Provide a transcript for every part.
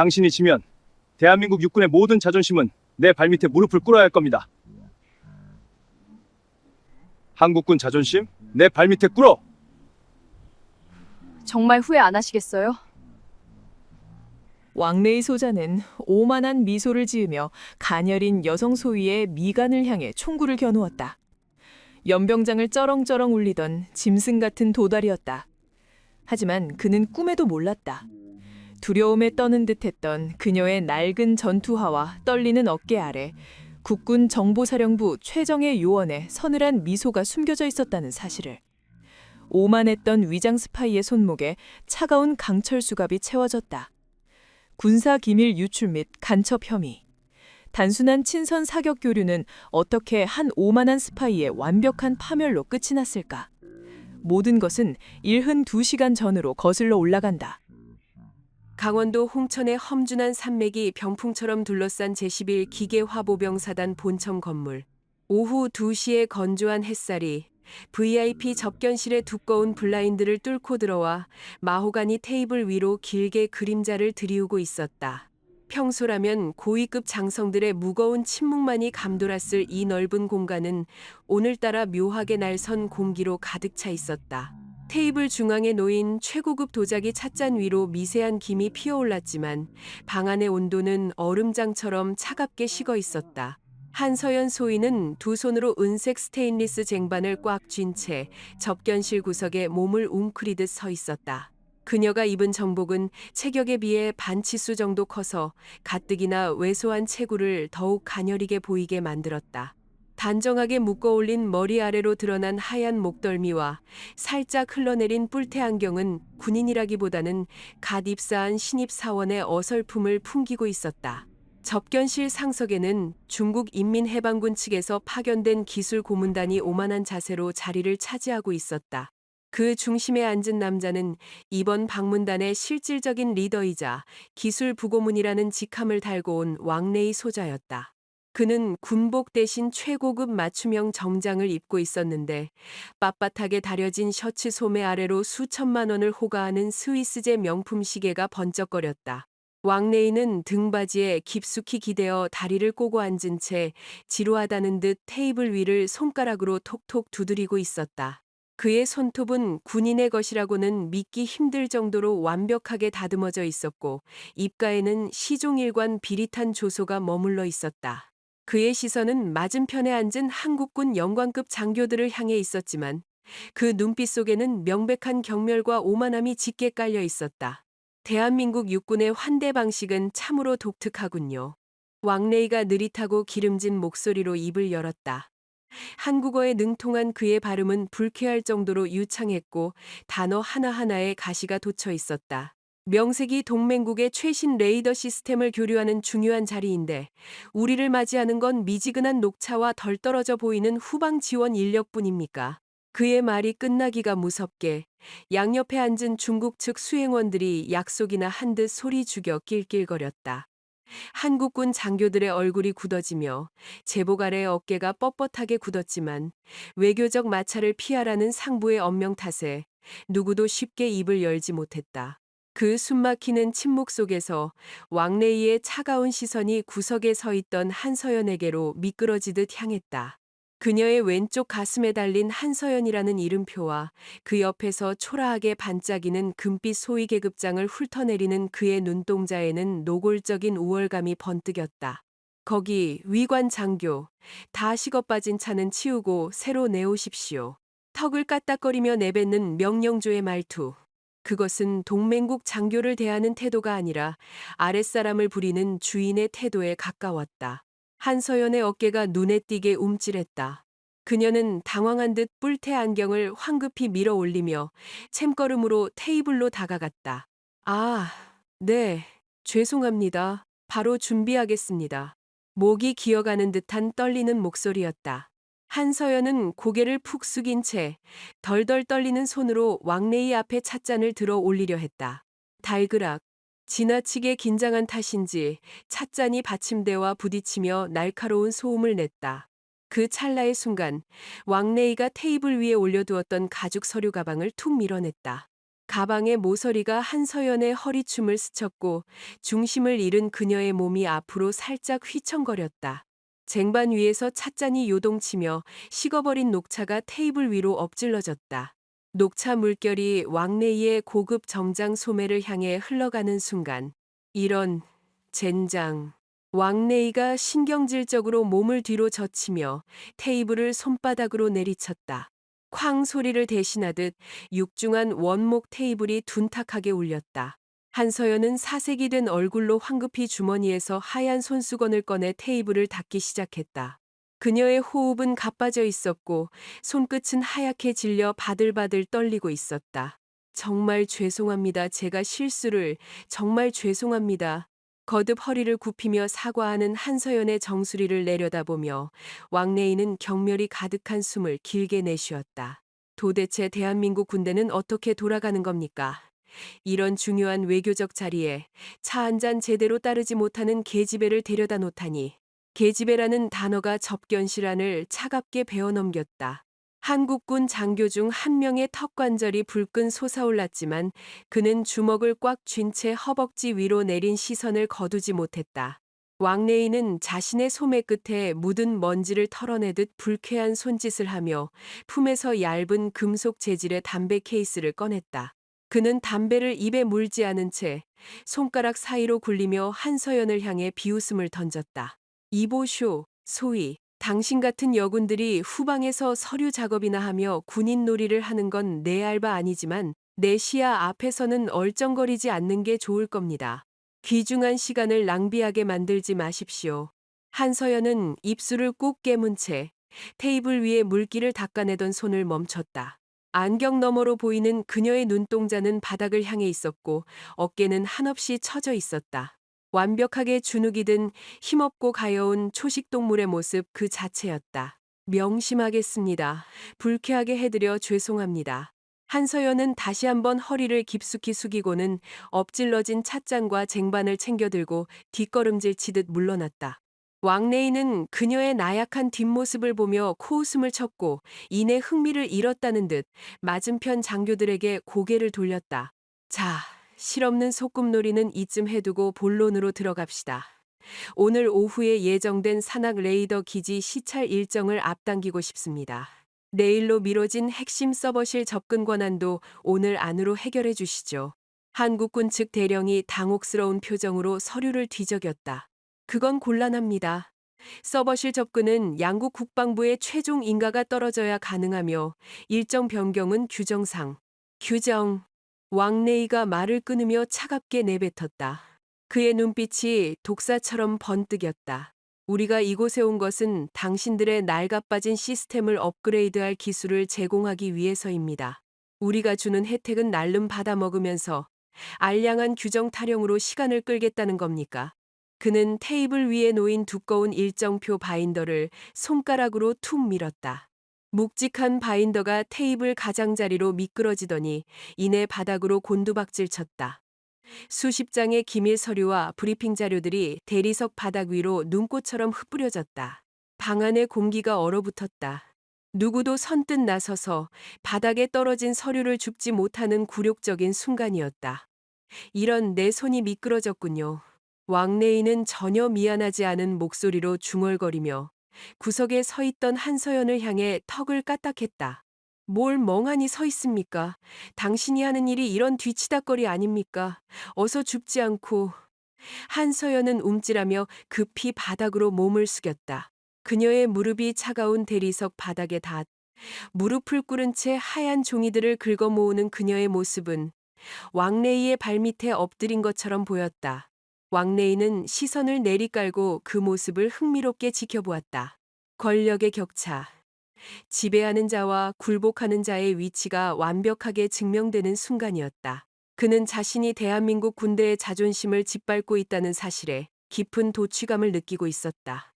당신이 지면 대한민국 육군의 모든 자존심은 내 발밑에 무릎을 꿇어야 할 겁니다. 한국군 자존심? 내 발밑에 꿇어! 정말 후회 안 하시겠어요? 왕래의 소자는 오만한 미소를 지으며 가녀린 여성 소위의 미간을 향해 총구를 겨누었다. 연병장을 쩌렁쩌렁 울리던 짐승 같은 도다리였다. 하지만 그는 꿈에도 몰랐다. 두려움에 떠는 듯했던 그녀의 낡은 전투화와 떨리는 어깨 아래 국군 정보사령부 최정예 요원의 서늘한 미소가 숨겨져 있었다는 사실을. 오만했던 위장 스파이의 손목에 차가운 강철 수갑이 채워졌다. 군사 기밀 유출 및 간첩 혐의. 단순한 친선 사격 교류는 어떻게 한 오만한 스파이의 완벽한 파멸로 끝이 났을까? 모든 것은 일흔 2시간 전으로 거슬러 올라간다. 강원도 홍천의 험준한 산맥이 병풍처럼 둘러싼 제11 기계화보병사단 본청 건물. 오후 2시의 건조한 햇살이 VIP 접견실의 두꺼운 블라인드를 뚫고 들어와 마호가니 테이블 위로 길게 그림자를 들이우고 있었다. 평소라면 고위급 장성들의 무거운 침묵만이 감돌았을 이 넓은 공간은 오늘따라 묘하게 날선 공기로 가득 차 있었다. 테이블 중앙에 놓인 최고급 도자기 찻잔 위로 미세한 김이 피어올랐지만 방 안의 온도는 얼음장처럼 차갑게 식어 있었다. 한서연 소위는 두 손으로 은색 스테인리스 쟁반을 꽉 쥔 채 접견실 구석에 몸을 웅크리듯 서 있었다. 그녀가 입은 정복은 체격에 비해 반치수 정도 커서 가뜩이나 왜소한 체구를 더욱 가녀리게 보이게 만들었다. 단정하게 묶어올린 머리 아래로 드러난 하얀 목덜미와 살짝 흘러내린 뿔테 안경은 군인이라기보다는 갓 입사한 신입사원의 어설픔을 풍기고 있었다. 접견실 상석에는 중국 인민해방군 측에서 파견된 기술 고문단이 오만한 자세로 자리를 차지하고 있었다. 그 중심에 앉은 남자는 이번 방문단의 실질적인 리더이자 기술 부고문이라는 직함을 달고 온 왕래의 소자였다. 그는 군복 대신 최고급 맞춤형 정장을 입고 있었는데 빳빳하게 다려진 셔츠 소매 아래로 수천만 원을 호가하는 스위스제 명품 시계가 번쩍거렸다. 왕래이는 등받이에 깊숙이 기대어 다리를 꼬고 앉은 채 지루하다는 듯 테이블 위를 손가락으로 톡톡 두드리고 있었다. 그의 손톱은 군인의 것이라고는 믿기 힘들 정도로 완벽하게 다듬어져 있었고 입가에는 시종일관 비릿한 조소가 머물러 있었다. 그의 시선은 맞은편에 앉은 한국군 영관급 장교들을 향해 있었지만 그 눈빛 속에는 명백한 경멸과 오만함이 짙게 깔려 있었다. 대한민국 육군의 환대 방식은 참으로 독특하군요. 왕래이가 느릿하고 기름진 목소리로 입을 열었다. 한국어에 능통한 그의 발음은 불쾌할 정도로 유창했고 단어 하나하나에 가시가 돋쳐 있었다. 명색이 동맹국의 최신 레이더 시스템을 교류하는 중요한 자리인데 우리를 맞이하는 건 미지근한 녹차와 덜 떨어져 보이는 후방 지원 인력뿐입니까? 그의 말이 끝나기가 무섭게 양옆에 앉은 중국 측 수행원들이 약속이나 한 듯 소리 죽여 낄낄거렸다. 한국군 장교들의 얼굴이 굳어지며 제복 아래 어깨가 뻣뻣하게 굳었지만 외교적 마찰을 피하라는 상부의 엄명 탓에 누구도 쉽게 입을 열지 못했다. 그 숨막히는 침묵 속에서 왕래이의 차가운 시선이 구석에 서 있던 한서연에게로 미끄러지듯 향했다. 그녀의 왼쪽 가슴에 달린 한서연이라는 이름표와 그 옆에서 초라하게 반짝이는 금빛 소위 계급장을 훑어내리는 그의 눈동자에는 노골적인 우월감이 번뜩였다. 거기 위관 장교, 다 식어빠진 차는 치우고 새로 내오십시오. 턱을 까딱거리며 내뱉는 명령조의 말투. 그것은 동맹국 장교를 대하는 태도가 아니라 아랫사람을 부리는 주인의 태도에 가까웠다. 한서연의 어깨가 눈에 띄게 움찔했다. 그녀는 당황한 듯 뿔테 안경을 황급히 밀어 올리며 챔걸음으로 테이블로 다가갔다. 아, 네, 죄송합니다. 바로 준비하겠습니다. 목이 기어가는 듯한 떨리는 목소리였다. 한서연은 고개를 푹 숙인 채 덜덜 떨리는 손으로 왕래이 앞에 찻잔을 들어 올리려 했다. 달그락. 지나치게 긴장한 탓인지 찻잔이 받침대와 부딪히며 날카로운 소음을 냈다. 그 찰나의 순간 왕래이가 테이블 위에 올려두었던 가죽 서류 가방을 툭 밀어냈다. 가방의 모서리가 한서연의 허리춤을 스쳤고 중심을 잃은 그녀의 몸이 앞으로 살짝 휘청거렸다. 쟁반 위에서 찻잔이 요동치며 식어버린 녹차가 테이블 위로 엎질러졌다. 녹차 물결이 왕래이의 고급 정장 소매를 향해 흘러가는 순간 이런 젠장. 왕래이가 신경질적으로 몸을 뒤로 젖히며 테이블을 손바닥으로 내리쳤다. 쾅 소리를 대신하듯 육중한 원목 테이블이 둔탁하게 울렸다. 한서연은 사색이 된 얼굴로 황급히 주머니에서 하얀 손수건을 꺼내 테이블을 닦기 시작했다. 그녀의 호흡은 가빠져 있었고 손끝은 하얗게 질려 바들바들 떨리고 있었다. 정말 죄송합니다. 제가 실수를 정말 죄송합니다. 거듭 허리를 굽히며 사과하는 한서연의 정수리를 내려다보며 왕래이는 경멸이 가득한 숨을 길게 내쉬었다. 도대체 대한민국 군대는 어떻게 돌아가는 겁니까? 이런 중요한 외교적 자리에 차 한 잔 제대로 따르지 못하는 계집애를 데려다 놓다니. 계집애라는 단어가 접견실 안을 차갑게 베어넘겼다. 한국군 장교 중 한 명의 턱관절이 불끈 솟아올랐지만 그는 주먹을 꽉 쥔 채 허벅지 위로 내린 시선을 거두지 못했다. 왕래이는 자신의 소매 끝에 묻은 먼지를 털어내듯 불쾌한 손짓을 하며 품에서 얇은 금속 재질의 담배 케이스를 꺼냈다. 그는 담배를 입에 물지 않은 채 손가락 사이로 굴리며 한서연을 향해 비웃음을 던졌다. 이보쇼, 소위 당신 같은 여군들이 후방에서 서류 작업이나 하며 군인 놀이를 하는 건 내 알바 아니지만 내 시야 앞에서는 얼쩡거리지 않는 게 좋을 겁니다. 귀중한 시간을 낭비하게 만들지 마십시오. 한서연은 입술을 꾹 깨문 채 테이블 위에 물기를 닦아내던 손을 멈췄다. 안경 너머로 보이는 그녀의 눈동자는 바닥을 향해 있었고 어깨는 한없이 처져 있었다. 완벽하게 주눅이 든 힘없고 가여운 초식동물의 모습 그 자체였다. 명심하겠습니다. 불쾌하게 해드려 죄송합니다. 한서연은 다시 한번 허리를 깊숙이 숙이고는 엎질러진 찻잔과 쟁반을 챙겨들고 뒷걸음질 치듯 물러났다. 왕래이는 그녀의 나약한 뒷모습을 보며 코웃음을 쳤고 이내 흥미를 잃었다는 듯 맞은편 장교들에게 고개를 돌렸다. 자, 실없는 소꿉놀이는 이쯤 해두고 본론으로 들어갑시다. 오늘 오후에 예정된 산악 레이더 기지 시찰 일정을 앞당기고 싶습니다. 내일로 미뤄진 핵심 서버실 접근 권한도 오늘 안으로 해결해 주시죠. 한국군 측 대령이 당혹스러운 표정으로 서류를 뒤적였다. 그건 곤란합니다. 서버실 접근은 양국 국방부의 최종 인가가 떨어져야 가능하며 일정 변경은 규정상. 규정. 왕래이가 말을 끊으며 차갑게 내뱉었다. 그의 눈빛이 독사처럼 번뜩였다. 우리가 이곳에 온 것은 당신들의 낡아빠진 시스템을 업그레이드할 기술을 제공하기 위해서입니다. 우리가 주는 혜택은 날름 받아먹으면서 알량한 규정 타령으로 시간을 끌겠다는 겁니까? 그는 테이블 위에 놓인 두꺼운 일정표 바인더를 손가락으로 툭 밀었다. 묵직한 바인더가 테이블 가장자리로 미끄러지더니 이내 바닥으로 곤두박질 쳤다. 수십 장의 기밀 서류와 브리핑 자료들이 대리석 바닥 위로 눈꽃처럼 흩뿌려졌다. 방 안의 공기가 얼어붙었다. 누구도 선뜻 나서서 바닥에 떨어진 서류를 줍지 못하는 굴욕적인 순간이었다. 이런 내 손이 미끄러졌군요. 왕래이는 전혀 미안하지 않은 목소리로 중얼거리며 구석에 서 있던 한서연을 향해 턱을 까딱했다. 뭘 멍하니 서 있습니까? 당신이 하는 일이 이런 뒤치다거리 아닙니까? 어서 줍지 않고. 한서연은 움찔하며 급히 바닥으로 몸을 숙였다. 그녀의 무릎이 차가운 대리석 바닥에 닿았다. 무릎을 꿇은 채 하얀 종이들을 긁어 모으는 그녀의 모습은 왕래이의 발밑에 엎드린 것처럼 보였다. 왕래이는 시선을 내리깔고 그 모습을 흥미롭게 지켜보았다. 권력의 격차. 지배하는 자와 굴복하는 자의 위치가 완벽하게 증명되는 순간이었다. 그는 자신이 대한민국 군대의 자존심을 짓밟고 있다는 사실에 깊은 도취감을 느끼고 있었다.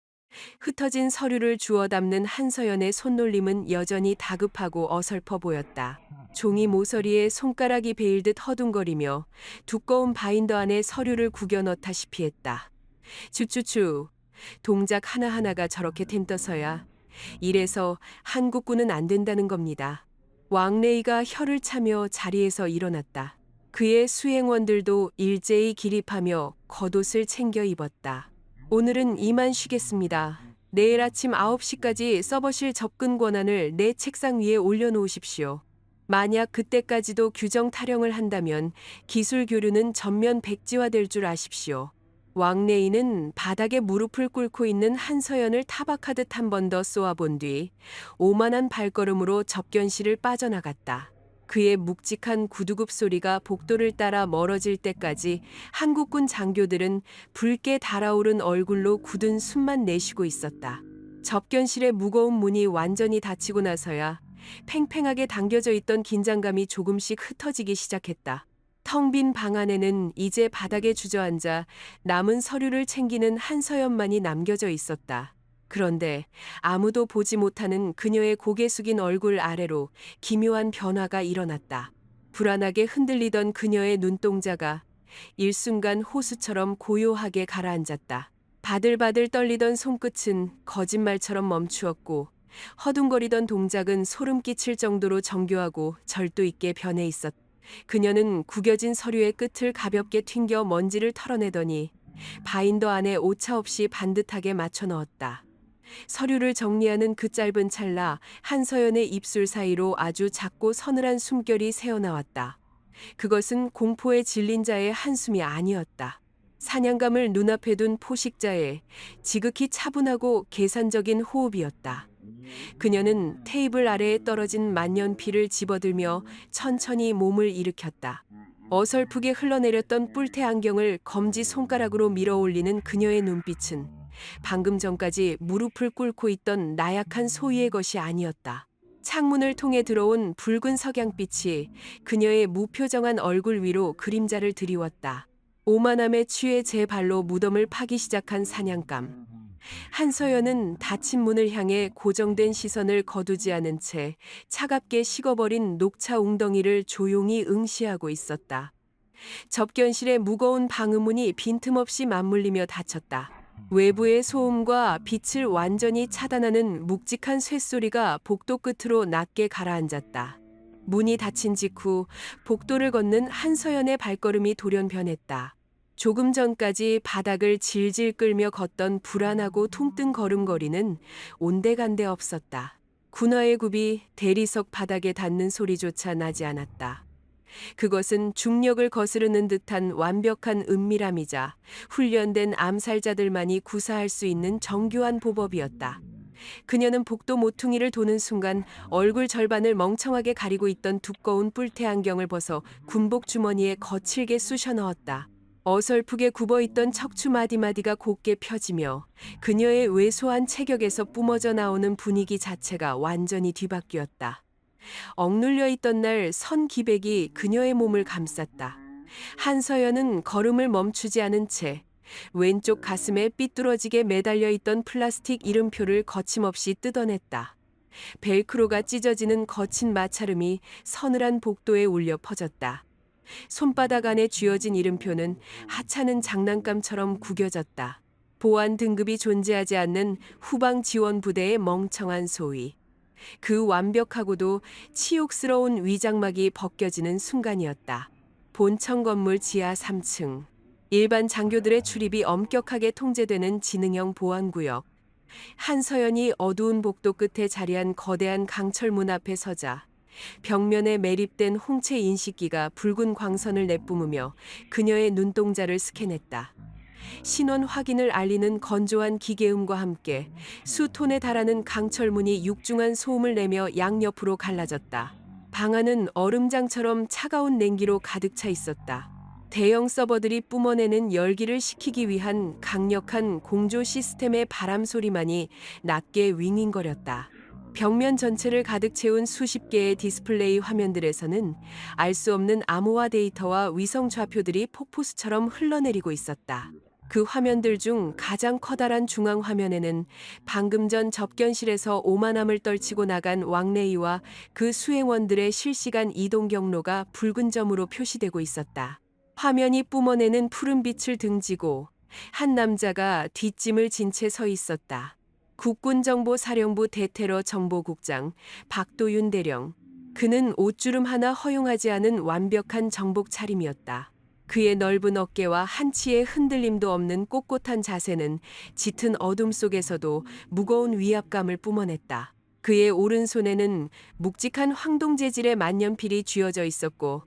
흩어진 서류를 주워 담는 한서연의 손놀림은 여전히 다급하고 어설퍼 보였다. 종이 모서리에 손가락이 베일듯 허둥거리며 두꺼운 바인더 안에 서류를 구겨 넣다시피 했다. 추추추. 동작 하나하나가 저렇게 템떠서야. 이래서 한국군은 안 된다는 겁니다. 왕래이가 혀를 차며 자리에서 일어났다. 그의 수행원들도 일제히 기립하며 겉옷을 챙겨 입었다. 오늘은 이만 쉬겠습니다. 내일 아침 9시까지 서버실 접근 권한을 내 책상 위에 올려놓으십시오. 만약 그때까지도 규정 타령을 한다면 기술 교류는 전면 백지화될 줄 아십시오. 왕래이는 바닥에 무릎을 꿇고 있는 한서연을 타박하듯 한 번 더 쏘아본 뒤 오만한 발걸음으로 접견실을 빠져나갔다. 그의 묵직한 구두굽 소리가 복도를 따라 멀어질 때까지 한국군 장교들은 붉게 달아오른 얼굴로 굳은 숨만 내쉬고 있었다. 접견실의 무거운 문이 완전히 닫히고 나서야 팽팽하게 당겨져 있던 긴장감이 조금씩 흩어지기 시작했다. 텅 빈 방 안에는 이제 바닥에 주저앉아 남은 서류를 챙기는 한서연만이 남겨져 있었다. 그런데 아무도 보지 못하는 그녀의 고개 숙인 얼굴 아래로 기묘한 변화가 일어났다. 불안하게 흔들리던 그녀의 눈동자가 일순간 호수처럼 고요하게 가라앉았다. 바들바들 떨리던 손끝은 거짓말처럼 멈추었고 허둥거리던 동작은 소름 끼칠 정도로 정교하고 절도 있게 변해 있었다. 그녀는 구겨진 서류의 끝을 가볍게 튕겨 먼지를 털어내더니 바인더 안에 오차 없이 반듯하게 맞춰 넣었다. 서류를 정리하는 그 짧은 찰나 한서연의 입술 사이로 아주 작고 서늘한 숨결이 새어나왔다. 그것은 공포에 질린 자의 한숨이 아니었다. 사냥감을 눈앞에 둔 포식자의 지극히 차분하고 계산적인 호흡이었다. 그녀는 테이블 아래에 떨어진 만년필을 집어들며 천천히 몸을 일으켰다. 어설프게 흘러내렸던 뿔테 안경을 검지 손가락으로 밀어 올리는 그녀의 눈빛은 방금 전까지 무릎을 꿇고 있던 나약한 소희의 것이 아니었다. 창문을 통해 들어온 붉은 석양빛이 그녀의 무표정한 얼굴 위로 그림자를 드리웠다. 오만함에 취해 제 발로 무덤을 파기 시작한 사냥감. 한서연은 닫힌 문을 향해 고정된 시선을 거두지 않은 채 차갑게 식어버린 녹차 웅덩이를 조용히 응시하고 있었다. 접견실의 무거운 방음문이 빈틈없이 맞물리며 닫혔다. 외부의 소음과 빛을 완전히 차단하는 묵직한 쇳소리가 복도 끝으로 낮게 가라앉았다. 문이 닫힌 직후 복도를 걷는 한서연의 발걸음이 돌연변했다. 조금 전까지 바닥을 질질 끌며 걷던 불안하고 퉁뜬 걸음걸이는 온데간데 없었다. 군화의 굽이 대리석 바닥에 닿는 소리조차 나지 않았다. 그것은 중력을 거스르는 듯한 완벽한 은밀함이자 훈련된 암살자들만이 구사할 수 있는 정교한 보법이었다. 그녀는 복도 모퉁이를 도는 순간 얼굴 절반을 멍청하게 가리고 있던 두꺼운 뿔테 안경을 벗어 군복 주머니에 거칠게 쑤셔 넣었다. 어설프게 굽어있던 척추 마디마디가 곧게 펴지며 그녀의 왜소한 체격에서 뿜어져 나오는 분위기 자체가 완전히 뒤바뀌었다. 억눌려 있던 날 선 기백이 그녀의 몸을 감쌌다. 한서연은 걸음을 멈추지 않은 채 왼쪽 가슴에 삐뚤어지게 매달려 있던 플라스틱 이름표를 거침없이 뜯어냈다. 벨크로가 찢어지는 거친 마찰음이 서늘한 복도에 울려 퍼졌다. 손바닥 안에 쥐어진 이름표는 하찮은 장난감처럼 구겨졌다. 보안 등급이 존재하지 않는 후방 지원 부대의 멍청한 소위. 그 완벽하고도 치욕스러운 위장막이 벗겨지는 순간이었다. 본청 건물 지하 3층. 일반 장교들의 출입이 엄격하게 통제되는 지능형 보안구역. 한서연이 어두운 복도 끝에 자리한 거대한 강철문 앞에 서자 벽면에 매립된 홍채 인식기가 붉은 광선을 내뿜으며 그녀의 눈동자를 스캔했다. 신원 확인을 알리는 건조한 기계음과 함께 수톤에 달하는 강철문이 육중한 소음을 내며 양옆으로 갈라졌다. 방 안은 얼음장처럼 차가운 냉기로 가득 차 있었다. 대형 서버들이 뿜어내는 열기를 식히기 위한 강력한 공조 시스템의 바람 소리만이 낮게 윙윙거렸다. 벽면 전체를 가득 채운 수십 개의 디스플레이 화면들에서는 알 수 없는 암호화 데이터와 위성 좌표들이 폭포수처럼 흘러내리고 있었다. 그 화면들 중 가장 커다란 중앙 화면에는 방금 전 접견실에서 오만함을 떨치고 나간 왕래이와 그 수행원들의 실시간 이동 경로가 붉은 점으로 표시되고 있었다. 화면이 뿜어내는 푸른 빛을 등지고 한 남자가 뒷짐을 진 채 서 있었다. 국군정보사령부 대테러 정보국장 박도윤 대령. 그는 옷주름 하나 허용하지 않은 완벽한 정복 차림이었다. 그의 넓은 어깨와 한치의 흔들림도 없는 꼿꼿한 자세는 짙은 어둠 속에서도 무거운 위압감을 뿜어냈다. 그의 오른손에는 묵직한 황동 재질의 만년필이 쥐어져 있었고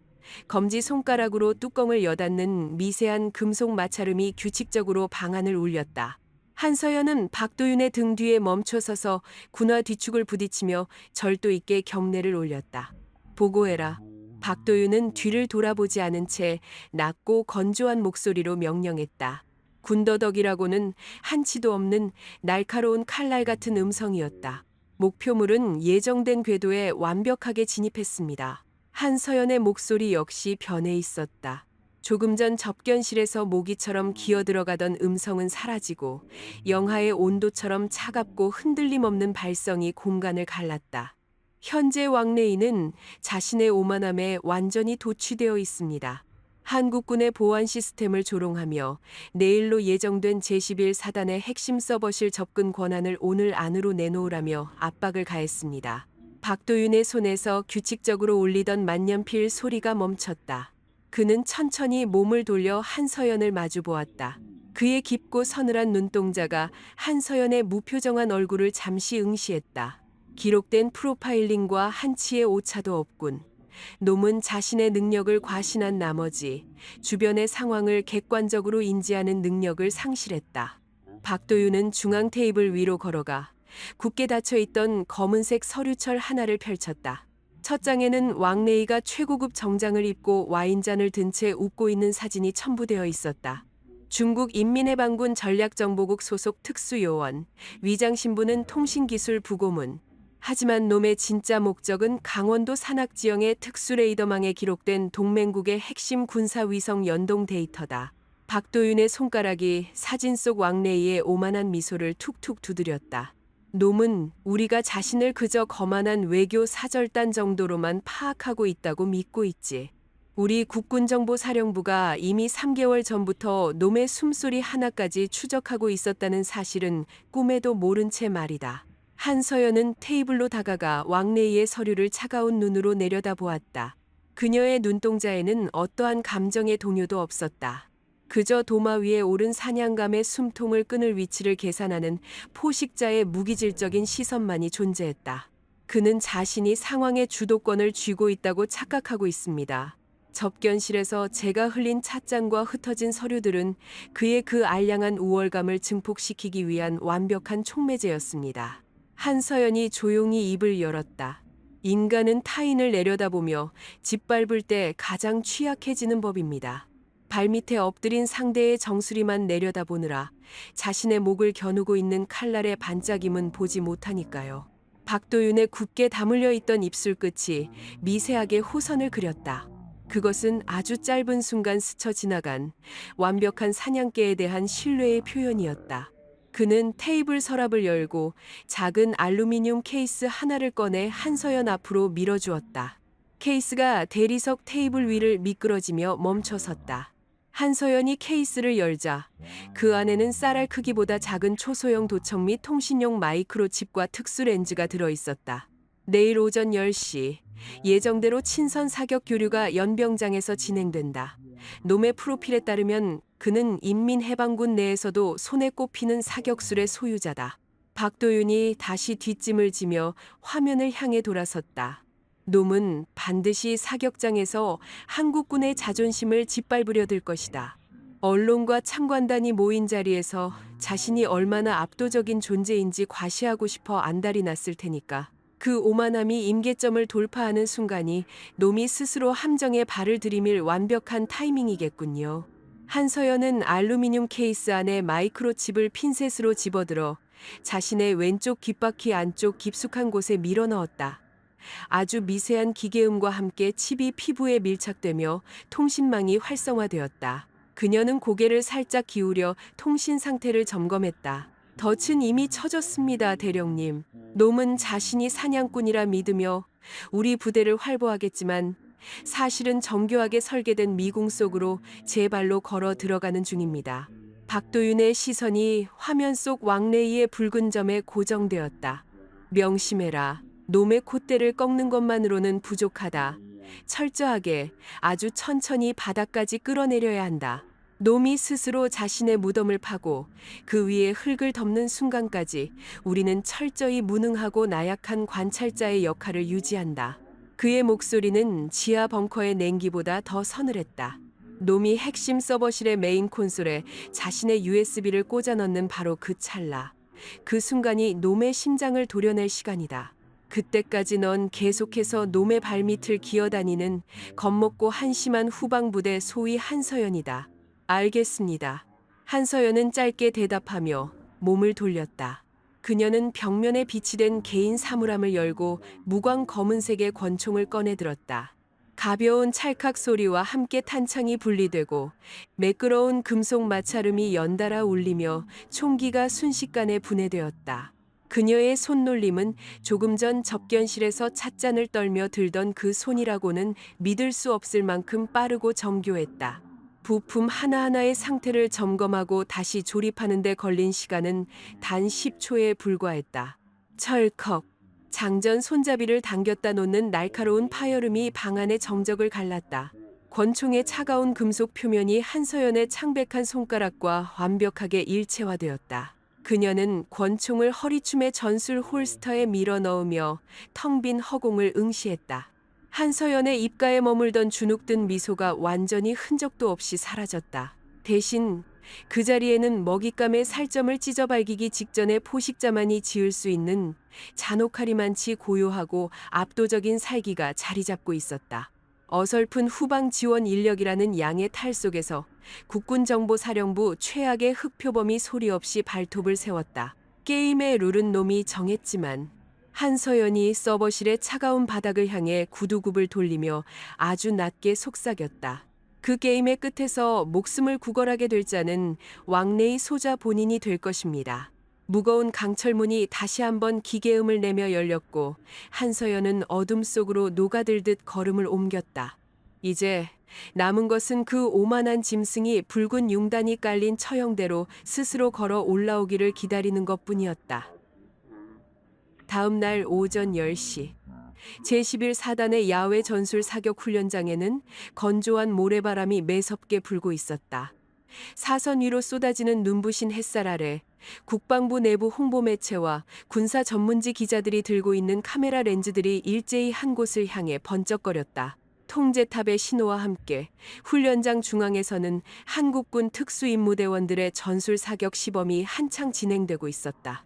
검지 손가락으로 뚜껑을 여닫는 미세한 금속 마찰음이 규칙적으로 방안을 울렸다. 한서연은 박도윤의 등 뒤에 멈춰서서 군화 뒤축을 부딪히며 절도 있게 경례를 올렸다. 보고해라. 박도윤은 뒤를 돌아보지 않은 채 낮고 건조한 목소리로 명령했다. 군더더기라고는 한치도 없는 날카로운 칼날 같은 음성이었다. 목표물은 예정된 궤도에 완벽하게 진입했습니다. 한서연의 목소리 역시 변해 있었다. 조금 전 접견실에서 모기처럼 기어들어가던 음성은 사라지고 영하의 온도처럼 차갑고 흔들림 없는 발성이 공간을 갈랐다. 현재 왕래인은 자신의 오만함에 완전히 도취되어 있습니다. 한국군의 보안 시스템을 조롱하며 내일로 예정된 제11사단의 핵심 서버실 접근 권한을 오늘 안으로 내놓으라며 압박을 가했습니다. 박도윤의 손에서 규칙적으로 울리던 만년필 소리가 멈췄다. 그는 천천히 몸을 돌려 한서연을 마주보았다. 그의 깊고 서늘한 눈동자가 한서연의 무표정한 얼굴을 잠시 응시했다. 기록된 프로파일링과 한치의 오차도 없군. 놈은 자신의 능력을 과신한 나머지 주변의 상황을 객관적으로 인지하는 능력을 상실했다. 박도윤은 중앙 테이블 위로 걸어가 굳게 닫혀있던 검은색 서류철 하나를 펼쳤다. 첫 장에는 왕래이가 최고급 정장을 입고 와인잔을 든 채 웃고 있는 사진이 첨부되어 있었다. 중국 인민해방군 전략정보국 소속 특수요원, 위장신부는 통신기술부고문. 하지만 놈의 진짜 목적은 강원도 산악지형의 특수레이더망에 기록된 동맹국의 핵심 군사위성 연동 데이터다. 박도윤의 손가락이 사진 속 왕래이의 오만한 미소를 툭툭 두드렸다. 놈은 우리가 자신을 그저 거만한 외교 사절단 정도로만 파악하고 있다고 믿고 있지. 우리 국군정보사령부가 이미 3개월 전부터 놈의 숨소리 하나까지 추적하고 있었다는 사실은 꿈에도 모른 채 말이다. 한서연은 테이블로 다가가 왕래이의 서류를 차가운 눈으로 내려다보았다. 그녀의 눈동자에는 어떠한 감정의 동요도 없었다. 그저 도마 위에 오른 사냥감의 숨통을 끊을 위치를 계산하는 포식자의 무기질적인 시선만이 존재했다. 그는 자신이 상황의 주도권을 쥐고 있다고 착각하고 있습니다. 접견실에서 제가 흘린 찻잔과 흩어진 서류들은 그의 그 알량한 우월감을 증폭시키기 위한 완벽한 촉매제였습니다. 한서연이 조용히 입을 열었다. 인간은 타인을 내려다보며 짓밟을 때 가장 취약해지는 법입니다. 발밑에 엎드린 상대의 정수리만 내려다보느라 자신의 목을 겨누고 있는 칼날의 반짝임은 보지 못하니까요. 박도윤의 굳게 다물려 있던 입술 끝이 미세하게 호선을 그렸다. 그것은 아주 짧은 순간 스쳐 지나간 완벽한 사냥개에 대한 신뢰의 표현이었다. 그는 테이블 서랍을 열고 작은 알루미늄 케이스 하나를 꺼내 한서연 앞으로 밀어주었다. 케이스가 대리석 테이블 위를 미끄러지며 멈춰섰다. 한서연이 케이스를 열자 그 안에는 쌀알 크기보다 작은 초소형 도청 및 통신용 마이크로칩과 특수 렌즈가 들어있었다. 내일 오전 10시 예정대로 친선 사격 교류가 연병장에서 진행된다. 놈의 프로필에 따르면 그는 인민해방군 내에서도 손에 꼽히는 사격술의 소유자다. 박도윤이 다시 뒷짐을 지며 화면을 향해 돌아섰다. 놈은 반드시 사격장에서 한국군의 자존심을 짓밟으려 들 것이다. 언론과 참관단이 모인 자리에서 자신이 얼마나 압도적인 존재인지 과시하고 싶어 안달이 났을 테니까. 그 오만함이 임계점을 돌파하는 순간이 놈이 스스로 함정에 발을 들이밀 완벽한 타이밍이겠군요. 한서연은 알루미늄 케이스 안에 마이크로칩을 핀셋으로 집어들어 자신의 왼쪽 귓바퀴 안쪽 깊숙한 곳에 밀어넣었다. 아주 미세한 기계음과 함께 칩이 피부에 밀착되며 통신망이 활성화되었다. 그녀는 고개를 살짝 기울여 통신 상태를 점검했다. 덫은 이미 쳐졌습니다, 대령님. 놈은 자신이 사냥꾼이라 믿으며 우리 부대를 활보하겠지만 사실은 정교하게 설계된 미궁 속으로 제 발로 걸어 들어가는 중입니다. 박도윤의 시선이 화면 속 왕래이의 붉은 점에 고정되었다. 명심해라. 놈의 콧대를 꺾는 것만으로는 부족하다. 철저하게 아주 천천히 바닥까지 끌어내려야 한다. 놈이 스스로 자신의 무덤을 파고 그 위에 흙을 덮는 순간까지 우리는 철저히 무능하고 나약한 관찰자의 역할을 유지한다. 그의 목소리는 지하 벙커의 냉기보다 더 서늘했다. 놈이 핵심 서버실의 메인 콘솔에 자신의 USB를 꽂아 넣는 바로 그 찰나. 그 순간이 놈의 심장을 도려낼 시간이다. 그때까지 넌 계속해서 놈의 발밑을 기어다니는 겁먹고 한심한 후방부대 소위 한서연이다. 알겠습니다. 한서연은 짧게 대답하며 몸을 돌렸다. 그녀는 벽면에 비치된 개인 사물함을 열고 무광 검은색의 권총을 꺼내 들었다. 가벼운 찰칵 소리와 함께 탄창이 분리되고 매끄러운 금속 마찰음이 연달아 울리며 총기가 순식간에 분해되었다. 그녀의 손놀림은 조금 전 접견실에서 찻잔을 떨며 들던 그 손이라고는 믿을 수 없을 만큼 빠르고 정교했다. 부품 하나하나의 상태를 점검하고 다시 조립하는 데 걸린 시간은 단 10초에 불과했다. 철컥. 장전 손잡이를 당겼다 놓는 날카로운 파열음이 방 안의 정적을 갈랐다. 권총의 차가운 금속 표면이 한서연의 창백한 손가락과 완벽하게 일체화되었다. 그녀는 권총을 허리춤의 전술 홀스터에 밀어 넣으며 텅 빈 허공을 응시했다. 한서연의 입가에 머물던 주눅든 미소가 완전히 흔적도 없이 사라졌다. 대신 그 자리에는 먹잇감의 살점을 찢어발기기 직전에 포식자만이 지을 수 있는 잔혹하리만치 고요하고 압도적인 살기가 자리 잡고 있었다. 어설픈 후방 지원 인력이라는 양의 탈 속에서 국군정보사령부 최악의 흑표범이 소리 없이 발톱을 세웠다. 게임의 룰은 놈이 정했지만 한서연이 서버실의 차가운 바닥을 향해 구두굽을 돌리며 아주 낮게 속삭였다. 그 게임의 끝에서 목숨을 구걸하게 될 자는 왕래의 소자 본인이 될 것입니다. 무거운 강철문이 다시 한번 기계음을 내며 열렸고 한서연은 어둠 속으로 녹아들듯 걸음을 옮겼다. 이제 남은 것은 그 오만한 짐승이 붉은 융단이 깔린 처형대로 스스로 걸어 올라오기를 기다리는 것뿐이었다. 다음 날 오전 10시. 제11사단의 야외 전술 사격 훈련장에는 건조한 모래바람이 매섭게 불고 있었다. 사선 위로 쏟아지는 눈부신 햇살 아래 국방부 내부 홍보 매체와 군사 전문지 기자들이 들고 있는 카메라 렌즈들이 일제히 한 곳을 향해 번쩍거렸다. 통제탑의 신호와 함께 훈련장 중앙에서는 한국군 특수임무대원들의 전술 사격 시범이 한창 진행되고 있었다.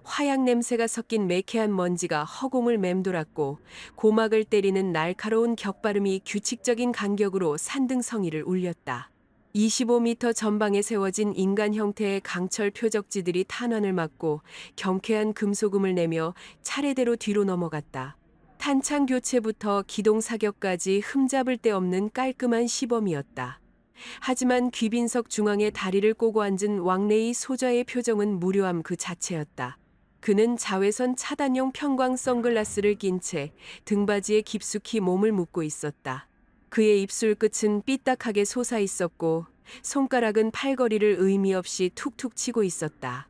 화약 냄새가 섞인 매캐한 먼지가 허공을 맴돌았고 고막을 때리는 날카로운 격발음이 규칙적인 간격으로 산등성이를 울렸다. 25m 전방에 세워진 인간 형태의 강철 표적지들이 탄환을 맞고 경쾌한 금속음을 내며 차례대로 뒤로 넘어갔다. 탄창 교체부터 기동 사격까지 흠잡을 데 없는 깔끔한 시범이었다. 하지만 귀빈석 중앙에 다리를 꼬고 앉은 왕래의 소자의 표정은 무료함 그 자체였다. 그는 자외선 차단용 편광 선글라스를 낀 채 등받이에 깊숙이 몸을 묻고 있었다. 그의 입술 끝은 삐딱하게 솟아 있었고 손가락은 팔걸이를 의미 없이 툭툭 치고 있었다.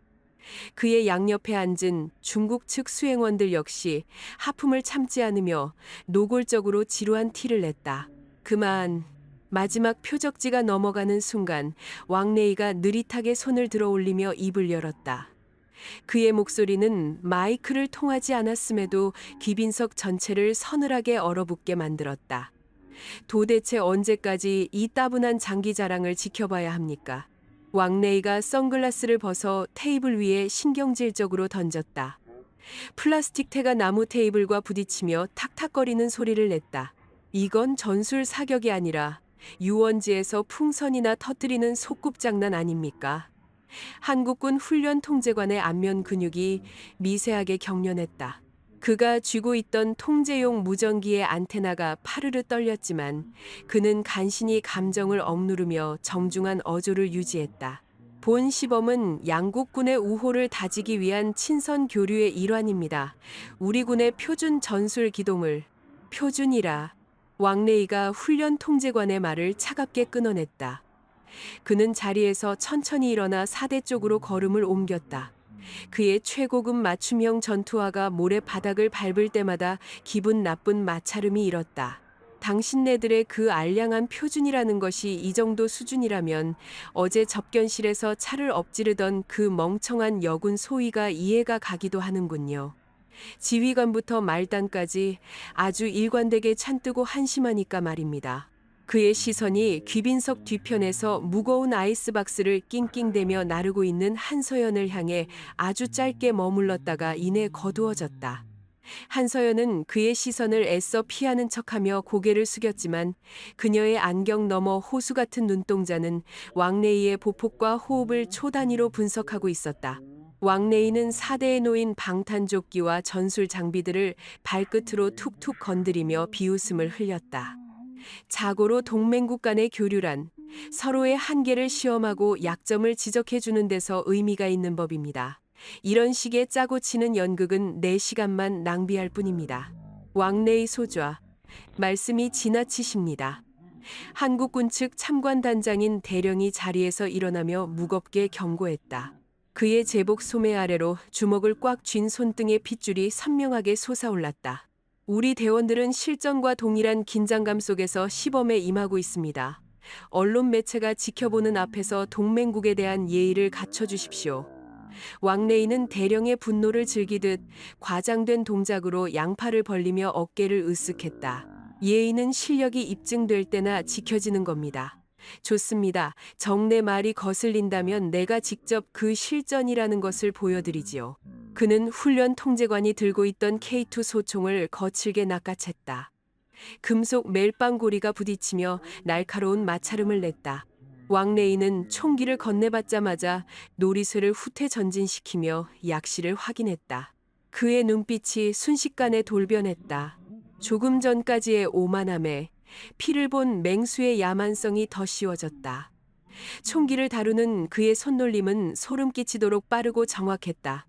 그의 양옆에 앉은 중국 측 수행원들 역시 하품을 참지 않으며 노골적으로 지루한 티를 냈다. 그만. 마지막 표적지가 넘어가는 순간 왕래이가 느릿하게 손을 들어 올리며 입을 열었다. 그의 목소리는 마이크를 통하지 않았음에도 귀빈석 전체를 서늘하게 얼어붙게 만들었다. 도대체 언제까지 이 따분한 장기 자랑을 지켜봐야 합니까? 왕래이가 선글라스를 벗어 테이블 위에 신경질적으로 던졌다. 플라스틱 테가 나무 테이블과 부딪히며 탁탁거리는 소리를 냈다. 이건 전술 사격이 아니라 유원지에서 풍선이나 터뜨리는 소꿉장난 아닙니까? 한국군 훈련 통제관의 안면 근육이 미세하게 경련했다. 그가 쥐고 있던 통제용 무전기의 안테나가 파르르 떨렸지만 그는 간신히 감정을 억누르며 정중한 어조를 유지했다. 본 시범은 양국군의 우호를 다지기 위한 친선 교류의 일환입니다. 우리 군의 표준 전술 기동을 표준이라. 왕래이가 훈련 통제관의 말을 차갑게 끊어냈다. 그는 자리에서 천천히 일어나 사대 쪽으로 걸음을 옮겼다. 그의 최고급 맞춤형 전투화가 모래바닥을 밟을 때마다 기분 나쁜 마찰음이 일었다. 당신네들의 그 알량한 표준이라는 것이 이 정도 수준이라면 어제 접견실에서 차를 엎지르던 그 멍청한 여군 소위가 이해가 가기도 하는군요. 지휘관부터 말단까지 아주 일관되게 찬뜨고 한심하니까 말입니다. 그의 시선이 귀빈석 뒤편에서 무거운 아이스박스를 낑낑대며 나르고 있는 한서연을 향해 아주 짧게 머물렀다가 이내 거두어졌다. 한서연은 그의 시선을 애써 피하는 척하며 고개를 숙였지만 그녀의 안경 너머 호수 같은 눈동자는 왕래이의 보폭과 호흡을 초단위로 분석하고 있었다. 왕래이는 사대에 놓인 방탄조끼와 전술 장비들을 발끝으로 툭툭 건드리며 비웃음을 흘렸다. 자고로 동맹국 간의 교류란 서로의 한계를 시험하고 약점을 지적해 주는 데서 의미가 있는 법입니다. 이런 식의 짜고 치는 연극은 4시간만 낭비할 뿐입니다. 왕래의 소좌, 말씀이 지나치십니다. 한국군 측 참관단장인 대령이 자리에서 일어나며 무겁게 경고했다. 그의 제복 소매 아래로 주먹을 꽉 쥔 손등의 핏줄이 선명하게 솟아올랐다. 우리 대원들은 실전과 동일한 긴장감 속에서 시범에 임하고 있습니다. 언론 매체가 지켜보는 앞에서 동맹국에 대한 예의를 갖춰주십시오. 왕래이는 대령의 분노를 즐기듯 과장된 동작으로 양팔을 벌리며 어깨를 으쓱했다. 예의는 실력이 입증될 때나 지켜지는 겁니다. 좋습니다. 정내 말이 거슬린다면 내가 직접 그 실전이라는 것을 보여드리지요. 그는 훈련 통제관이 들고 있던 K2 소총을 거칠게 낚아챘다. 금속 멜빵고리가 부딪히며 날카로운 마찰음을 냈다. 왕래이는 총기를 건네받자마자 노리쇠를 후퇴 전진시키며 약실을 확인했다. 그의 눈빛이 순식간에 돌변했다. 조금 전까지의 오만함에 피를 본 맹수의 야만성이 더 씌워졌다. 총기를 다루는 그의 손놀림은 소름 끼치도록 빠르고 정확했다.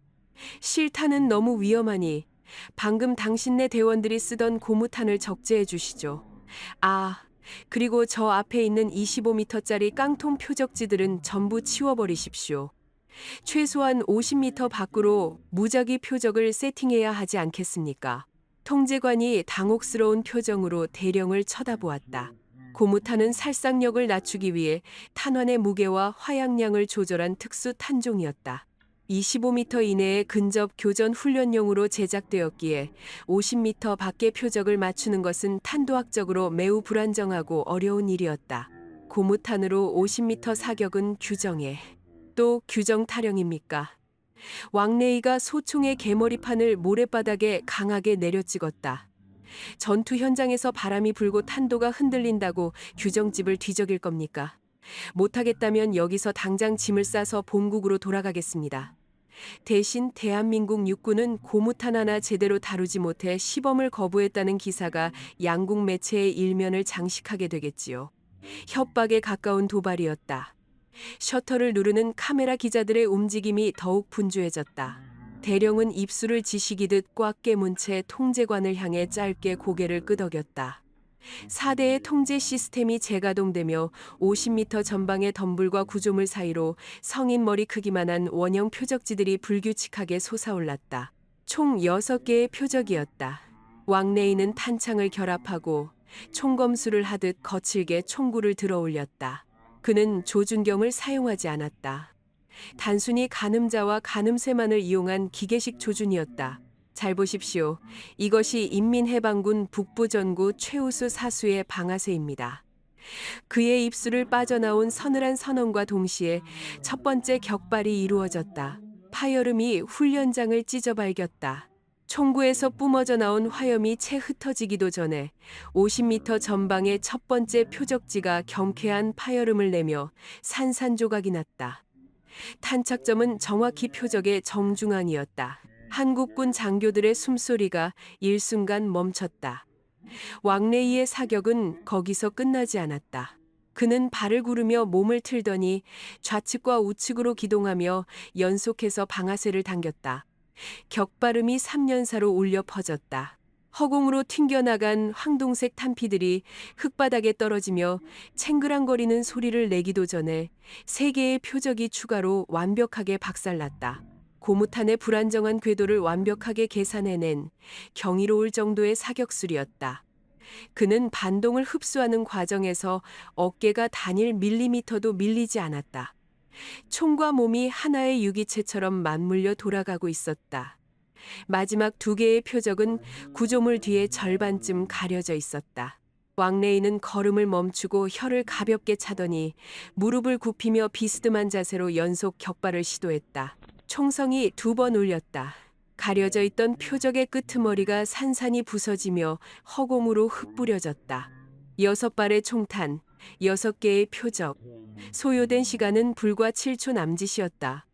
실탄은 너무 위험하니 방금 당신네 대원들이 쓰던 고무탄을 적재해 주시죠. 아, 그리고 저 앞에 있는 25m짜리 깡통 표적지들은 전부 치워버리십시오. 최소한 50m 밖으로 무작위 표적을 세팅해야 하지 않겠습니까? 통제관이 당혹스러운 표정으로 대령을 쳐다보았다. 고무탄은 살상력을 낮추기 위해 탄환의 무게와 화약량을 조절한 특수 탄종이었다. 25m 이내의 근접 교전 훈련용으로 제작되었기에 50m 밖의 표적을 맞추는 것은 탄도학적으로 매우 불안정하고 어려운 일이었다. 고무탄으로 50m 사격은 규정에 또 규정 타령입니까? 왕래이가 소총의 개머리판을 모래바닥에 강하게 내려찍었다. 전투 현장에서 바람이 불고 탄도가 흔들린다고 규정집을 뒤적일 겁니까? 못하겠다면 여기서 당장 짐을 싸서 본국으로 돌아가겠습니다. 대신 대한민국 육군은 고무탄 하나 제대로 다루지 못해 시범을 거부했다는 기사가 양국 매체의 일면을 장식하게 되겠지요. 협박에 가까운 도발이었다. 셔터를 누르는 카메라 기자들의 움직임이 더욱 분주해졌다. 대령은 입술을 지시기듯 꽉 깨문 채 통제관을 향해 짧게 고개를 끄덕였다. 4대의 통제 시스템이 재가동되며 50m 전방의 덤불과 구조물 사이로 성인 머리 크기만한 원형 표적지들이 불규칙하게 솟아올랐다. 총 6개의 표적이었다. 왕래이는 탄창을 결합하고 총검수를 하듯 거칠게 총구를 들어 올렸다. 그는 조준경을 사용하지 않았다. 단순히 가늠자와 가늠쇠만을 이용한 기계식 조준이었다. 잘 보십시오. 이것이 인민해방군 북부전구 최우수 사수의 방아쇠입니다. 그의 입술을 빠져나온 서늘한 선언과 동시에 첫 번째 격발이 이루어졌다. 파열음이 훈련장을 찢어발겼다. 총구에서 뿜어져 나온 화염이 채 흩어지기도 전에 50m 전방의 첫 번째 표적지가 경쾌한 파열음을 내며 산산조각이 났다. 탄착점은 정확히 표적의 정중앙이었다. 한국군 장교들의 숨소리가 일순간 멈췄다. 왕래이의 사격은 거기서 끝나지 않았다. 그는 발을 구르며 몸을 틀더니 좌측과 우측으로 기동하며 연속해서 방아쇠를 당겼다. 격발음이 3년사로 울려 퍼졌다. 허공으로 튕겨나간 황동색 탄피들이 흙바닥에 떨어지며 챙그랑거리는 소리를 내기도 전에 3개의 표적이 추가로 완벽하게 박살났다. 고무탄의 불안정한 궤도를 완벽하게 계산해낸 경이로울 정도의 사격술이었다. 그는 반동을 흡수하는 과정에서 어깨가 단일 밀리미터도 밀리지 않았다. 총과 몸이 하나의 유기체처럼 맞물려 돌아가고 있었다. 마지막 두 개의 표적은 구조물 뒤에 절반쯤 가려져 있었다. 왕레이는 걸음을 멈추고 혀를 가볍게 차더니 무릎을 굽히며 비스듬한 자세로 연속 격발을 시도했다. 총성이 두 번 울렸다. 가려져 있던 표적의 끄트머리가 산산이 부서지며 허공으로 흩뿌려졌다. 6발의 총탄, 6개의 표적. 소요된 시간은 불과 7초 남짓이었다.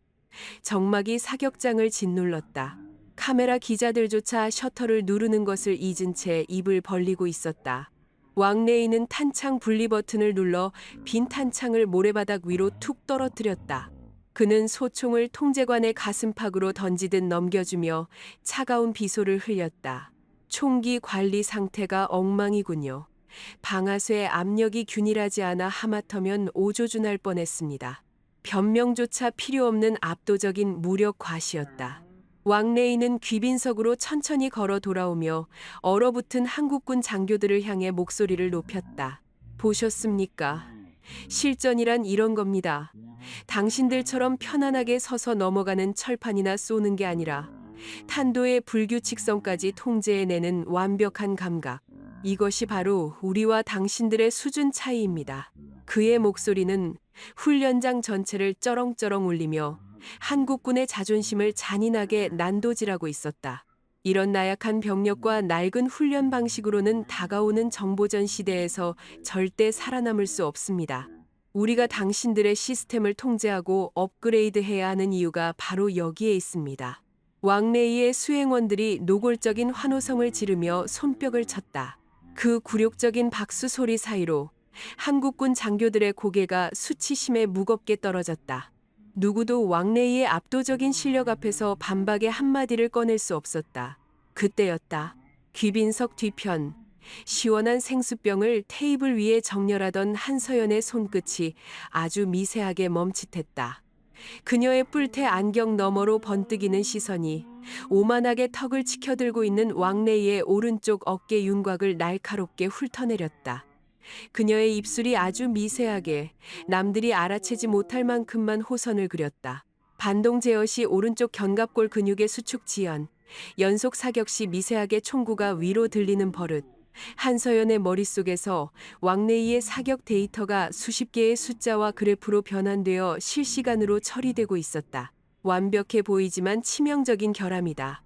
정막이 사격장을 짓눌렀다. 카메라 기자들조차 셔터를 누르는 것을 잊은 채 입을 벌리고 있었다. 왕레이는 탄창 분리 버튼을 눌러 빈 탄창을 모래바닥 위로 툭 떨어뜨렸다. 그는 소총을 통제관의 가슴팍으로 던지듯 넘겨주며 차가운 비소를 흘렸다. 총기 관리 상태가 엉망이군요. 방아쇠 압력이 균일하지 않아 하마터면 오조준할 뻔했습니다. 변명조차 필요 없는 압도적인 무력 과시였다. 왕레이는 귀빈석으로 천천히 걸어 돌아오며 얼어붙은 한국군 장교들을 향해 목소리를 높였다. 보셨습니까? 실전이란 이런 겁니다. 당신들처럼 편안하게 서서 넘어가는 철판이나 쏘는 게 아니라 탄도의 불규칙성까지 통제해내는 완벽한 감각. 이것이 바로 우리와 당신들의 수준 차이입니다. 그의 목소리는 훈련장 전체를 쩌렁쩌렁 울리며 한국군의 자존심을 잔인하게 난도질하고 있었다. 이런 나약한 병력과 낡은 훈련 방식으로는 다가오는 정보전 시대에서 절대 살아남을 수 없습니다. 우리가 당신들의 시스템을 통제하고 업그레이드해야 하는 이유가 바로 여기에 있습니다. 왕레이의 수행원들이 노골적인 환호성을 지르며 손뼉을 쳤다. 그 굴욕적인 박수 소리 사이로 한국군 장교들의 고개가 수치심에 무겁게 떨어졌다. 누구도 왕레이의 압도적인 실력 앞에서 반박의 한마디를 꺼낼 수 없었다. 그때였다. 귀빈석 뒤편. 시원한 생수병을 테이블 위에 정렬하던 한서연의 손끝이 아주 미세하게 멈칫했다. 그녀의 뿔테 안경 너머로 번뜩이는 시선이 오만하게 턱을 치켜들고 있는 왕레이의 오른쪽 어깨 윤곽을 날카롭게 훑어내렸다. 그녀의 입술이 아주 미세하게 남들이 알아채지 못할 만큼만 호선을 그렸다. 반동 제어 시 오른쪽 견갑골 근육의 수축 지연, 연속 사격 시 미세하게 총구가 위로 들리는 버릇. 한서연의 머릿속에서 왕레이의 사격 데이터가 수십 개의 숫자와 그래프로 변환되어 실시간으로 처리되고 있었다. 완벽해 보이지만 치명적인 결함이다.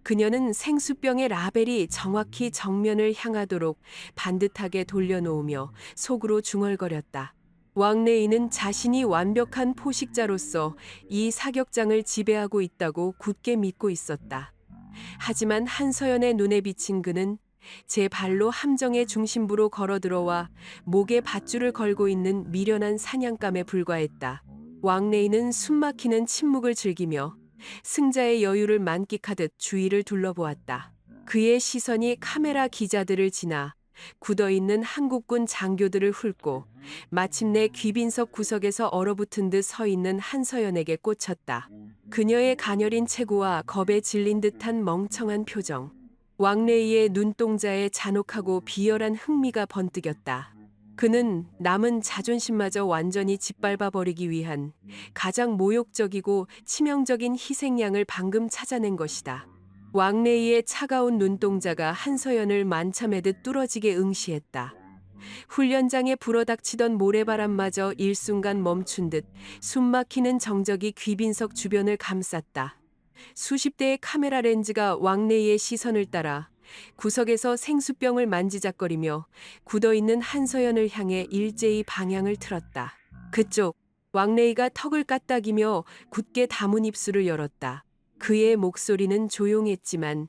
그녀는 생수병의 라벨이 정확히 정면을 향하도록 반듯하게 돌려놓으며 속으로 중얼거렸다. 왕레이는 자신이 완벽한 포식자로서 이 사격장을 지배하고 있다고 굳게 믿고 있었다. 하지만 한서연의 눈에 비친 그는 제 발로 함정의 중심부로 걸어들어와 목에 밧줄을 걸고 있는 미련한 사냥감에 불과했다. 왕레이는 숨막히는 침묵을 즐기며 승자의 여유를 만끽하듯 주위를 둘러보았다. 그의 시선이 카메라 기자들을 지나 굳어있는 한국군 장교들을 훑고 마침내 귀빈석 구석에서 얼어붙은 듯 서 있는 한서연에게 꽂혔다. 그녀의 가녀린 체구와 겁에 질린 듯한 멍청한 표정. 왕레이의 눈동자에 잔혹하고 비열한 흥미가 번뜩였다. 그는 남은 자존심마저 완전히 짓밟아버리기 위한 가장 모욕적이고 치명적인 희생양을 방금 찾아낸 것이다. 왕레이의 차가운 눈동자가 한서연을 만참에듯 뚫어지게 응시했다. 훈련장에 불어닥치던 모래바람마저 일순간 멈춘 듯 숨막히는 정적이 귀빈석 주변을 감쌌다. 수십 대의 카메라 렌즈가 왕레이의 시선을 따라 구석에서 생수병을 만지작거리며 굳어있는 한서연을 향해 일제히 방향을 틀었다. 그쪽, 왕레이가 턱을 까딱이며 굳게 다문 입술을 열었다. 그의 목소리는 조용했지만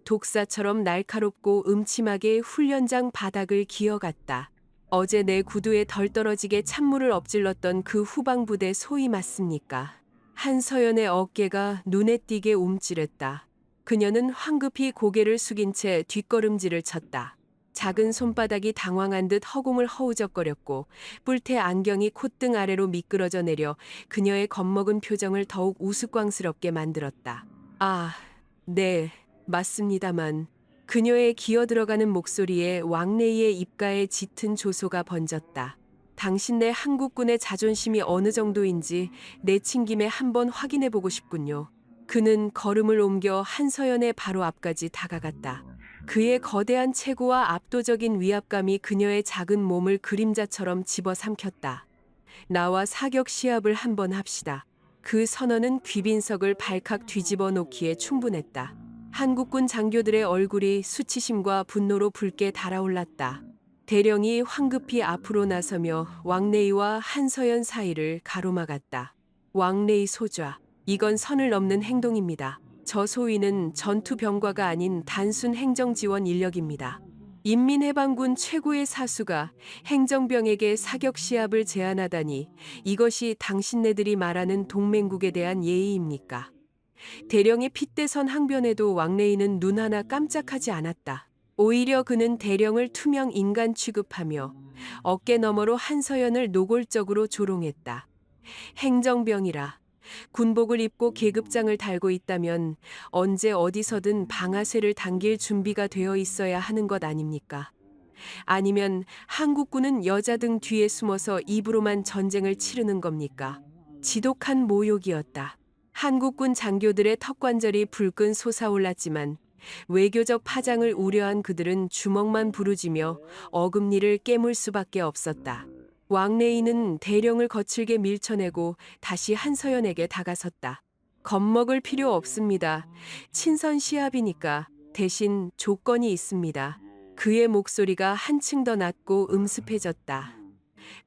독사처럼 날카롭고 음침하게 훈련장 바닥을 기어갔다. 어제 내 구두에 덜 떨어지게 찬물을 엎질렀던 그 후방부대 소위 맞습니까? 한서연의 어깨가 눈에 띄게 움찔했다. 그녀는 황급히 고개를 숙인 채 뒷걸음질을 쳤다. 작은 손바닥이 당황한 듯 허공을 허우적거렸고 뿔테 안경이 콧등 아래로 미끄러져 내려 그녀의 겁먹은 표정을 더욱 우스꽝스럽게 만들었다. 아, 네, 맞습니다만. 그녀의 기어들어가는 목소리에 왕래이의 입가에 짙은 조소가 번졌다. 당신네 한국군의 자존심이 어느 정도인지 내친 김에 한번 확인해보고 싶군요. 그는 걸음을 옮겨 한서연의 바로 앞까지 다가갔다. 그의 거대한 체구와 압도적인 위압감이 그녀의 작은 몸을 그림자처럼 집어삼켰다. 나와 사격 시합을 한번 합시다. 그 선언은 귀빈석을 발칵 뒤집어 놓기에 충분했다. 한국군 장교들의 얼굴이 수치심과 분노로 붉게 달아올랐다. 대령이 황급히 앞으로 나서며 왕래이와 한서연 사이를 가로막았다. 왕래이 소좌, 이건 선을 넘는 행동입니다. 저 소위는 전투병과가 아닌 단순 행정지원 인력입니다. 인민해방군 최고의 사수가 행정병에게 사격 시합을 제안하다니 이것이 당신네들이 말하는 동맹국에 대한 예의입니까? 대령의 핏대선 항변에도 왕래이는 눈 하나 깜짝하지 않았다. 오히려 그는 대령을 투명 인간 취급하며 어깨 너머로 한서연을 노골적으로 조롱했다. 행정병이라 군복을 입고 계급장을 달고 있다면 언제 어디서든 방아쇠를 당길 준비가 되어 있어야 하는 것 아닙니까? 아니면 한국군은 여자 등 뒤에 숨어서 입으로만 전쟁을 치르는 겁니까? 지독한 모욕이었다. 한국군 장교들의 턱관절이 불끈 솟아올랐지만 외교적 파장을 우려한 그들은 주먹만 부르지며 어금니를 깨물 수밖에 없었다. 왕래이는 대령을 거칠게 밀쳐내고 다시 한서연에게 다가섰다. 겁먹을 필요 없습니다. 친선 시합이니까 대신 조건이 있습니다. 그의 목소리가 한층 더 낮고 음습해졌다.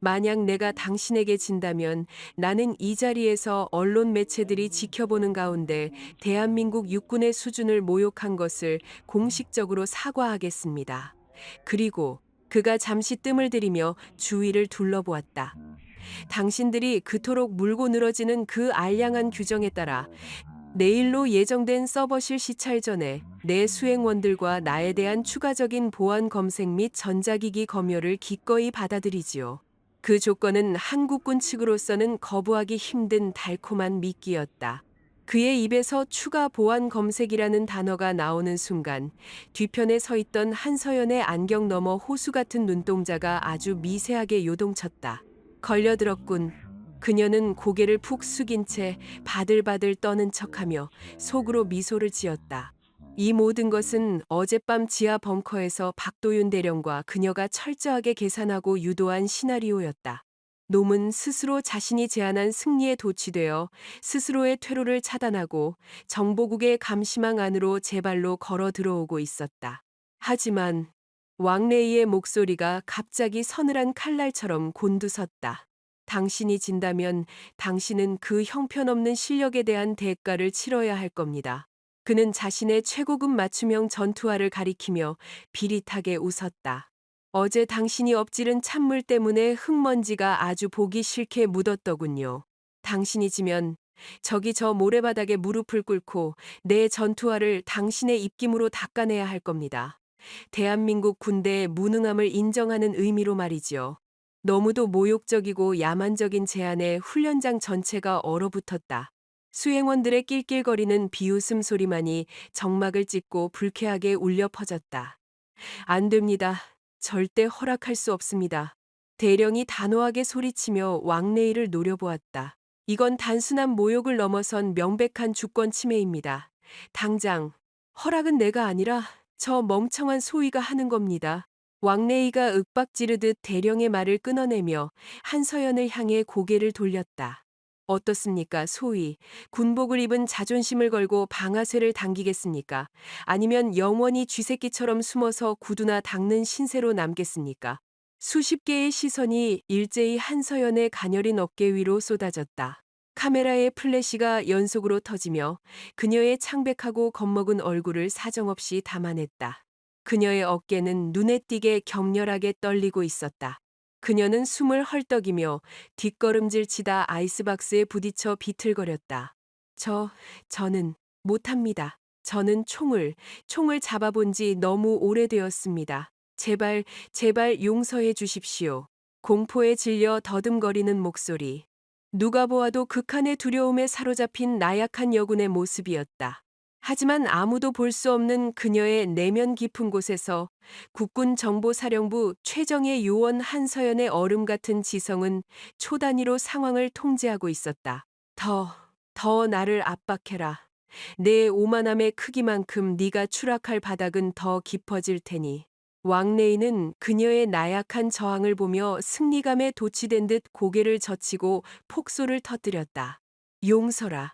만약 내가 당신에게 진다면 나는 이 자리에서 언론 매체들이 지켜보는 가운데 대한민국 육군의 수준을 모욕한 것을 공식적으로 사과하겠습니다. 그리고 그가 잠시 뜸을 들이며 주위를 둘러보았다. 당신들이 그토록 물고 늘어지는 그 알량한 규정에 따라 내일로 예정된 서버실 시찰 전에 내 수행원들과 나에 대한 추가적인 보안 검색 및 전자기기 검열을 기꺼이 받아들이지요. 그 조건은 한국군 측으로서는 거부하기 힘든 달콤한 미끼였다. 그의 입에서 추가 보안 검색이라는 단어가 나오는 순간 뒤편에 서 있던 한서연의 안경 너머 호수 같은 눈동자가 아주 미세하게 요동쳤다. 걸려들었군. 그녀는 고개를 푹 숙인 채 바들바들 떠는 척하며 속으로 미소를 지었다. 이 모든 것은 어젯밤 지하 벙커에서 박도윤 대령과 그녀가 철저하게 계산하고 유도한 시나리오였다. 놈은 스스로 자신이 제안한 승리에 도취되어 스스로의 퇴로를 차단하고 정보국의 감시망 안으로 제 발로 걸어 들어오고 있었다. 하지만 왕래이의 목소리가 갑자기 서늘한 칼날처럼 곤두섰다. 당신이 진다면 당신은 그 형편없는 실력에 대한 대가를 치러야 할 겁니다. 그는 자신의 최고급 맞춤형 전투화를 가리키며 비릿하게 웃었다. 어제 당신이 엎지른 찬물 때문에 흙먼지가 아주 보기 싫게 묻었더군요. 당신이 지면 저기 저 모래바닥에 무릎을 꿇고 내 전투화를 당신의 입김으로 닦아내야 할 겁니다. 대한민국 군대의 무능함을 인정하는 의미로 말이지요. 너무도 모욕적이고 야만적인 제안에 훈련장 전체가 얼어붙었다. 수행원들의 낄낄거리는 비웃음 소리만이 정막을 찢고 불쾌하게 울려 퍼졌다. 안 됩니다. 절대 허락할 수 없습니다. 대령이 단호하게 소리치며 왕래이를 노려보았다. 이건 단순한 모욕을 넘어선 명백한 주권 침해입니다. 당장 허락은 내가 아니라 저 멍청한 소위가 하는 겁니다. 왕래이가 윽박지르듯 대령의 말을 끊어내며 한서연을 향해 고개를 돌렸다. 어떻습니까, 소위. 군복을 입은 자존심을 걸고 방아쇠를 당기겠습니까? 아니면 영원히 쥐새끼처럼 숨어서 구두나 닦는 신세로 남겠습니까? 수십 개의 시선이 일제히 한서연의 가녀린 어깨 위로 쏟아졌다. 카메라의 플래시가 연속으로 터지며 그녀의 창백하고 겁먹은 얼굴을 사정없이 담아냈다. 그녀의 어깨는 눈에 띄게 격렬하게 떨리고 있었다. 그녀는 숨을 헐떡이며 뒷걸음질 치다 아이스박스에 부딪혀 비틀거렸다. 저는 못합니다. 저는 총을 잡아본 지 너무 오래되었습니다. 제발, 제발 용서해 주십시오. 공포에 질려 더듬거리는 목소리. 누가 보아도 극한의 두려움에 사로잡힌 나약한 여군의 모습이었다. 하지만 아무도 볼 수 없는 그녀의 내면 깊은 곳에서 국군 정보사령부 최정예 요원 한서연의 얼음 같은 지성은 초 단위로 상황을 통제하고 있었다. 더 나를 압박해라. 내 오만함의 크기만큼 네가 추락할 바닥은 더 깊어질 테니. 왕레이는 그녀의 나약한 저항을 보며 승리감에 도취된 듯 고개를 젖히고 폭소를 터뜨렸다. 용서라.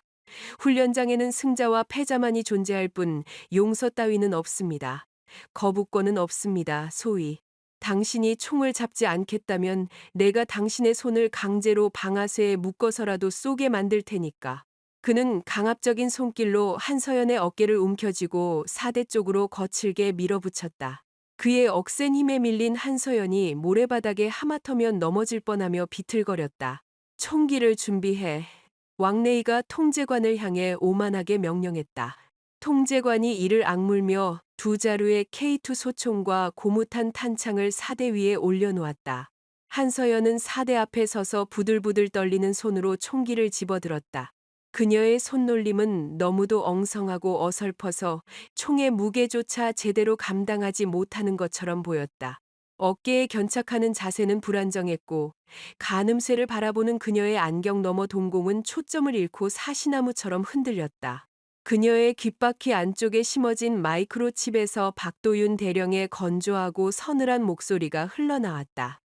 훈련장에는 승자와 패자만이 존재할 뿐 용서 따위는 없습니다. 거부권은 없습니다. 소위. 당신이 총을 잡지 않겠다면 내가 당신의 손을 강제로 방아쇠에 묶어서라도 쏘게 만들 테니까. 그는 강압적인 손길로 한서연의 어깨를 움켜쥐고 사대 쪽으로 거칠게 밀어붙였다. 그의 억센 힘에 밀린 한서연이 모래바닥에 하마터면 넘어질 뻔하며 비틀거렸다. 총기를 준비해. 왕레이가 통제관을 향해 오만하게 명령했다. 통제관이 이를 악물며 두 자루의 K2 소총과 고무탄 탄창을 사대 위에 올려놓았다. 한서연은 사대 앞에 서서 부들부들 떨리는 손으로 총기를 집어들었다. 그녀의 손놀림은 너무도 엉성하고 어설퍼서 총의 무게조차 제대로 감당하지 못하는 것처럼 보였다. 어깨에 견착하는 자세는 불안정했고 가늠쇠를 바라보는 그녀의 안경 너머 동공은 초점을 잃고 사시나무처럼 흔들렸다. 그녀의 귓바퀴 안쪽에 심어진 마이크로칩에서 박도윤 대령의 건조하고 서늘한 목소리가 흘러나왔다.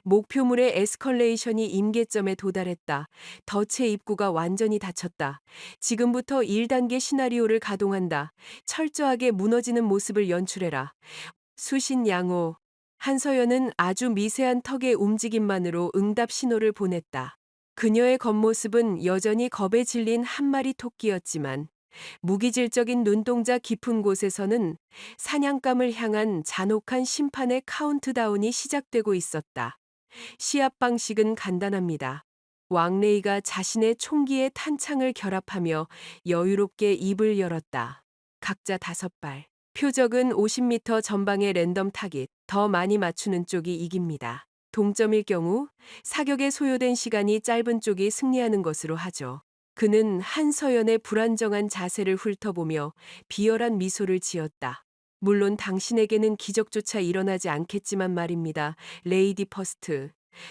목표물의 에스컬레이션이 임계점에 도달했다. 덫의 입구가 완전히 닫혔다. 지금부터 1단계 시나리오를 가동한다. 철저하게 무너지는 모습을 연출해라. 수신 양호. 한서연은 아주 미세한 턱의 움직임만으로 응답 신호를 보냈다. 그녀의 겉모습은 여전히 겁에 질린 한 마리 토끼였지만 무기질적인 눈동자 깊은 곳에서는 사냥감을 향한 잔혹한 심판의 카운트다운이 시작되고 있었다. 시합 방식은 간단합니다. 왕레이가 자신의 총기에 탄창을 결합하며 여유롭게 입을 열었다. 각자 5발. 표적은 50m 전방의 랜덤 타깃, 더 많이 맞추는 쪽이 이깁니다. 동점일 경우 사격에 소요된 시간이 짧은 쪽이 승리하는 것으로 하죠. 그는 한서연의 불안정한 자세를 훑어보며 비열한 미소를 지었다. 물론 당신에게는 기적조차 일어나지 않겠지만 말입니다. 레이디 퍼스트.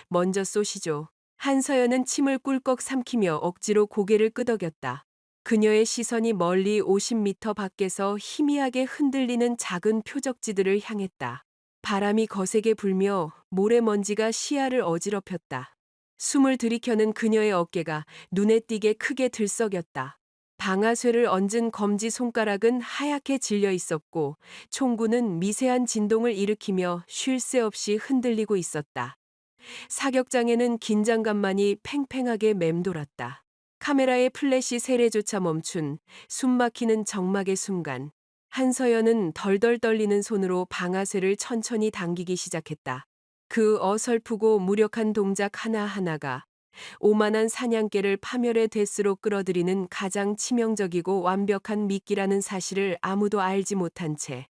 먼저 쏘시죠. 한서연은 침을 꿀꺽 삼키며 억지로 고개를 끄덕였다. 그녀의 시선이 멀리 50m 밖에서 희미하게 흔들리는 작은 표적지들을 향했다. 바람이 거세게 불며 모래먼지가 시야를 어지럽혔다. 숨을 들이켜는 그녀의 어깨가 눈에 띄게 크게 들썩였다. 방아쇠를 얹은 검지 손가락은 하얗게 질려 있었고 총구는 미세한 진동을 일으키며 쉴 새 없이 흔들리고 있었다. 사격장에는 긴장감만이 팽팽하게 맴돌았다. 카메라의 플래시 세례조차 멈춘 숨막히는 적막의 순간 한서연은 덜덜 떨리는 손으로 방아쇠를 천천히 당기기 시작했다. 그 어설프고 무력한 동작 하나하나가 오만한 사냥개를 파멸의 데스로 끌어들이는 가장 치명적이고 완벽한 미끼라는 사실을 아무도 알지 못한 채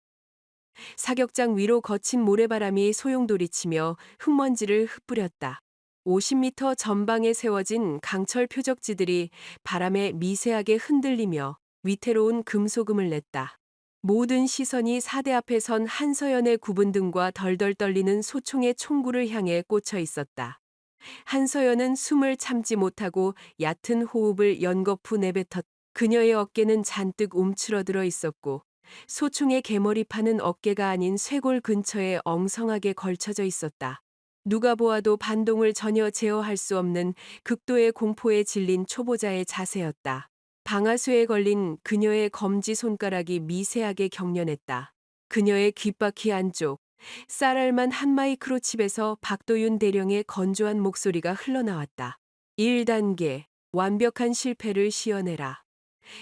사격장 위로 거친 모래바람이 소용돌이치며 흙먼지를 흩뿌렸다. 50m 전방에 세워진 강철 표적지들이 바람에 미세하게 흔들리며 위태로운 금소금을 냈다. 모든 시선이 사대 앞에 선 한서연의 굽은 등과 덜덜 떨리는 소총의 총구를 향해 꽂혀 있었다. 한서연은 숨을 참지 못하고 얕은 호흡을 연거푸 내뱉었. 그녀의 어깨는 잔뜩 움츠러들어 있었고 소총의 개머리 파는 어깨가 아닌 쇄골 근처에 엉성하게 걸쳐져 있었다. 누가 보아도 반동을 전혀 제어할 수 없는 극도의 공포에 질린 초보자의 자세였다. 방아쇠에 걸린 그녀의 검지 손가락이 미세하게 경련했다. 그녀의 귓바퀴 안쪽, 쌀알만 한 마이크로칩에서 박도윤 대령의 건조한 목소리가 흘러나왔다. 1단계, 완벽한 실패를 시연해라.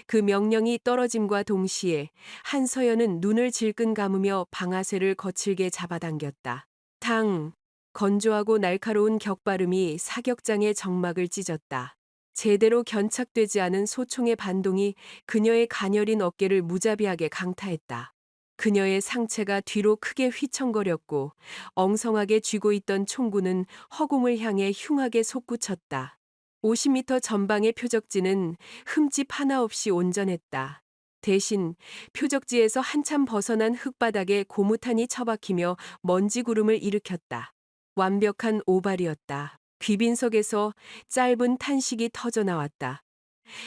그 명령이 떨어짐과 동시에 한서연은 눈을 질끈 감으며 방아쇠를 거칠게 잡아당겼다. 당! 건조하고 날카로운 격발음이 사격장의 정막을 찢었다. 제대로 견착되지 않은 소총의 반동이 그녀의 가녀린 어깨를 무자비하게 강타했다. 그녀의 상체가 뒤로 크게 휘청거렸고 엉성하게 쥐고 있던 총구는 허공을 향해 흉하게 솟구쳤다. 50m 전방의 표적지는 흠집 하나 없이 온전했다. 대신 표적지에서 한참 벗어난 흙바닥에 고무탄이 처박히며 먼지 구름을 일으켰다. 완벽한 오발이었다. 귀빈석에서 짧은 탄식이 터져 나왔다.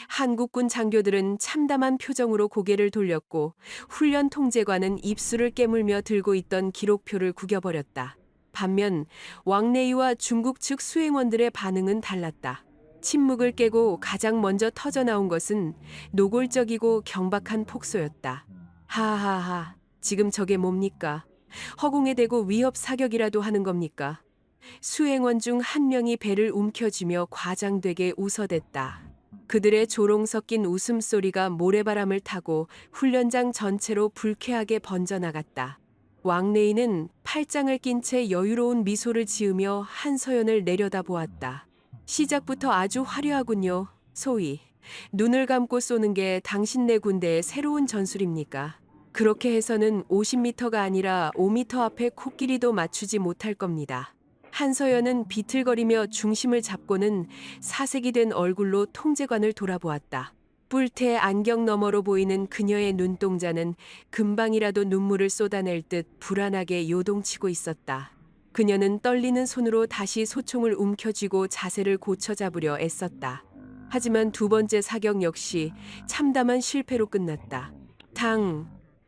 한국군 장교들은 참담한 표정으로 고개를 돌렸고 훈련 통제관은 입술을 깨물며 들고 있던 기록표를 구겨버렸다. 반면 왕래이와 중국 측 수행원들의 반응은 달랐다. 침묵을 깨고 가장 먼저 터져나온 것은 노골적이고 경박한 폭소였다. 하하하, 지금 저게 뭡니까? 허공에 대고 위협 사격이라도 하는 겁니까? 수행원 중 한 명이 배를 움켜쥐며 과장되게 웃어댔다. 그들의 조롱 섞인 웃음소리가 모래바람을 타고 훈련장 전체로 불쾌하게 번져나갔다. 왕래이는 팔짱을 낀 채 여유로운 미소를 지으며 한서연을 내려다보았다. 시작부터 아주 화려하군요. 소위 눈을 감고 쏘는 게 당신네 군대의 새로운 전술입니까? 그렇게 해서는 50m가 아니라 5m 앞에 코끼리도 맞추지 못할 겁니다. 한서연은 비틀거리며 중심을 잡고는 사색이 된 얼굴로 통제관을 돌아보았다. 뿔테 안경 너머로 보이는 그녀의 눈동자는 금방이라도 눈물을 쏟아낼 듯 불안하게 요동치고 있었다. 그녀는 떨리는 손으로 다시 소총을 움켜쥐고 자세를 고쳐잡으려 애썼다. 하지만 두 번째 사격 역시 참담한 실패로 끝났다.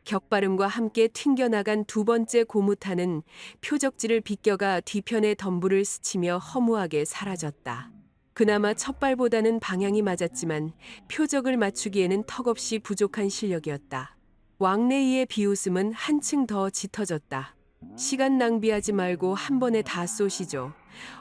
격발음과 함께 튕겨나간 두 번째 고무탄은 표적지를 비껴가 뒤편의 덤불을 스치며 허무하게 사라졌다. 그나마 첫 발보다는 방향이 맞았지만 표적을 맞추기에는 턱없이 부족한 실력이었다. 왕래이의 비웃음은 한층 더 짙어졌다. 시간 낭비하지 말고 한 번에 다 쏘시죠.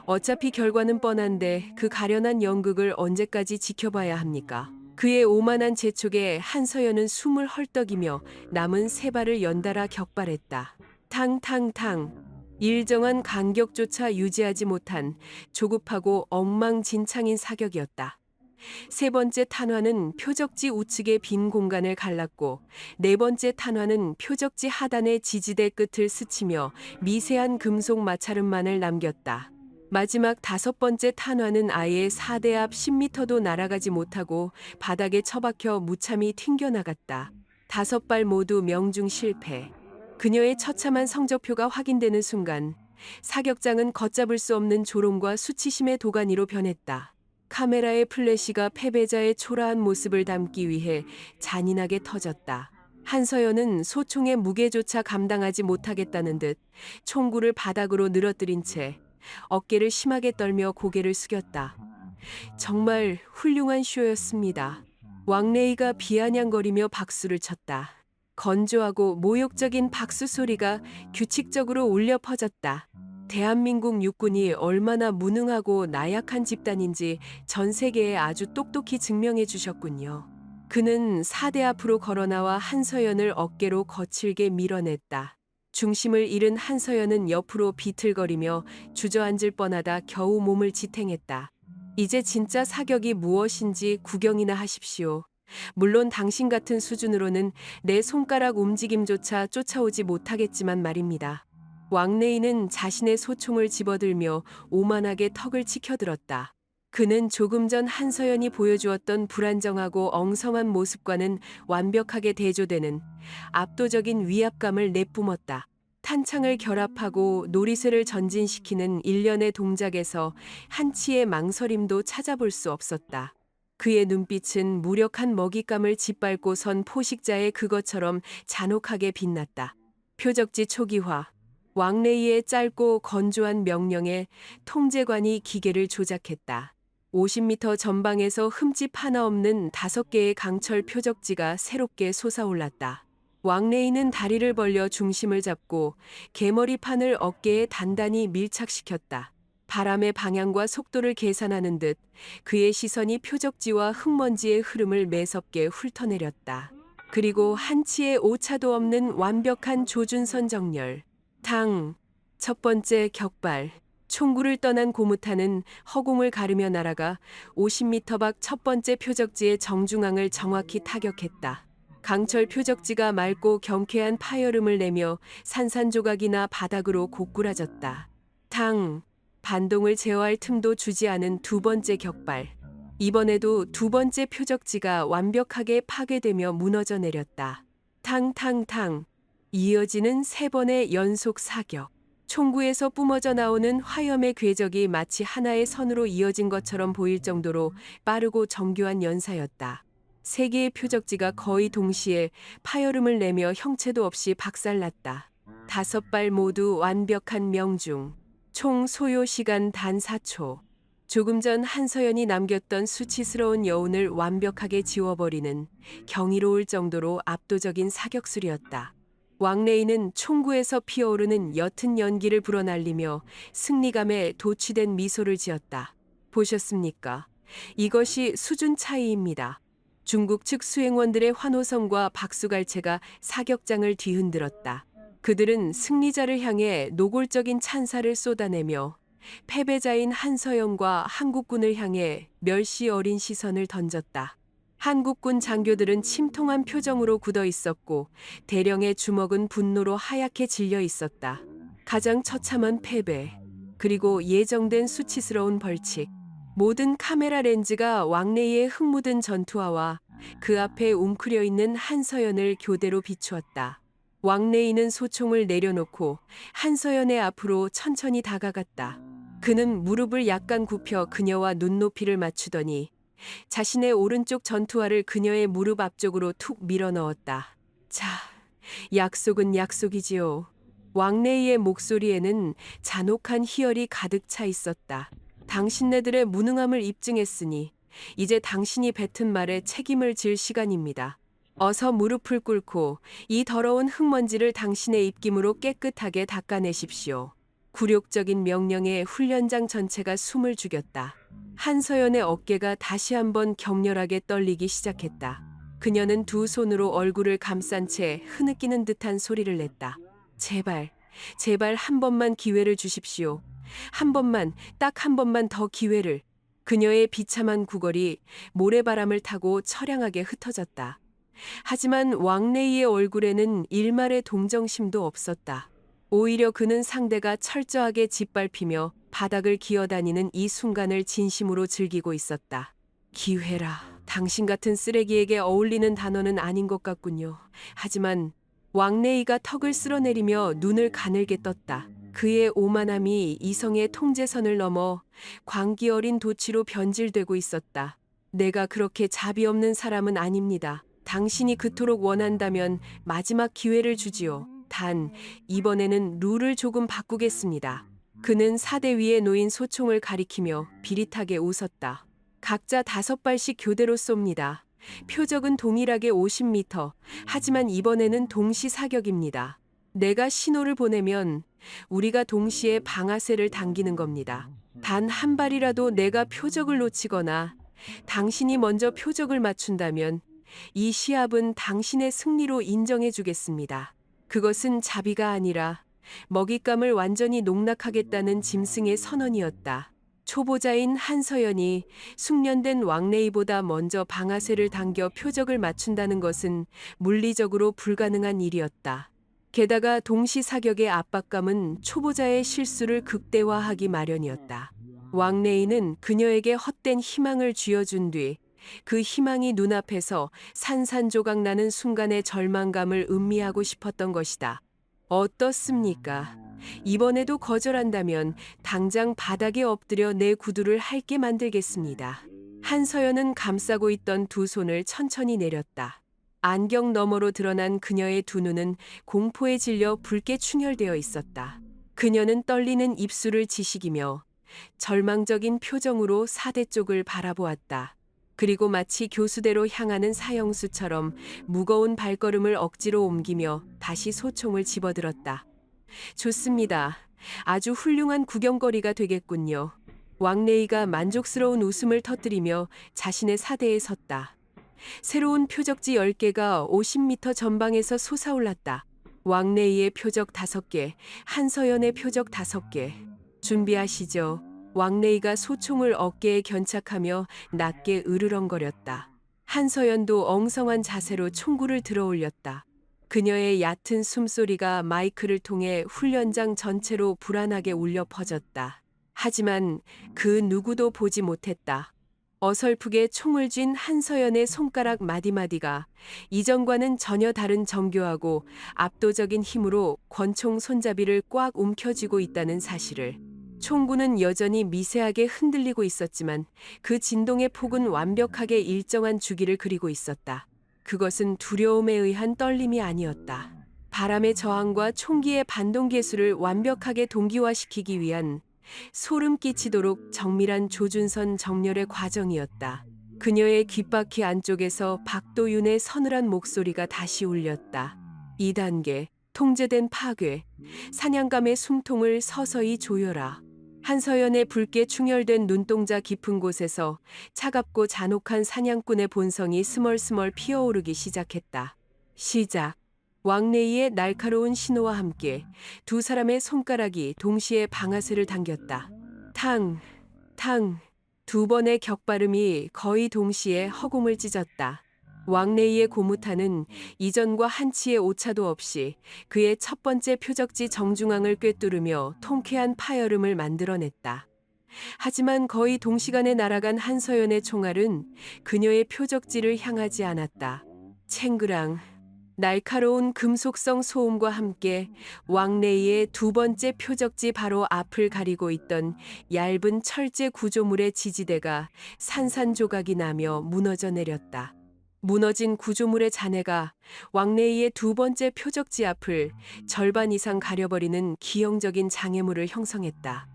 어차피 결과는 뻔한데 그 가련한 연극을 언제까지 지켜봐야 합니까? 그의 오만한 재촉에 한서연은 숨을 헐떡이며 남은 세 발을 연달아 격발했다. 탕탕탕. 일정한 간격조차 유지하지 못한 조급하고 엉망진창인 사격이었다. 세 번째 탄환은 표적지 우측의 빈 공간을 갈랐고 네 번째 탄환은 표적지 하단의 지지대 끝을 스치며 미세한 금속 마찰음만을 남겼다. 마지막 다섯 번째 탄환은 아예 4대 앞 10m도 날아가지 못하고 바닥에 처박혀 무참히 튕겨나갔다. 다섯 발 모두 명중 실패. 그녀의 처참한 성적표가 확인되는 순간 사격장은 걷잡을 수 없는 조롱과 수치심의 도가니로 변했다. 카메라의 플래시가 패배자의 초라한 모습을 담기 위해 잔인하게 터졌다. 한서연은 소총의 무게조차 감당하지 못하겠다는 듯 총구를 바닥으로 늘어뜨린 채 어깨를 심하게 떨며 고개를 숙였다. 정말 훌륭한 쇼였습니다. 왕래이가 비아냥거리며 박수를 쳤다. 건조하고 모욕적인 박수 소리가 규칙적으로 울려 퍼졌다. 대한민국 육군이 얼마나 무능하고 나약한 집단인지 전 세계에 아주 똑똑히 증명해 주셨군요. 그는 4대 앞으로 걸어나와 한서연을 어깨로 거칠게 밀어냈다. 중심을 잃은 한서연은 옆으로 비틀거리며 주저앉을 뻔하다 겨우 몸을 지탱했다. 이제 진짜 사격이 무엇인지 구경이나 하십시오. 물론 당신 같은 수준으로는 내 손가락 움직임조차 쫓아오지 못하겠지만 말입니다. 왕래이는 자신의 소총을 집어들며 오만하게 턱을 치켜들었다. 그는 조금 전 한서연이 보여주었던 불안정하고 엉성한 모습과는 완벽하게 대조되는 압도적인 위압감을 내뿜었다. 탄창을 결합하고 놀이쇠를 전진시키는 일련의 동작에서 한치의 망설임도 찾아볼 수 없었다. 그의 눈빛은 무력한 먹잇감을 짓밟고 선 포식자의 그것처럼 잔혹하게 빛났다. 표적지 초기화. 왕래이의 짧고 건조한 명령에 통제관이 기계를 조작했다. 50m 전방에서 흠집 하나 없는 5개의 강철 표적지가 새롭게 솟아올랐다. 왕래이는 다리를 벌려 중심을 잡고 개머리판을 어깨에 단단히 밀착시켰다. 바람의 방향과 속도를 계산하는 듯 그의 시선이 표적지와 흙먼지의 흐름을 매섭게 훑어내렸다. 그리고 한치의 오차도 없는 완벽한 조준선 정렬. 첫 번째 격발. 총구를 떠난 고무탄은 허공을 가르며 날아가 50m 밖 첫 번째 표적지의 정중앙을 정확히 타격했다. 강철 표적지가 맑고 경쾌한 파열음을 내며 산산조각이나 바닥으로 고꾸라졌다. 반동을 제어할 틈도 주지 않은 두 번째 격발. 이번에도 두 번째 표적지가 완벽하게 파괴되며 무너져 내렸다. 탕탕탕. 이어지는 세 번의 연속 사격. 총구에서 뿜어져 나오는 화염의 궤적이 마치 하나의 선으로 이어진 것처럼 보일 정도로 빠르고 정교한 연사였다. 세 개의 표적지가 거의 동시에 파열음을 내며 형체도 없이 박살났다. 5발 모두 완벽한 명중. 총 소요 시간 단 4초. 조금 전 한서연이 남겼던 수치스러운 여운을 완벽하게 지워버리는 경이로울 정도로 압도적인 사격술이었다. 왕레이는 총구에서 피어오르는 옅은 연기를 불어날리며 승리감에 도취된 미소를 지었다. 보셨습니까? 이것이 수준 차이입니다. 중국 측 수행원들의 환호성과 박수갈채가 사격장을 뒤흔들었다. 그들은 승리자를 향해 노골적인 찬사를 쏟아내며 패배자인 한서영과 한국군을 향해 멸시 어린 시선을 던졌다. 한국군 장교들은 침통한 표정으로 굳어 있었고 대령의 주먹은 분노로 하얗게 질려 있었다. 가장 처참한 패배, 그리고 예정된 수치스러운 벌칙. 모든 카메라 렌즈가 왕래의 흙묻은 전투화와 그 앞에 웅크려 있는 한서연을 교대로 비추었다. 왕래이는 소총을 내려놓고 한서연의 앞으로 천천히 다가갔다. 그는 무릎을 약간 굽혀 그녀와 눈높이를 맞추더니 자신의 오른쪽 전투화를 그녀의 무릎 앞쪽으로 툭 밀어 넣었다. 자, 약속은 약속이지요. 왕래이의 목소리에는 잔혹한 희열이 가득 차 있었다. 당신네들의 무능함을 입증했으니 이제 당신이 뱉은 말에 책임을 질 시간입니다. 어서 무릎을 꿇고 이 더러운 흙먼지를 당신의 입김으로 깨끗하게 닦아내십시오. 굴욕적인 명령에 훈련장 전체가 숨을 죽였다. 한서연의 어깨가 다시 한번 격렬하게 떨리기 시작했다. 그녀는 두 손으로 얼굴을 감싼 채 흐느끼는 듯한 소리를 냈다. 제발 한 번만 기회를 주십시오. 한 번만, 딱 한 번만 더 기회를. 그녀의 비참한 구걸이 모래바람을 타고 처량하게 흩어졌다. 하지만 왕래이의 얼굴에는 일말의 동정심도 없었다. 오히려 그는 상대가 철저하게 짓밟히며 바닥을 기어다니는 이 순간을 진심으로 즐기고 있었다. 기회라. 당신 같은 쓰레기에게 어울리는 단어는 아닌 것 같군요. 하지만 왕래이가 턱을 쓸어내리며 눈을 가늘게 떴다. 그의 오만함이 이성의 통제선을 넘어 광기 어린 도치로 변질되고 있었다. 내가 그렇게 자비 없는 사람은 아닙니다. 당신이 그토록 원한다면 마지막 기회를 주지요. 단, 이번에는 룰을 조금 바꾸겠습니다. 그는 사대 위에 놓인 소총을 가리키며 비릿하게 웃었다. 각자 5발씩 교대로 쏩니다. 표적은 동일하게 50m. 하지만 이번에는 동시 사격입니다. 내가 신호를 보내면 우리가 동시에 방아쇠를 당기는 겁니다. 단 한 발이라도 내가 표적을 놓치거나 당신이 먼저 표적을 맞춘다면 이 시합은 당신의 승리로 인정해 주겠습니다. 그것은 자비가 아니라 먹잇감을 완전히 농락하겠다는 짐승의 선언이었다. 초보자인 한서연이 숙련된 왕래이보다 먼저 방아쇠를 당겨 표적을 맞춘다는 것은 물리적으로 불가능한 일이었다. 게다가 동시 사격의 압박감은 초보자의 실수를 극대화하기 마련이었다. 왕래이는 그녀에게 헛된 희망을 쥐어준 뒤 그 희망이 눈앞에서 산산조각 나는 순간의 절망감을 음미하고 싶었던 것이다. 어떻습니까? 이번에도 거절한다면 당장 바닥에 엎드려 내 구두를 핥게 만들겠습니다. 한서연은 감싸고 있던 두 손을 천천히 내렸다. 안경 너머로 드러난 그녀의 두 눈은 공포에 질려 붉게 충혈되어 있었다. 그녀는 떨리는 입술을 지식이며 절망적인 표정으로 사대 쪽을 바라보았다. 그리고 마치 교수대로 향하는 사형수처럼 무거운 발걸음을 억지로 옮기며 다시 소총을 집어들었다. 좋습니다. 아주 훌륭한 구경거리가 되겠군요. 왕래이가 만족스러운 웃음을 터뜨리며 자신의 사대에 섰다. 새로운 표적지 10개가 50m 전방에서 솟아올랐다. 왕래이의 표적 5개, 한서연의 표적 5개. 준비하시죠. 왕래이가 소총을 어깨에 견착하며 낮게 으르렁거렸다. 한서연도 엉성한 자세로 총구를 들어 올렸다. 그녀의 얕은 숨소리가 마이크를 통해 훈련장 전체로 불안하게 울려 퍼졌다. 하지만 그 누구도 보지 못했다. 어설프게 총을 쥔 한서연의 손가락 마디마디가 이전과는 전혀 다른 정교하고 압도적인 힘으로 권총 손잡이를 꽉 움켜쥐고 있다는 사실을. 총구는 여전히 미세하게 흔들리고 있었지만 그 진동의 폭은 완벽하게 일정한 주기를 그리고 있었다. 그것은 두려움에 의한 떨림이 아니었다. 바람의 저항과 총기의 반동 계수를 완벽하게 동기화시키기 위한 소름 끼치도록 정밀한 조준선 정렬의 과정이었다. 그녀의 귓바퀴 안쪽에서 박도윤의 서늘한 목소리가 다시 울렸다. 2단계, 통제된 파괴, 사냥감의 숨통을 서서히 조여라. 한서연의 붉게 충혈된 눈동자 깊은 곳에서 차갑고 잔혹한 사냥꾼의 본성이 스멀스멀 피어오르기 시작했다. 시작. 왕래이의 날카로운 신호와 함께 두 사람의 손가락이 동시에 방아쇠를 당겼다. 탕, 탕, 두 번의 격발음이 거의 동시에 허공을 찢었다. 왕래이의 고무탄은 이전과 한치의 오차도 없이 그의 첫 번째 표적지 정중앙을 꿰뚫으며 통쾌한 파열음을 만들어냈다. 하지만 거의 동시간에 날아간 한서연의 총알은 그녀의 표적지를 향하지 않았다. 챙그랑 날카로운 금속성 소음과 함께 왕래이의 두 번째 표적지 바로 앞을 가리고 있던 얇은 철제 구조물의 지지대가 산산조각이 나며 무너져 내렸다. 무너진 구조물의 잔해가 왕래이의 두 번째 표적지 앞을 절반 이상 가려버리는 기형적인 장애물을 형성했다.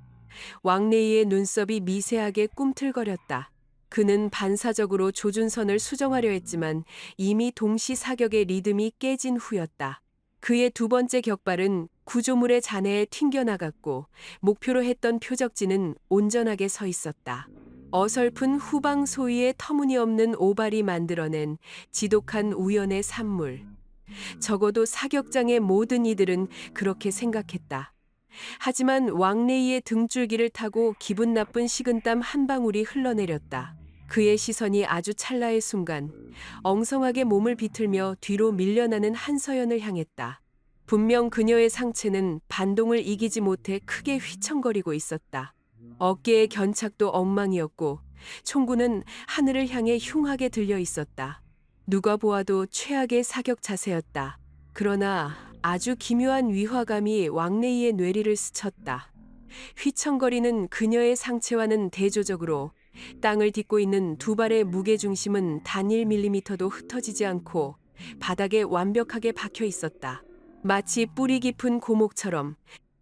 왕래이의 눈썹이 미세하게 꿈틀거렸다. 그는 반사적으로 조준선을 수정하려 했지만 이미 동시 사격의 리듬이 깨진 후였다. 그의 두 번째 격발은 구조물의 잔해에 튕겨나갔고 목표로 했던 표적지는 온전하게 서 있었다. 어설픈 후방 소위의 터무니없는 오발이 만들어낸 지독한 우연의 산물. 적어도 사격장의 모든 이들은 그렇게 생각했다. 하지만 왕래이의 등줄기를 타고 기분 나쁜 식은땀 한 방울이 흘러내렸다. 그의 시선이 아주 찰나의 순간 엉성하게 몸을 비틀며 뒤로 밀려나는 한서연을 향했다. 분명 그녀의 상체는 반동을 이기지 못해 크게 휘청거리고 있었다. 어깨의 견착도 엉망이었고 총구는 하늘을 향해 흉하게 들려 있었다. 누가 보아도 최악의 사격 자세였다. 그러나 아주 기묘한 위화감이 왕래이의 뇌리를 스쳤다. 휘청거리는 그녀의 상체와는 대조적으로 땅을 딛고 있는 두 발의 무게중심은 단 1mm도 흩어지지 않고 바닥에 완벽하게 박혀 있었다. 마치 뿌리 깊은 고목처럼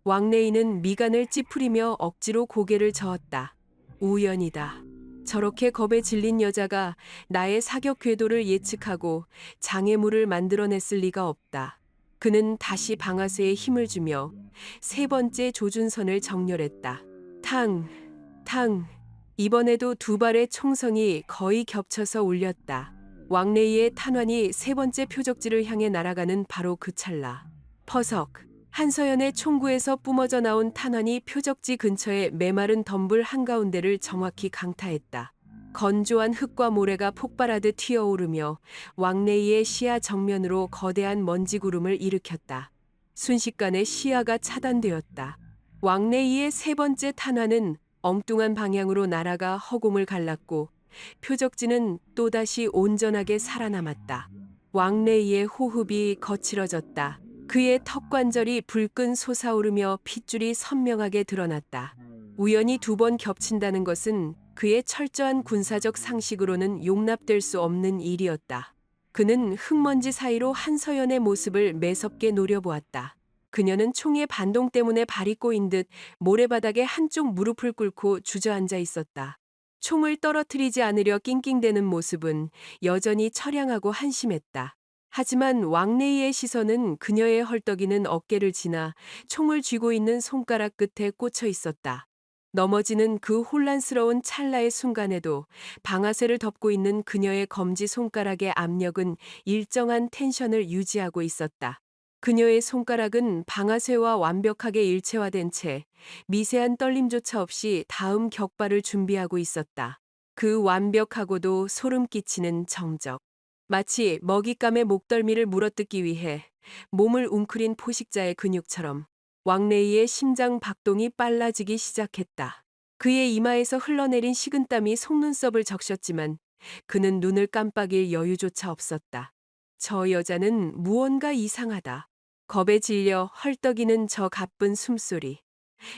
왕래이는 미간을 찌푸리며 억지로 고개를 저었다. 우연이다. 저렇게 겁에 질린 여자가 나의 사격 궤도를 예측하고 장애물을 만들어냈을 리가 없다. 그는 다시 방아쇠에 힘을 주며 세 번째 조준선을 정렬했다. 탕, 탕. 이번에도 두 발의 총성이 거의 겹쳐서 울렸다. 왕래이의 탄환이 세 번째 표적지를 향해 날아가는 바로 그 찰나. 퍼석. 한서연의 총구에서 뿜어져 나온 탄환이 표적지 근처의 메마른 덤불 한가운데를 정확히 강타했다. 건조한 흙과 모래가 폭발하듯 튀어오르며 왕래이의 시야 정면으로 거대한 먼지 구름을 일으켰다. 순식간에 시야가 차단되었다. 왕래이의 세 번째 탄환은 엉뚱한 방향으로 날아가 허공을 갈랐고 표적지는 또다시 온전하게 살아남았다. 왕래이의 호흡이 거칠어졌다. 그의 턱관절이 불끈 솟아오르며 핏줄이 선명하게 드러났다. 우연히 두 번 겹친다는 것은 그의 철저한 군사적 상식으로는 용납될 수 없는 일이었다. 그는 흙먼지 사이로 한서연의 모습을 매섭게 노려보았다. 그녀는 총의 반동 때문에 발이 꼬인 듯 모래바닥에 한쪽 무릎을 꿇고 주저앉아 있었다. 총을 떨어뜨리지 않으려 낑낑대는 모습은 여전히 처량하고 한심했다. 하지만 왕래이의 시선은 그녀의 헐떡이는 어깨를 지나 총을 쥐고 있는 손가락 끝에 꽂혀 있었다. 넘어지는 그 혼란스러운 찰나의 순간에도 방아쇠를 덮고 있는 그녀의 검지 손가락의 압력은 일정한 텐션을 유지하고 있었다. 그녀의 손가락은 방아쇠와 완벽하게 일체화된 채 미세한 떨림조차 없이 다음 격발을 준비하고 있었다. 그 완벽하고도 소름 끼치는 정적. 마치 먹잇감의 목덜미를 물어뜯기 위해 몸을 웅크린 포식자의 근육처럼 왕래이의 심장 박동이 빨라지기 시작했다. 그의 이마에서 흘러내린 식은땀이 속눈썹을 적셨지만 그는 눈을 깜빡일 여유조차 없었다. 저 여자는 무언가 이상하다. 겁에 질려 헐떡이는 저 가쁜 숨소리.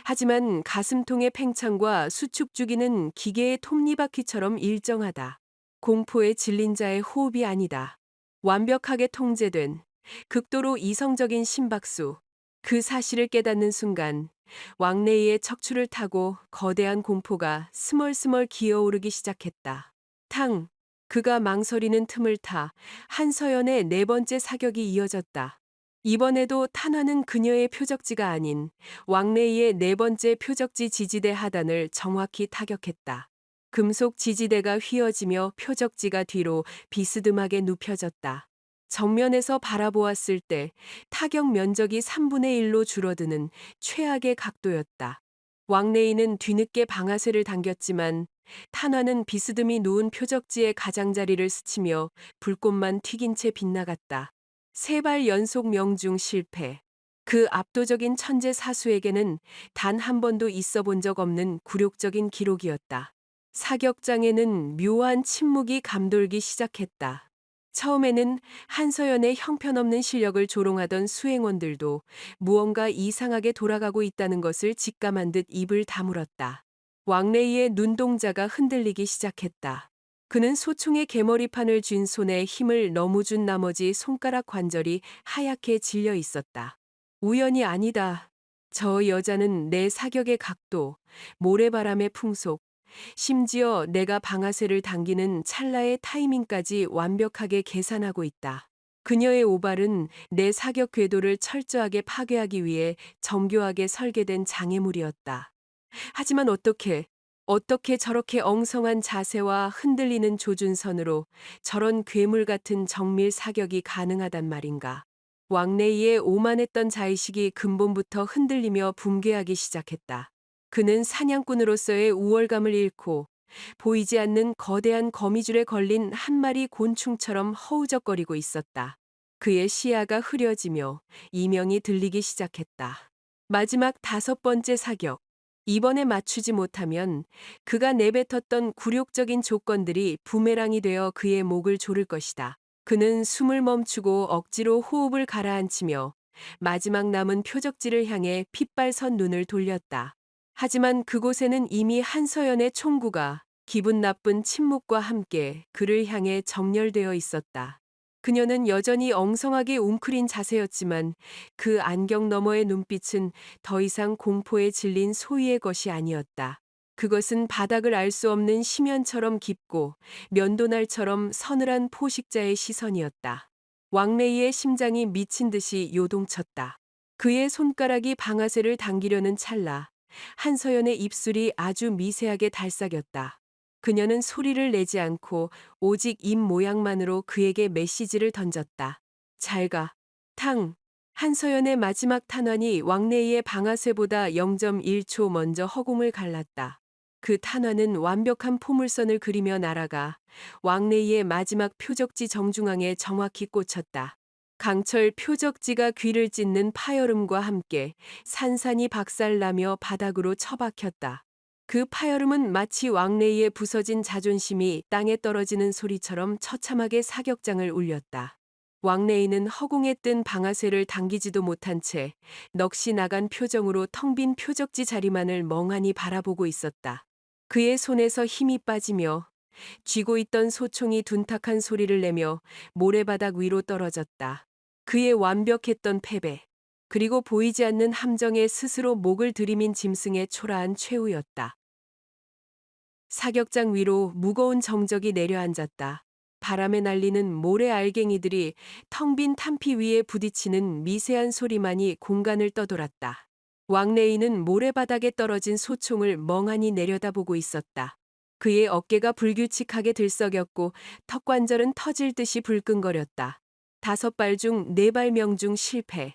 하지만 가슴통의 팽창과 수축 주기는 기계의 톱니바퀴처럼 일정하다. 공포에 질린 자의 호흡이 아니다. 완벽하게 통제된 극도로 이성적인 심박수. 그 사실을 깨닫는 순간 왕래이의 척추를 타고 거대한 공포가 스멀스멀 기어오르기 시작했다. 탕! 그가 망설이는 틈을 타 한서연의 네 번째 사격이 이어졌다. 이번에도 탄환은 그녀의 표적지가 아닌 왕래이의 네 번째 표적지 지지대 하단을 정확히 타격했다. 금속 지지대가 휘어지며 표적지가 뒤로 비스듬하게 눕혀졌다. 정면에서 바라보았을 때 타격 면적이 3분의 1로 줄어드는 최악의 각도였다. 왕래이는 뒤늦게 방아쇠를 당겼지만 탄환은 비스듬히 누운 표적지의 가장자리를 스치며 불꽃만 튀긴 채 빗나갔다. 세 발 연속 명중 실패. 그 압도적인 천재 사수에게는 단 한 번도 있어 본 적 없는 굴욕적인 기록이었다. 사격장에는 묘한 침묵이 감돌기 시작했다. 처음에는 한서연의 형편없는 실력을 조롱하던 수행원들도 무언가 이상하게 돌아가고 있다는 것을 직감한 듯 입을 다물었다. 왕래이의 눈동자가 흔들리기 시작했다. 그는 소총의 개머리판을 쥔 손에 힘을 너무 준 나머지 손가락 관절이 하얗게 질려 있었다. 우연이 아니다. 저 여자는 내 사격의 각도, 모래바람의 풍속, 심지어 내가 방아쇠를 당기는 찰나의 타이밍까지 완벽하게 계산하고 있다. 그녀의 오발은 내 사격 궤도를 철저하게 파괴하기 위해 정교하게 설계된 장애물이었다. 하지만 어떻게 저렇게 엉성한 자세와 흔들리는 조준선으로 저런 괴물 같은 정밀 사격이 가능하단 말인가. 왕래이의 오만했던 자의식이 근본부터 흔들리며 붕괴하기 시작했다. 그는 사냥꾼으로서의 우월감을 잃고 보이지 않는 거대한 거미줄에 걸린 한 마리 곤충처럼 허우적거리고 있었다. 그의 시야가 흐려지며 이명이 들리기 시작했다. 마지막 다섯 번째 사격. 이번에 맞추지 못하면 그가 내뱉었던 굴욕적인 조건들이 부메랑이 되어 그의 목을 조를 것이다. 그는 숨을 멈추고 억지로 호흡을 가라앉히며 마지막 남은 표적지를 향해 핏발선 눈을 돌렸다. 하지만 그곳에는 이미 한서연의 총구가 기분 나쁜 침묵과 함께 그를 향해 정렬되어 있었다. 그녀는 여전히 엉성하게 웅크린 자세였지만 그 안경 너머의 눈빛은 더 이상 공포에 질린 소위의 것이 아니었다. 그것은 바닥을 알 수 없는 심연처럼 깊고 면도날처럼 서늘한 포식자의 시선이었다. 왕래이의 심장이 미친 듯이 요동쳤다. 그의 손가락이 방아쇠를 당기려는 찰나 한서연의 입술이 아주 미세하게 달싹였다. 그녀는 소리를 내지 않고 오직 입 모양만으로 그에게 메시지를 던졌다. 잘 가. 탕. 한서연의 마지막 탄환이 왕래이의 방아쇠보다 0.1초 먼저 허공을 갈랐다. 그 탄환은 완벽한 포물선을 그리며 날아가 왕래이의 마지막 표적지 정중앙에 정확히 꽂혔다. 강철 표적지가 귀를 찢는 파열음과 함께 산산이 박살나며 바닥으로 처박혔다. 그 파열음은 마치 왕래이의 부서진 자존심이 땅에 떨어지는 소리처럼 처참하게 사격장을 울렸다. 왕래이는 허공에 뜬 방아쇠를 당기지도 못한 채 넋이 나간 표정으로 텅 빈 표적지 자리만을 멍하니 바라보고 있었다. 그의 손에서 힘이 빠지며 쥐고 있던 소총이 둔탁한 소리를 내며 모래바닥 위로 떨어졌다. 그의 완벽했던 패배, 그리고 보이지 않는 함정에 스스로 목을 들이민 짐승의 초라한 최후였다. 사격장 위로 무거운 정적이 내려앉았다. 바람에 날리는 모래 알갱이들이 텅 빈 탄피 위에 부딪히는 미세한 소리만이 공간을 떠돌았다. 왕래이는 모래바닥에 떨어진 소총을 멍하니 내려다보고 있었다. 그의 어깨가 불규칙하게 들썩였고 턱관절은 터질 듯이 불끈거렸다. 5발 중 4발 명중 실패.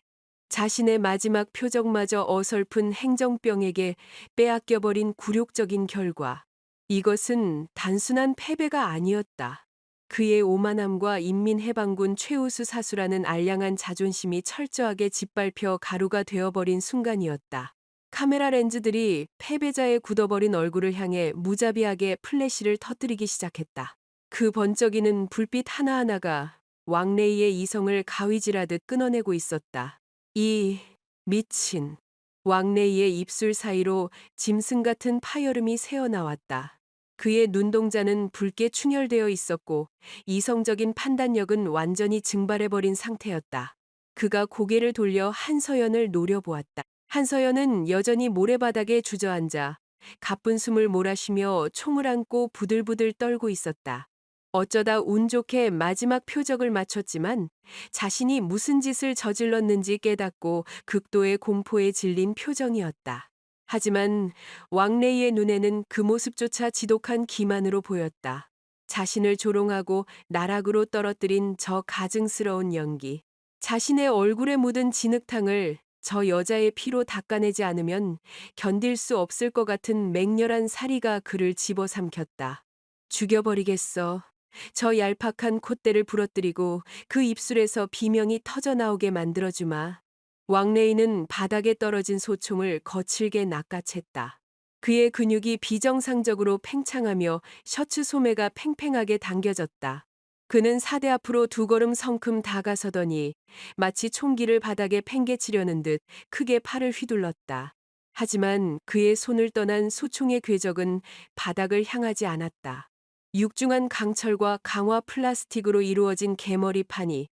자신의 마지막 표적마저 어설픈 행정병에게 빼앗겨버린 굴욕적인 결과. 이것은 단순한 패배가 아니었다. 그의 오만함과 인민해방군 최우수 사수라는 알량한 자존심이 철저하게 짓밟혀 가루가 되어버린 순간이었다. 카메라 렌즈들이 패배자의 굳어버린 얼굴을 향해 무자비하게 플래시를 터뜨리기 시작했다. 그 번쩍이는 불빛 하나하나가 왕레이의 이성을 가위질하듯 끊어내고 있었다. 이 미친. 왕레이의 입술 사이로 짐승 같은 파열음이 새어나왔다. 그의 눈동자는 붉게 충혈되어 있었고 이성적인 판단력은 완전히 증발해버린 상태였다. 그가 고개를 돌려 한서연을 노려보았다. 한서연은 여전히 모래바닥에 주저앉아 가쁜 숨을 몰아쉬며 총을 안고 부들부들 떨고 있었다. 어쩌다 운 좋게 마지막 표적을 맞췄지만 자신이 무슨 짓을 저질렀는지 깨닫고 극도의 공포에 질린 표정이었다. 하지만 왕레이의 눈에는 그 모습조차 지독한 기만으로 보였다. 자신을 조롱하고 나락으로 떨어뜨린 저 가증스러운 연기. 자신의 얼굴에 묻은 진흙탕을 저 여자의 피로 닦아내지 않으면 견딜 수 없을 것 같은 맹렬한 사리가 그를 집어삼켰다. 죽여버리겠어. 저 얄팍한 콧대를 부러뜨리고 그 입술에서 비명이 터져나오게 만들어주마. 왕레이는 바닥에 떨어진 소총을 거칠게 낚아챘다. 그의 근육이 비정상적으로 팽창하며 셔츠 소매가 팽팽하게 당겨졌다. 그는 사대 앞으로 두 걸음 성큼 다가서더니 마치 총기를 바닥에 팽개치려는 듯 크게 팔을 휘둘렀다. 하지만 그의 손을 떠난 소총의 궤적은 바닥을 향하지 않았다. 육중한 강철과 강화 플라스틱으로 이루어진 개머리판이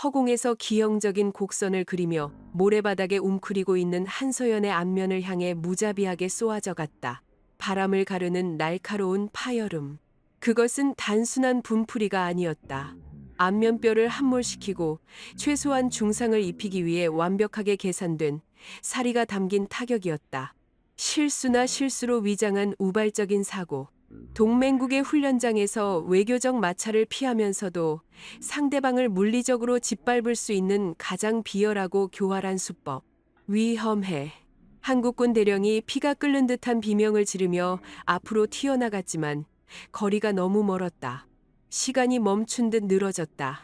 허공에서 기형적인 곡선을 그리며 모래바닥에 웅크리고 있는 한서연의 앞면을 향해 무자비하게 쏘아져 갔다. 바람을 가르는 날카로운 파열음. 그것은 단순한 분풀이가 아니었다. 안면뼈를 함몰시키고 최소한 중상을 입히기 위해 완벽하게 계산된 사리가 담긴 타격이었다. 실수나 실수로 위장한 우발적인 사고. 동맹국의 훈련장에서 외교적 마찰을 피하면서도 상대방을 물리적으로 짓밟을 수 있는 가장 비열하고 교활한 수법. 위험해. 한국군 대령이 피가 끓는 듯한 비명을 지르며 앞으로 튀어나갔지만 거리가 너무 멀었다. 시간이 멈춘 듯 늘어졌다.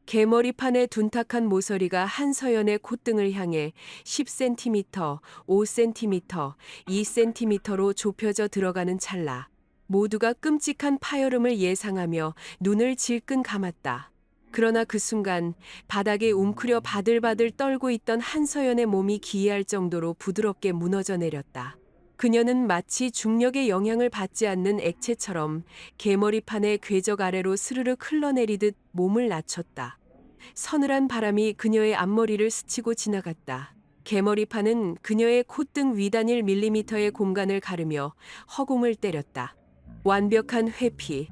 개머리판의 둔탁한 모서리가 한서연의 콧등을 향해 10cm, 5cm, 2cm로 좁혀져 들어가는 찰나. 모두가 끔찍한 파열음을 예상하며 눈을 질끈 감았다. 그러나 그 순간 바닥에 웅크려 바들바들 떨고 있던 한서연의 몸이 기이할 정도로 부드럽게 무너져 내렸다. 그녀는 마치 중력의 영향을 받지 않는 액체처럼 개머리판의 궤적 아래로 스르륵 흘러내리듯 몸을 낮췄다. 서늘한 바람이 그녀의 앞머리를 스치고 지나갔다. 개머리판은 그녀의 콧등 위단일 밀리미터의 공간을 가르며 허공을 때렸다. 완벽한 회피.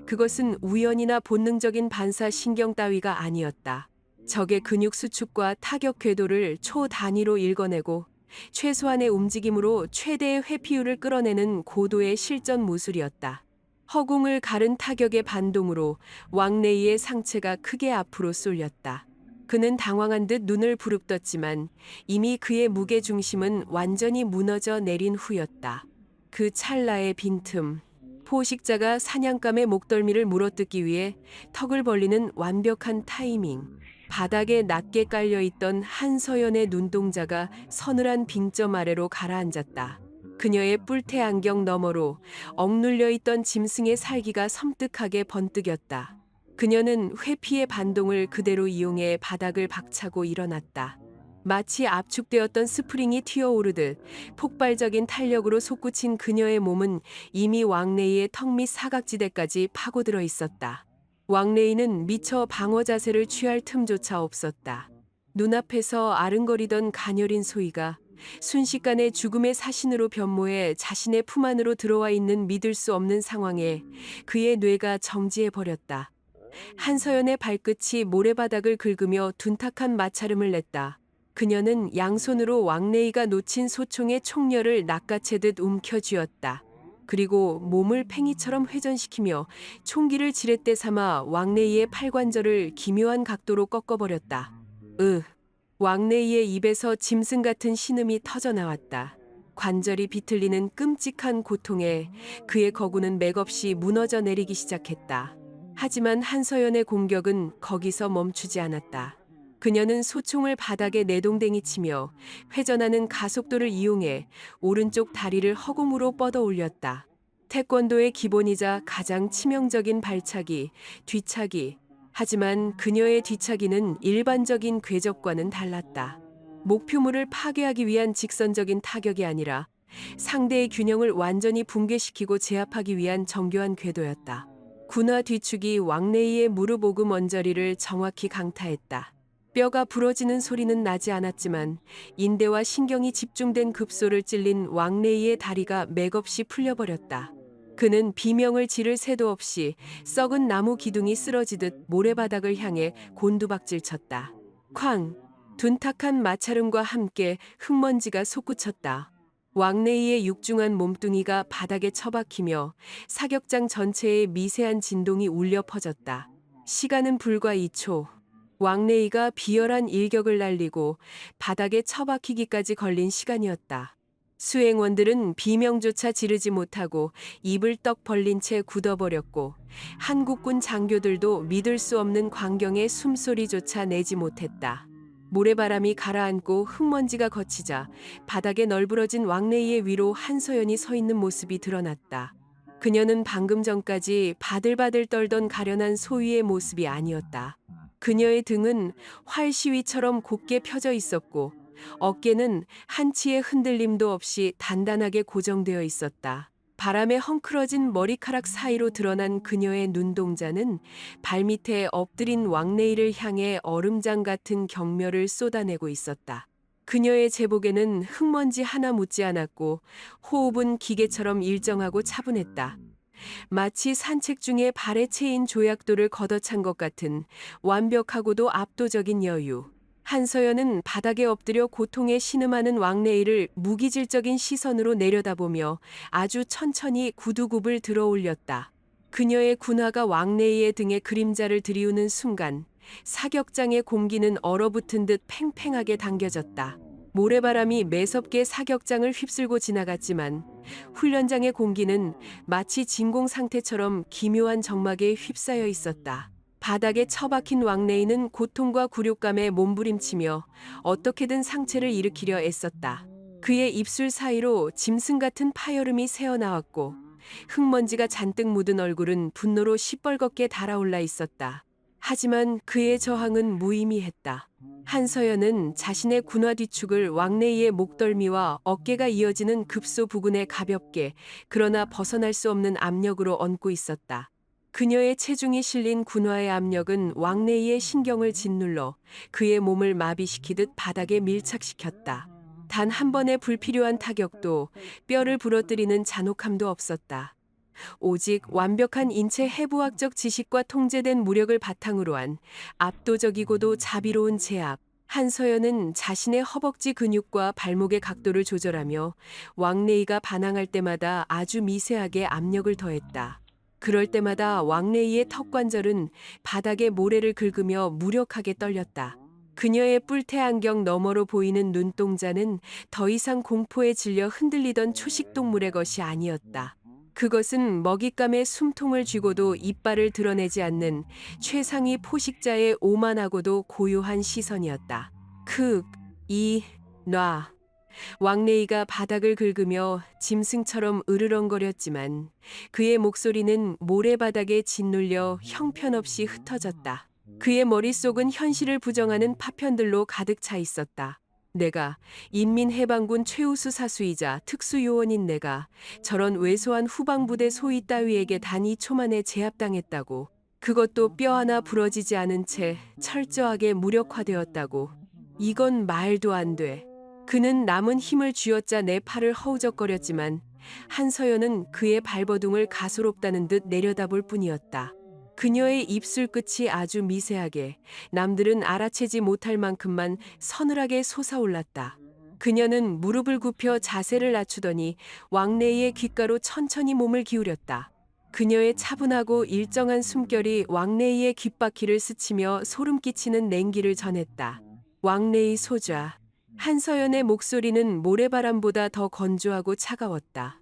그것은 우연이나 본능적인 반사 신경 따위가 아니었다. 적의 근육 수축과 타격 궤도를 초 단위로 읽어내고 최소한의 움직임으로 최대의 회피율을 끌어내는 고도의 실전 무술이었다. 허공을 가른 타격의 반동으로 왕레이의 상체가 크게 앞으로 쏠렸다. 그는 당황한 듯 눈을 부릅떴지만 이미 그의 무게중심은 완전히 무너져 내린 후였다. 그 찰나의 빈틈. 포식자가 사냥감의 목덜미를 물어뜯기 위해 턱을 벌리는 완벽한 타이밍. 바닥에 낮게 깔려있던 한서연의 눈동자가 서늘한 빙점 아래로 가라앉았다. 그녀의 뿔테 안경 너머로 억눌려 있던 짐승의 살기가 섬뜩하게 번뜩였다. 그녀는 회피의 반동을 그대로 이용해 바닥을 박차고 일어났다. 마치 압축되었던 스프링이 튀어오르듯 폭발적인 탄력으로 솟구친 그녀의 몸은 이미 왕레이의 턱 밑 사각지대까지 파고들어 있었다. 왕레이는 미처 방어 자세를 취할 틈조차 없었다. 눈앞에서 아른거리던 가녀린 소희가 순식간에 죽음의 사신으로 변모해 자신의 품 안으로 들어와 있는 믿을 수 없는 상황에 그의 뇌가 정지해 버렸다. 한서연의 발끝이 모래바닥을 긁으며 둔탁한 마찰음을 냈다. 그녀는 양손으로 왕레이가 놓친 소총의 총열을 낚아채듯 움켜쥐었다. 그리고 몸을 팽이처럼 회전시키며 총기를 지렛대 삼아 왕레이의 팔관절을 기묘한 각도로 꺾어버렸다. 왕레이의 입에서 짐승 같은 신음이 터져나왔다. 관절이 비틀리는 끔찍한 고통에 그의 거구는 맥없이 무너져 내리기 시작했다. 하지만 한서연의 공격은 거기서 멈추지 않았다. 그녀는 소총을 바닥에 내동댕이 치며 회전하는 가속도를 이용해 오른쪽 다리를 허공으로 뻗어 올렸다. 태권도의 기본이자 가장 치명적인 발차기, 뒤차기. 하지만 그녀의 뒤차기는 일반적인 궤적과는 달랐다. 목표물을 파괴하기 위한 직선적인 타격이 아니라 상대의 균형을 완전히 붕괴시키고 제압하기 위한 정교한 궤도였다. 군화 뒤축이 왕래이의 무릎 오금 언저리를 정확히 강타했다. 뼈가 부러지는 소리는 나지 않았지만 인대와 신경이 집중된 급소를 찔린 왕래이의 다리가 맥없이 풀려버렸다. 그는 비명을 지를 새도 없이 썩은 나무 기둥이 쓰러지듯 모래바닥을 향해 곤두박질 쳤다. 쾅! 둔탁한 마찰음과 함께 흙먼지가 솟구쳤다. 왕래이의 육중한 몸뚱이가 바닥에 처박히며 사격장 전체에 미세한 진동이 울려 퍼졌다. 시간은 불과 2초. 왕래이가 비열한 일격을 날리고 바닥에 처박히기까지 걸린 시간이었다. 수행원들은 비명조차 지르지 못하고 입을 떡 벌린 채 굳어버렸고 한국군 장교들도 믿을 수 없는 광경에 숨소리조차 내지 못했다. 모래바람이 가라앉고 흙먼지가 걷히자 바닥에 널브러진 왕래이의 위로 한서연이 서 있는 모습이 드러났다. 그녀는 방금 전까지 바들바들 떨던 가련한 소위의 모습이 아니었다. 그녀의 등은 활 시위처럼 곧게 펴져 있었고 어깨는 한치의 흔들림도 없이 단단하게 고정되어 있었다. 바람에 헝클어진 머리카락 사이로 드러난 그녀의 눈동자는 발밑에 엎드린 왕래이를 향해 얼음장 같은 경멸을 쏟아내고 있었다. 그녀의 제복에는 흙먼지 하나 묻지 않았고 호흡은 기계처럼 일정하고 차분했다. 마치 산책 중에 발에 채인 조약돌을 걷어찬 것 같은 완벽하고도 압도적인 여유. 한서연은 바닥에 엎드려 고통에 신음하는 왕래이를 무기질적인 시선으로 내려다보며 아주 천천히 구두굽을 들어 올렸다. 그녀의 군화가 왕래이의 등에 그림자를 들이우는 순간 사격장의 공기는 얼어붙은 듯 팽팽하게 당겨졌다. 모래바람이 매섭게 사격장을 휩쓸고 지나갔지만 훈련장의 공기는 마치 진공 상태처럼 기묘한 적막에 휩싸여 있었다. 바닥에 처박힌 왕래이는 고통과 굴욕감에 몸부림치며 어떻게든 상체를 일으키려 애썼다. 그의 입술 사이로 짐승 같은 파열음이 새어나왔고 흙먼지가 잔뜩 묻은 얼굴은 분노로 시뻘겋게 달아올라 있었다. 하지만 그의 저항은 무의미했다. 한서연은 자신의 군화 뒤축을 왕래이의 목덜미와 어깨가 이어지는 급소 부근에 가볍게 그러나 벗어날 수 없는 압력으로 얹고 있었다. 그녀의 체중이 실린 군화의 압력은 왕래이의 신경을 짓눌러 그의 몸을 마비시키듯 바닥에 밀착시켰다. 단 한 번의 불필요한 타격도 뼈를 부러뜨리는 잔혹함도 없었다. 오직 완벽한 인체 해부학적 지식과 통제된 무력을 바탕으로 한 압도적이고도 자비로운 제압. 한서연은 자신의 허벅지 근육과 발목의 각도를 조절하며 왕래이가 반항할 때마다 아주 미세하게 압력을 더했다. 그럴 때마다 왕래이의 턱관절은 바닥에 모래를 긁으며 무력하게 떨렸다. 그녀의 뿔테 안경 너머로 보이는 눈동자는 더 이상 공포에 질려 흔들리던 초식동물의 것이 아니었다. 그것은 먹잇감의 숨통을 쥐고도 이빨을 드러내지 않는 최상위 포식자의 오만하고도 고요한 시선이었다. 놔. 왕래이가 바닥을 긁으며 짐승처럼 으르렁거렸지만 그의 목소리는 모래바닥에 짓눌려 형편없이 흩어졌다. 그의 머릿속은 현실을 부정하는 파편들로 가득 차 있었다. 내가 인민해방군 최우수 사수이자 특수요원인 내가 저런 왜소한 후방부대 소위 따위에게 단 2초 만에 제압당했다고. 그것도 뼈 하나 부러지지 않은 채 철저하게 무력화되었다고. 이건 말도 안 돼. 그는 남은 힘을 쥐어짜 내 팔을 허우적거렸지만 한서연은 그의 발버둥을 가소롭다는 듯 내려다볼 뿐이었다. 그녀의 입술 끝이 아주 미세하게 남들은 알아채지 못할 만큼만 서늘하게 솟아올랐다. 그녀는 무릎을 굽혀 자세를 낮추더니 왕래이의 귓가로 천천히 몸을 기울였다. 그녀의 차분하고 일정한 숨결이 왕래이의 귓바퀴를 스치며 소름 끼치는 냉기를 전했다. 왕래이 소좌. 한서연의 목소리는 모래바람보다 더 건조하고 차가웠다.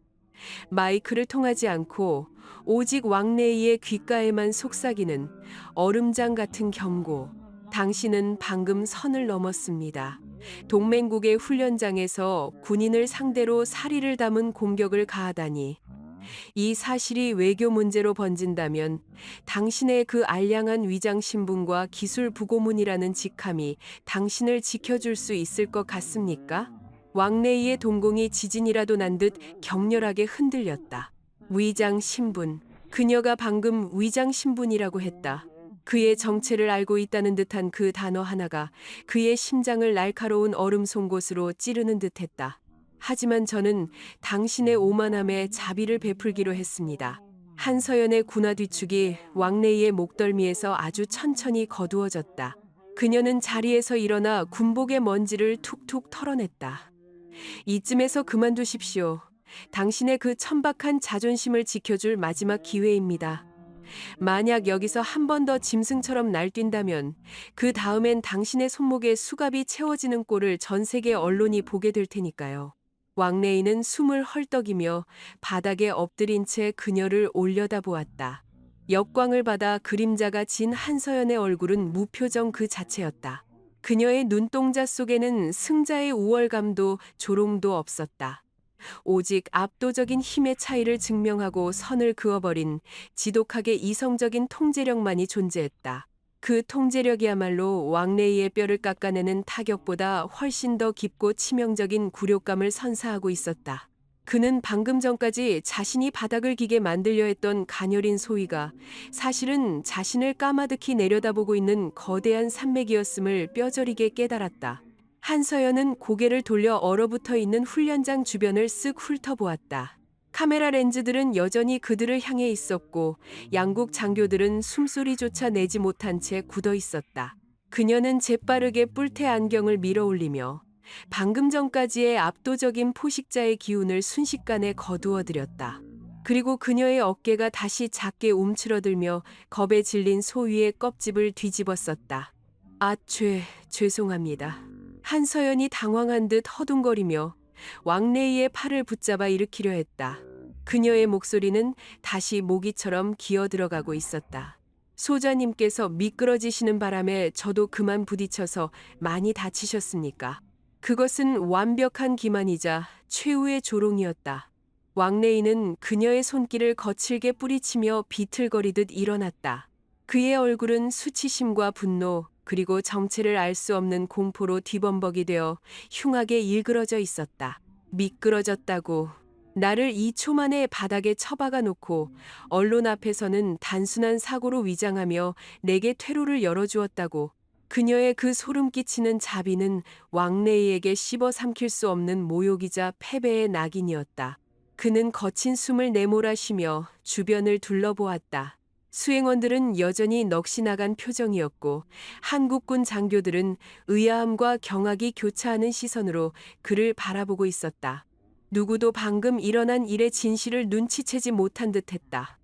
마이크를 통하지 않고 오직 왕래이의 귓가에만 속삭이는 얼음장 같은 경고. 당신은 방금 선을 넘었습니다. 동맹국의 훈련장에서 군인을 상대로 사리를 담은 공격을 가하다니. 이 사실이 외교 문제로 번진다면 당신의 그 알량한 위장 신분과 기술 부고문이라는 직함이 당신을 지켜줄 수 있을 것 같습니까? 왕래이의 동공이 지진이라도 난 듯 격렬하게 흔들렸다. 위장 신분. 그녀가 방금 위장 신분이라고 했다. 그의 정체를 알고 있다는 듯한 그 단어 하나가 그의 심장을 날카로운 얼음 송곳으로 찌르는 듯했다. 하지만 저는 당신의 오만함에 자비를 베풀기로 했습니다. 한서연의 군화 뒤축이 왕래이의 목덜미에서 아주 천천히 거두어졌다. 그녀는 자리에서 일어나 군복의 먼지를 툭툭 털어냈다. 이쯤에서 그만두십시오. 당신의 그 천박한 자존심을 지켜줄 마지막 기회입니다. 만약 여기서 한 번 더 짐승처럼 날뛴다면 그 다음엔 당신의 손목에 수갑이 채워지는 꼴을 전 세계 언론이 보게 될 테니까요. 왕래이는 숨을 헐떡이며 바닥에 엎드린 채 그녀를 올려다보았다. 역광을 받아 그림자가 진 한서연의 얼굴은 무표정 그 자체였다. 그녀의 눈동자 속에는 승자의 우월감도 조롱도 없었다. 오직 압도적인 힘의 차이를 증명하고 선을 그어버린 지독하게 이성적인 통제력만이 존재했다. 그 통제력이야말로 왕래이의 뼈를 깎아내는 타격보다 훨씬 더 깊고 치명적인 굴욕감을 선사하고 있었다. 그는 방금 전까지 자신이 바닥을 기게 만들려 했던 가녀린 소위가 사실은 자신을 까마득히 내려다보고 있는 거대한 산맥이었음을 뼈저리게 깨달았다. 한서연은 고개를 돌려 얼어붙어 있는 훈련장 주변을 쓱 훑어보았다. 카메라 렌즈들은 여전히 그들을 향해 있었고 양국 장교들은 숨소리조차 내지 못한 채 굳어 있었다. 그녀는 재빠르게 뿔테 안경을 밀어올리며 방금 전까지의 압도적인 포식자의 기운을 순식간에 거두어들였다. 그리고 그녀의 어깨가 다시 작게 움츠러들며 겁에 질린 소위의 껍집을 뒤집었었다. 아, 죄송합니다. 한서연이 당황한 듯 허둥거리며 왕래이의 팔을 붙잡아 일으키려 했다. 그녀의 목소리는 다시 모기처럼 기어들어가고 있었다. 소자님께서 미끄러지시는 바람에 저도 그만 부딪혀서 많이 다치셨습니까? 그것은 완벽한 기만이자 최후의 조롱이었다. 왕래이는 그녀의 손길을 거칠게 뿌리치며 비틀거리듯 일어났다. 그의 얼굴은 수치심과 분노, 그리고 정체를 알 수 없는 공포로 뒤범벅이 되어 흉하게 일그러져 있었다. 미끄러졌다고. 나를 2초 만에 바닥에 처박아 놓고 언론 앞에서는 단순한 사고로 위장하며 내게 퇴로를 열어주었다고. 그녀의 그 소름 끼치는 자비는 왕래이에게 씹어 삼킬 수 없는 모욕이자 패배의 낙인이었다. 그는 거친 숨을 내몰아쉬며 주변을 둘러보았다. 수행원들은 여전히 넋이 나간 표정이었고 한국군 장교들은 의아함과 경악이 교차하는 시선으로 그를 바라보고 있었다. 누구도 방금 일어난 일의 진실을 눈치채지 못한 듯했다.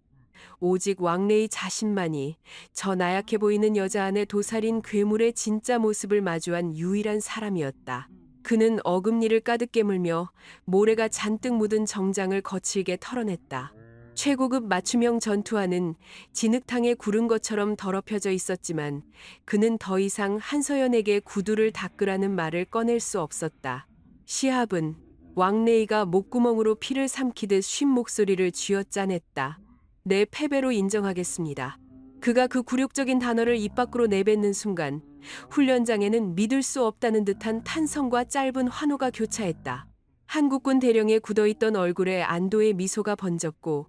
오직 왕래이 자신만이 저 나약해 보이는 여자 안에 도살인 괴물의 진짜 모습을 마주한 유일한 사람이었다. 그는 어금니를 가득 깨물며 모래가 잔뜩 묻은 정장을 거칠게 털어냈다. 최고급 맞춤형 전투화는 진흙탕에 구른 것처럼 더럽혀져 있었지만 그는 더 이상 한서연에게 구두를 닦으라는 말을 꺼낼 수 없었다. 시합은 왕래이가 목구멍으로 피를 삼키듯 쉰 목소리를 쥐어짜냈다. 내 패배로 인정하겠습니다. 그가 그 굴욕적인 단어를 입 밖으로 내뱉는 순간 훈련장에는 믿을 수 없다는 듯한 탄성과 짧은 환호가 교차했다. 한국군 대령의 굳어있던 얼굴에 안도의 미소가 번졌고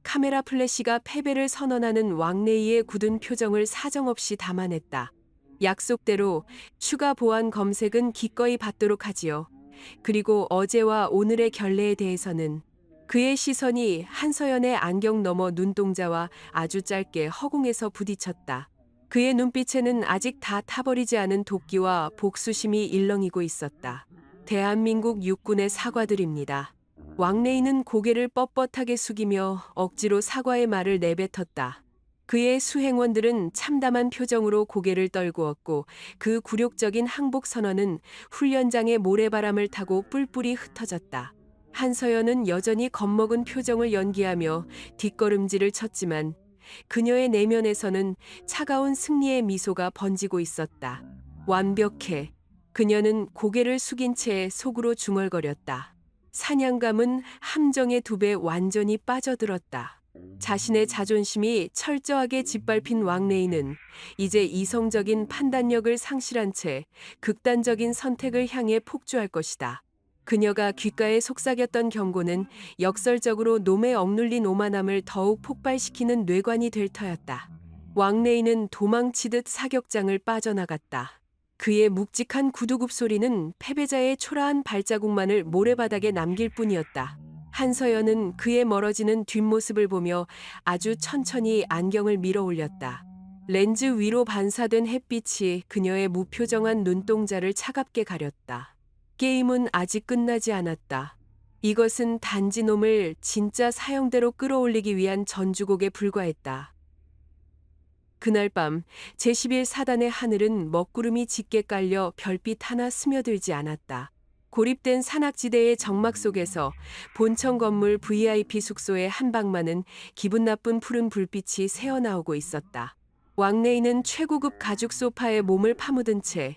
카메라 플래시가 패배를 선언하는 왕래이의 굳은 표정을 사정없이 담아냈다. 약속대로 추가 보안 검색은 기꺼이 받도록 하지요. 그리고 어제와 오늘의 결례에 대해서는 그의 시선이 한서연의 안경 너머 눈동자와 아주 짧게 허공에서 부딪혔다. 그의 눈빛에는 아직 다 타버리지 않은 도끼와 복수심이 일렁이고 있었다. 대한민국 육군의 사과드립니다. 왕래이는 고개를 뻣뻣하게 숙이며 억지로 사과의 말을 내뱉었다. 그의 수행원들은 참담한 표정으로 고개를 떨구었고 그 굴욕적인 항복 선언은 훈련장의 모래바람을 타고 뿔뿔이 흩어졌다. 한서연은 여전히 겁먹은 표정을 연기하며 뒷걸음질을 쳤지만 그녀의 내면에서는 차가운 승리의 미소가 번지고 있었다. 완벽해. 그녀는 고개를 숙인 채 속으로 중얼거렸다. 사냥감은 함정의 두 배 완전히 빠져들었다. 자신의 자존심이 철저하게 짓밟힌 왕레이는 이제 이성적인 판단력을 상실한 채 극단적인 선택을 향해 폭주할 것이다. 그녀가 귓가에 속삭였던 경고는 역설적으로 놈에 억눌린 오만함을 더욱 폭발시키는 뇌관이 될 터였다. 왕레이는 도망치듯 사격장을 빠져나갔다. 그의 묵직한 구두굽 소리는 패배자의 초라한 발자국만을 모래바닥에 남길 뿐이었다. 한서연은 그의 멀어지는 뒷모습을 보며 아주 천천히 안경을 밀어 올렸다. 렌즈 위로 반사된 햇빛이 그녀의 무표정한 눈동자를 차갑게 가렸다. 게임은 아직 끝나지 않았다. 이것은 단지 놈을 진짜 사형대로 끌어올리기 위한 전주곡에 불과했다. 그날 밤 제11사단의 하늘은 먹구름이 짙게 깔려 별빛 하나 스며들지 않았다. 고립된 산악지대의 정막 속에서 본청 건물 VIP 숙소의 한 방만은 기분 나쁜 푸른 불빛이 새어나오고 있었다. 왕레이는 최고급 가죽 소파에 몸을 파묻은 채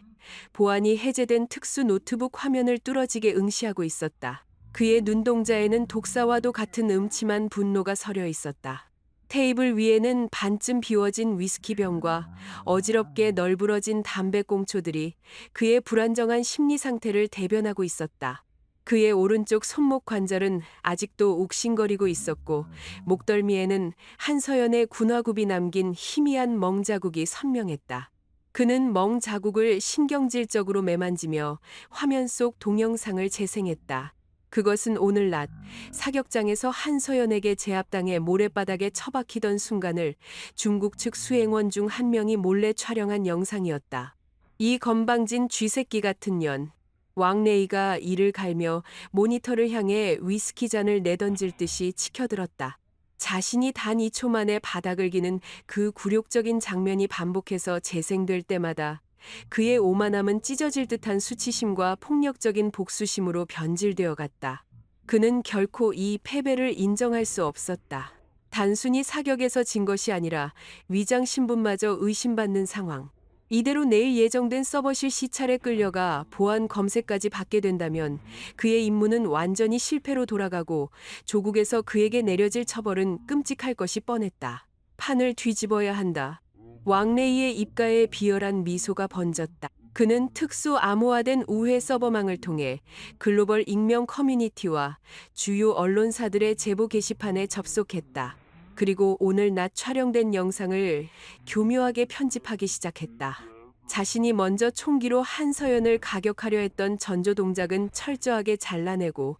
보안이 해제된 특수 노트북 화면을 뚫어지게 응시하고 있었다. 그의 눈동자에는 독사와도 같은 음침한 분노가 서려 있었다. 테이블 위에는 반쯤 비워진 위스키병과 어지럽게 널브러진 담배꽁초들이 그의 불안정한 심리 상태를 대변하고 있었다. 그의 오른쪽 손목 관절은 아직도 욱신거리고 있었고 목덜미에는 한서연의 군화굽이 남긴 희미한 멍자국이 선명했다. 그는 멍자국을 신경질적으로 매만지며 화면 속 동영상을 재생했다. 그것은 오늘 낮 사격장에서 한서연에게 제압당해 모래바닥에 처박히던 순간을 중국 측 수행원 중 한 명이 몰래 촬영한 영상이었다. 이 건방진 쥐새끼 같은 년. 왕레이가 이를 갈며 모니터를 향해 위스키 잔을 내던질 듯이 치켜들었다. 자신이 단 2초 만에 바닥을 기는 그 굴욕적인 장면이 반복해서 재생될 때마다 그의 오만함은 찢어질 듯한 수치심과 폭력적인 복수심으로 변질되어 갔다. 그는 결코 이 패배를 인정할 수 없었다. 단순히 사격에서 진 것이 아니라 위장 신분마저 의심받는 상황. 이대로 내일 예정된 서버실 시찰에 끌려가 보안 검색까지 받게 된다면 그의 임무는 완전히 실패로 돌아가고 조국에서 그에게 내려질 처벌은 끔찍할 것이 뻔했다. 판을 뒤집어야 한다. 왕레이의 입가에 비열한 미소가 번졌다. 그는 특수 암호화된 우회 서버망을 통해 글로벌 익명 커뮤니티와 주요 언론사들의 제보 게시판에 접속했다. 그리고 오늘 낮 촬영된 영상을 교묘하게 편집하기 시작했다. 자신이 먼저 총기로 한서연을 가격하려 했던 전조 동작은 철저하게 잘라내고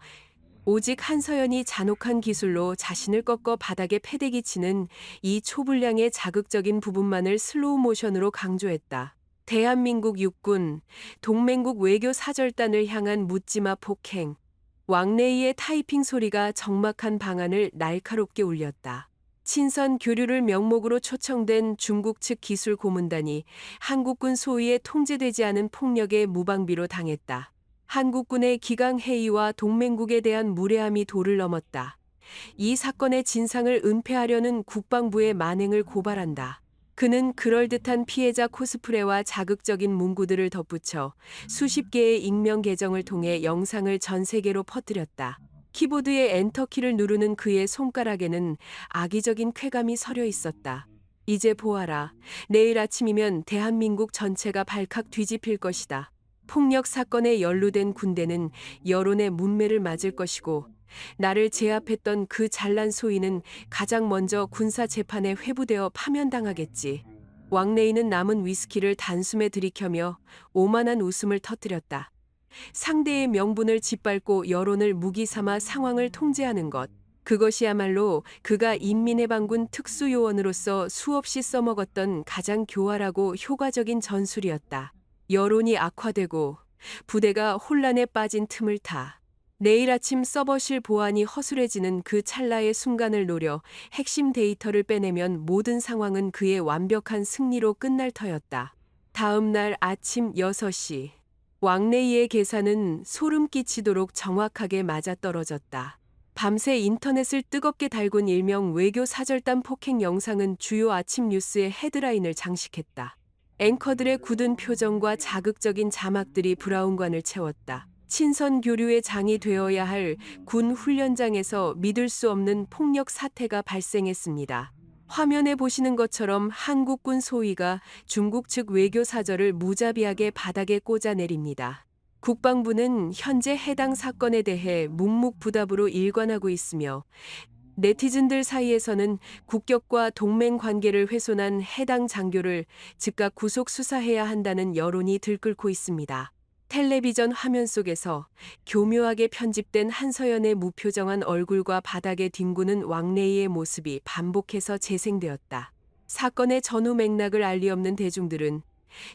오직 한서연이 잔혹한 기술로 자신을 꺾어 바닥에 패대기 치는 이 초분량의 자극적인 부분만을 슬로우 모션으로 강조했다. 대한민국 육군, 동맹국 외교 사절단을 향한 묻지마 폭행. 왕레이의 타이핑 소리가 적막한 방안을 날카롭게 울렸다. 친선 교류를 명목으로 초청된 중국 측 기술 고문단이 한국군 소위에 통제되지 않은 폭력에 무방비로 당했다. 한국군의 기강해이와 동맹국에 대한 무례함이 도를 넘었다. 이 사건의 진상을 은폐하려는 국방부의 만행을 고발한다. 그는 그럴듯한 피해자 코스프레와 자극적인 문구들을 덧붙여 수십 개의 익명 계정을 통해 영상을 전 세계로 퍼뜨렸다. 키보드의 엔터키를 누르는 그의 손가락에는 악의적인 쾌감이 서려 있었다. 이제 보아라. 내일 아침이면 대한민국 전체가 발칵 뒤집힐 것이다. 폭력 사건에 연루된 군대는 여론의 문매를 맞을 것이고 나를 제압했던 그 잘난 소위는 가장 먼저 군사 재판에 회부되어 파면당하겠지. 왕레이는 남은 위스키를 단숨에 들이켜며 오만한 웃음을 터뜨렸다. 상대의 명분을 짓밟고 여론을 무기 삼아 상황을 통제하는 것. 그것이야말로 그가 인민해방군 특수요원으로서 수없이 써먹었던 가장 교활하고 효과적인 전술이었다. 여론이 악화되고 부대가 혼란에 빠진 틈을 타 내일 아침 서버실 보안이 허술해지는 그 찰나의 순간을 노려 핵심 데이터를 빼내면 모든 상황은 그의 완벽한 승리로 끝날 터였다. 다음 날 아침 6시. 왕래이의 계산은 소름 끼치도록 정확하게 맞아떨어졌다. 밤새 인터넷을 뜨겁게 달군 일명 외교 사절단 폭행 영상은 주요 아침 뉴스의 헤드라인을 장식했다. 앵커들의 굳은 표정과 자극적인 자막들이 브라운관을 채웠다. 친선 교류의 장이 되어야 할 군 훈련장에서 믿을 수 없는 폭력 사태가 발생했습니다. 화면에 보시는 것처럼 한국군 소위가 중국 측 외교 사절을 무자비하게 바닥에 꽂아 내립니다. 국방부는 현재 해당 사건에 대해 묵묵부답으로 일관하고 있으며 네티즌들 사이에서는 국격과 동맹 관계를 훼손한 해당 장교를 즉각 구속 수사해야 한다는 여론이 들끓고 있습니다. 텔레비전 화면 속에서 교묘하게 편집된 한서연의 무표정한 얼굴과 바닥에 뒹구는 왕래이의 모습이 반복해서 재생되었다. 사건의 전후 맥락을 알리 없는 대중들은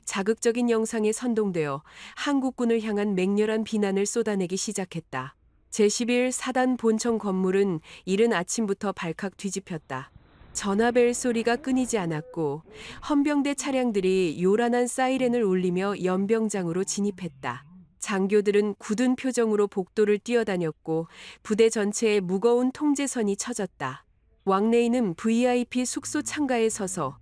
자극적인 영상에 선동되어 한국군을 향한 맹렬한 비난을 쏟아내기 시작했다. 제11 사단 본청 건물은 이른 아침부터 발칵 뒤집혔다. 전화벨 소리가 끊이지 않았고 헌병대 차량들이 요란한 사이렌을 울리며 연병장으로 진입했다. 장교들은 굳은 표정으로 복도를 뛰어다녔고 부대 전체에 무거운 통제선이 쳐졌다. 왕래이는 VIP 숙소 창가에 서서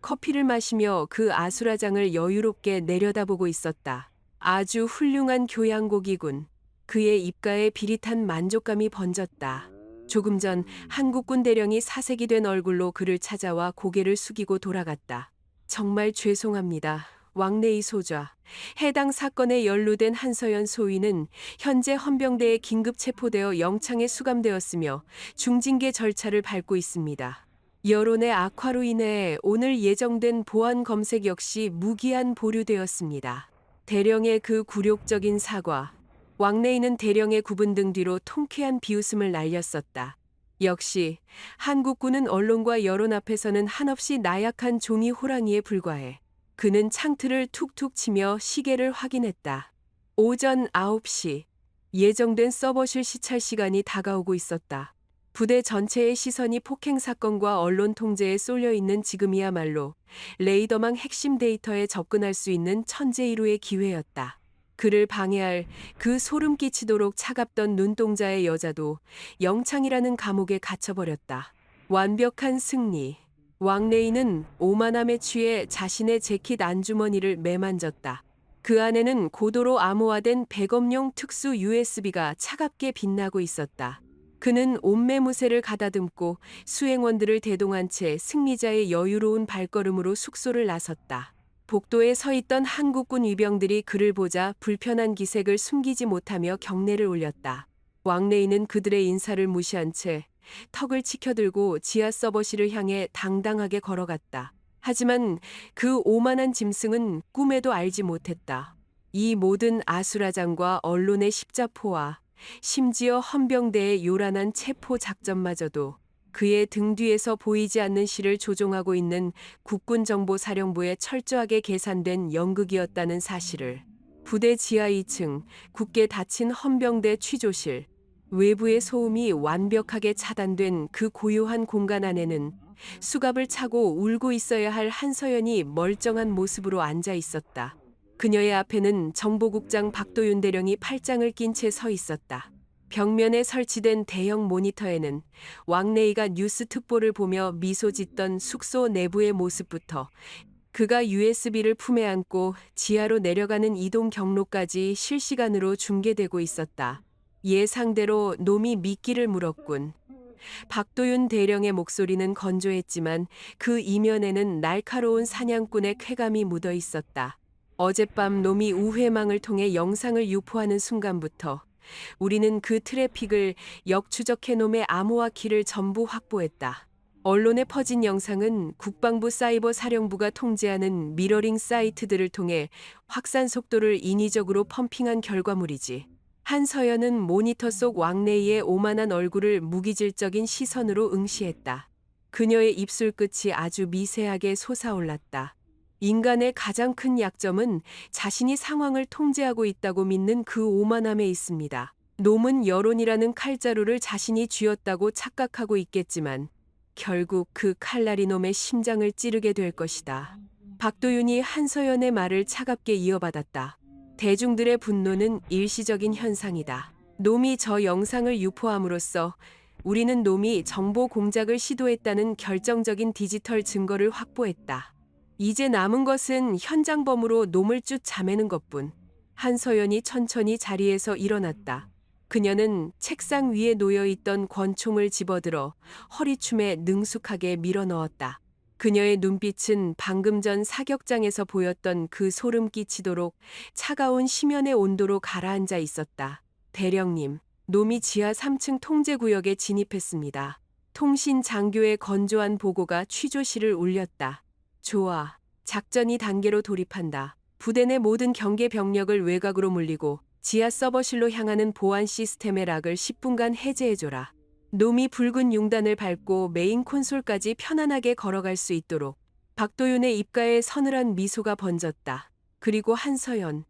커피를 마시며 그 아수라장을 여유롭게 내려다보고 있었다. 아주 훌륭한 교양곡이군. 그의 입가에 비릿한 만족감이 번졌다. 조금 전 한국군 대령이 사색이 된 얼굴로 그를 찾아와 고개를 숙이고 돌아갔다. 정말 죄송합니다. 왕래이 소좌. 해당 사건에 연루된 한서연 소위는 현재 헌병대에 긴급 체포되어 영창에 수감되었으며 중징계 절차를 밟고 있습니다. 여론의 악화로 인해 오늘 예정된 보안 검색 역시 무기한 보류되었습니다. 대령의 그 굴욕적인 사과. 왕래이는 대령의 구분 등 뒤로 통쾌한 비웃음을 날렸었다. 역시 한국군은 언론과 여론 앞에서는 한없이 나약한 종이 호랑이에 불과해. 그는 창틀을 툭툭 치며 시계를 확인했다. 오전 9시. 예정된 서버실 시찰 시간이 다가오고 있었다. 부대 전체의 시선이 폭행 사건과 언론 통제에 쏠려 있는 지금이야말로 레이더망 핵심 데이터에 접근할 수 있는 천재일우의 기회였다. 그를 방해할 그 소름 끼치도록 차갑던 눈동자의 여자도 영창이라는 감옥에 갇혀버렸다. 완벽한 승리. 왕래이는 오만함에 취해 자신의 재킷 안주머니를 매만졌다. 그 안에는 고도로 암호화된 백업용 특수 USB가 차갑게 빛나고 있었다. 그는 옷매무새를 가다듬고 수행원들을 대동한 채 승리자의 여유로운 발걸음으로 숙소를 나섰다. 복도에 서 있던 한국군 위병들이 그를 보자 불편한 기색을 숨기지 못하며 경례를 올렸다. 왕래이는 그들의 인사를 무시한 채 턱을 치켜들고 지하 서버실을 향해 당당하게 걸어갔다. 하지만 그 오만한 짐승은 꿈에도 알지 못했다. 이 모든 아수라장과 언론의 십자포와 심지어 헌병대의 요란한 체포 작전마저도 그의 등 뒤에서 보이지 않는 실을 조종하고 있는 국군정보사령부에 철저하게 계산된 연극이었다는 사실을. 부대 지하 2층, 굳게 닫힌 헌병대 취조실, 외부의 소음이 완벽하게 차단된 그 고요한 공간 안에는 수갑을 차고 울고 있어야 할 한서연이 멀쩡한 모습으로 앉아 있었다. 그녀의 앞에는 정보국장 박도윤 대령이 팔짱을 낀 채 서 있었다. 벽면에 설치된 대형 모니터에는 왕래이가 뉴스 특보를 보며 미소 짓던 숙소 내부의 모습부터 그가 USB를 품에 안고 지하로 내려가는 이동 경로까지 실시간으로 중계되고 있었다. 예상대로 놈이 미끼를 물었군. 박도윤 대령의 목소리는 건조했지만 그 이면에는 날카로운 사냥꾼의 쾌감이 묻어 있었다. 어젯밤 놈이 우회망을 통해 영상을 유포하는 순간부터 우리는 그 트래픽을 역추적해 놈의 암호화 키를 전부 확보했다. 언론에 퍼진 영상은 국방부 사이버 사령부가 통제하는 미러링 사이트들을 통해 확산 속도를 인위적으로 펌핑한 결과물이지. 한서연은 모니터 속 왕래이의 오만한 얼굴을 무기질적인 시선으로 응시했다. 그녀의 입술 끝이 아주 미세하게 솟아올랐다. 인간의 가장 큰 약점은 자신이 상황을 통제하고 있다고 믿는 그 오만함에 있습니다. 놈은 여론이라는 칼자루를 자신이 쥐었다고 착각하고 있겠지만 결국 그 칼날이 놈의 심장을 찌르게 될 것이다. 박도윤이 한서연의 말을 차갑게 이어받았다. 대중들의 분노는 일시적인 현상이다. 놈이 저 영상을 유포함으로써 우리는 놈이 정보 공작을 시도했다는 결정적인 디지털 증거를 확보했다. 이제 남은 것은 현장범으로 놈을 쭉 자매는 것뿐. 한서연이 천천히 자리에서 일어났다. 그녀는 책상 위에 놓여있던 권총을 집어들어 허리춤에 능숙하게 밀어넣었다. 그녀의 눈빛은 방금 전 사격장에서 보였던 그 소름 끼치도록 차가운 심연의 온도로 가라앉아 있었다. 대령님, 놈이 지하 3층 통제구역에 진입했습니다. 통신 장교의 건조한 보고가 취조실을 울렸다. 좋아. 작전이 단계로 돌입한다. 부대 내 모든 경계 병력을 외곽으로 물리고 지하 서버실로 향하는 보안 시스템의 락을 10분간 해제해줘라. 놈이 붉은 융단을 밟고 메인 콘솔까지 편안하게 걸어갈 수 있도록. 박도윤의 입가에 서늘한 미소가 번졌다. 그리고 한서연,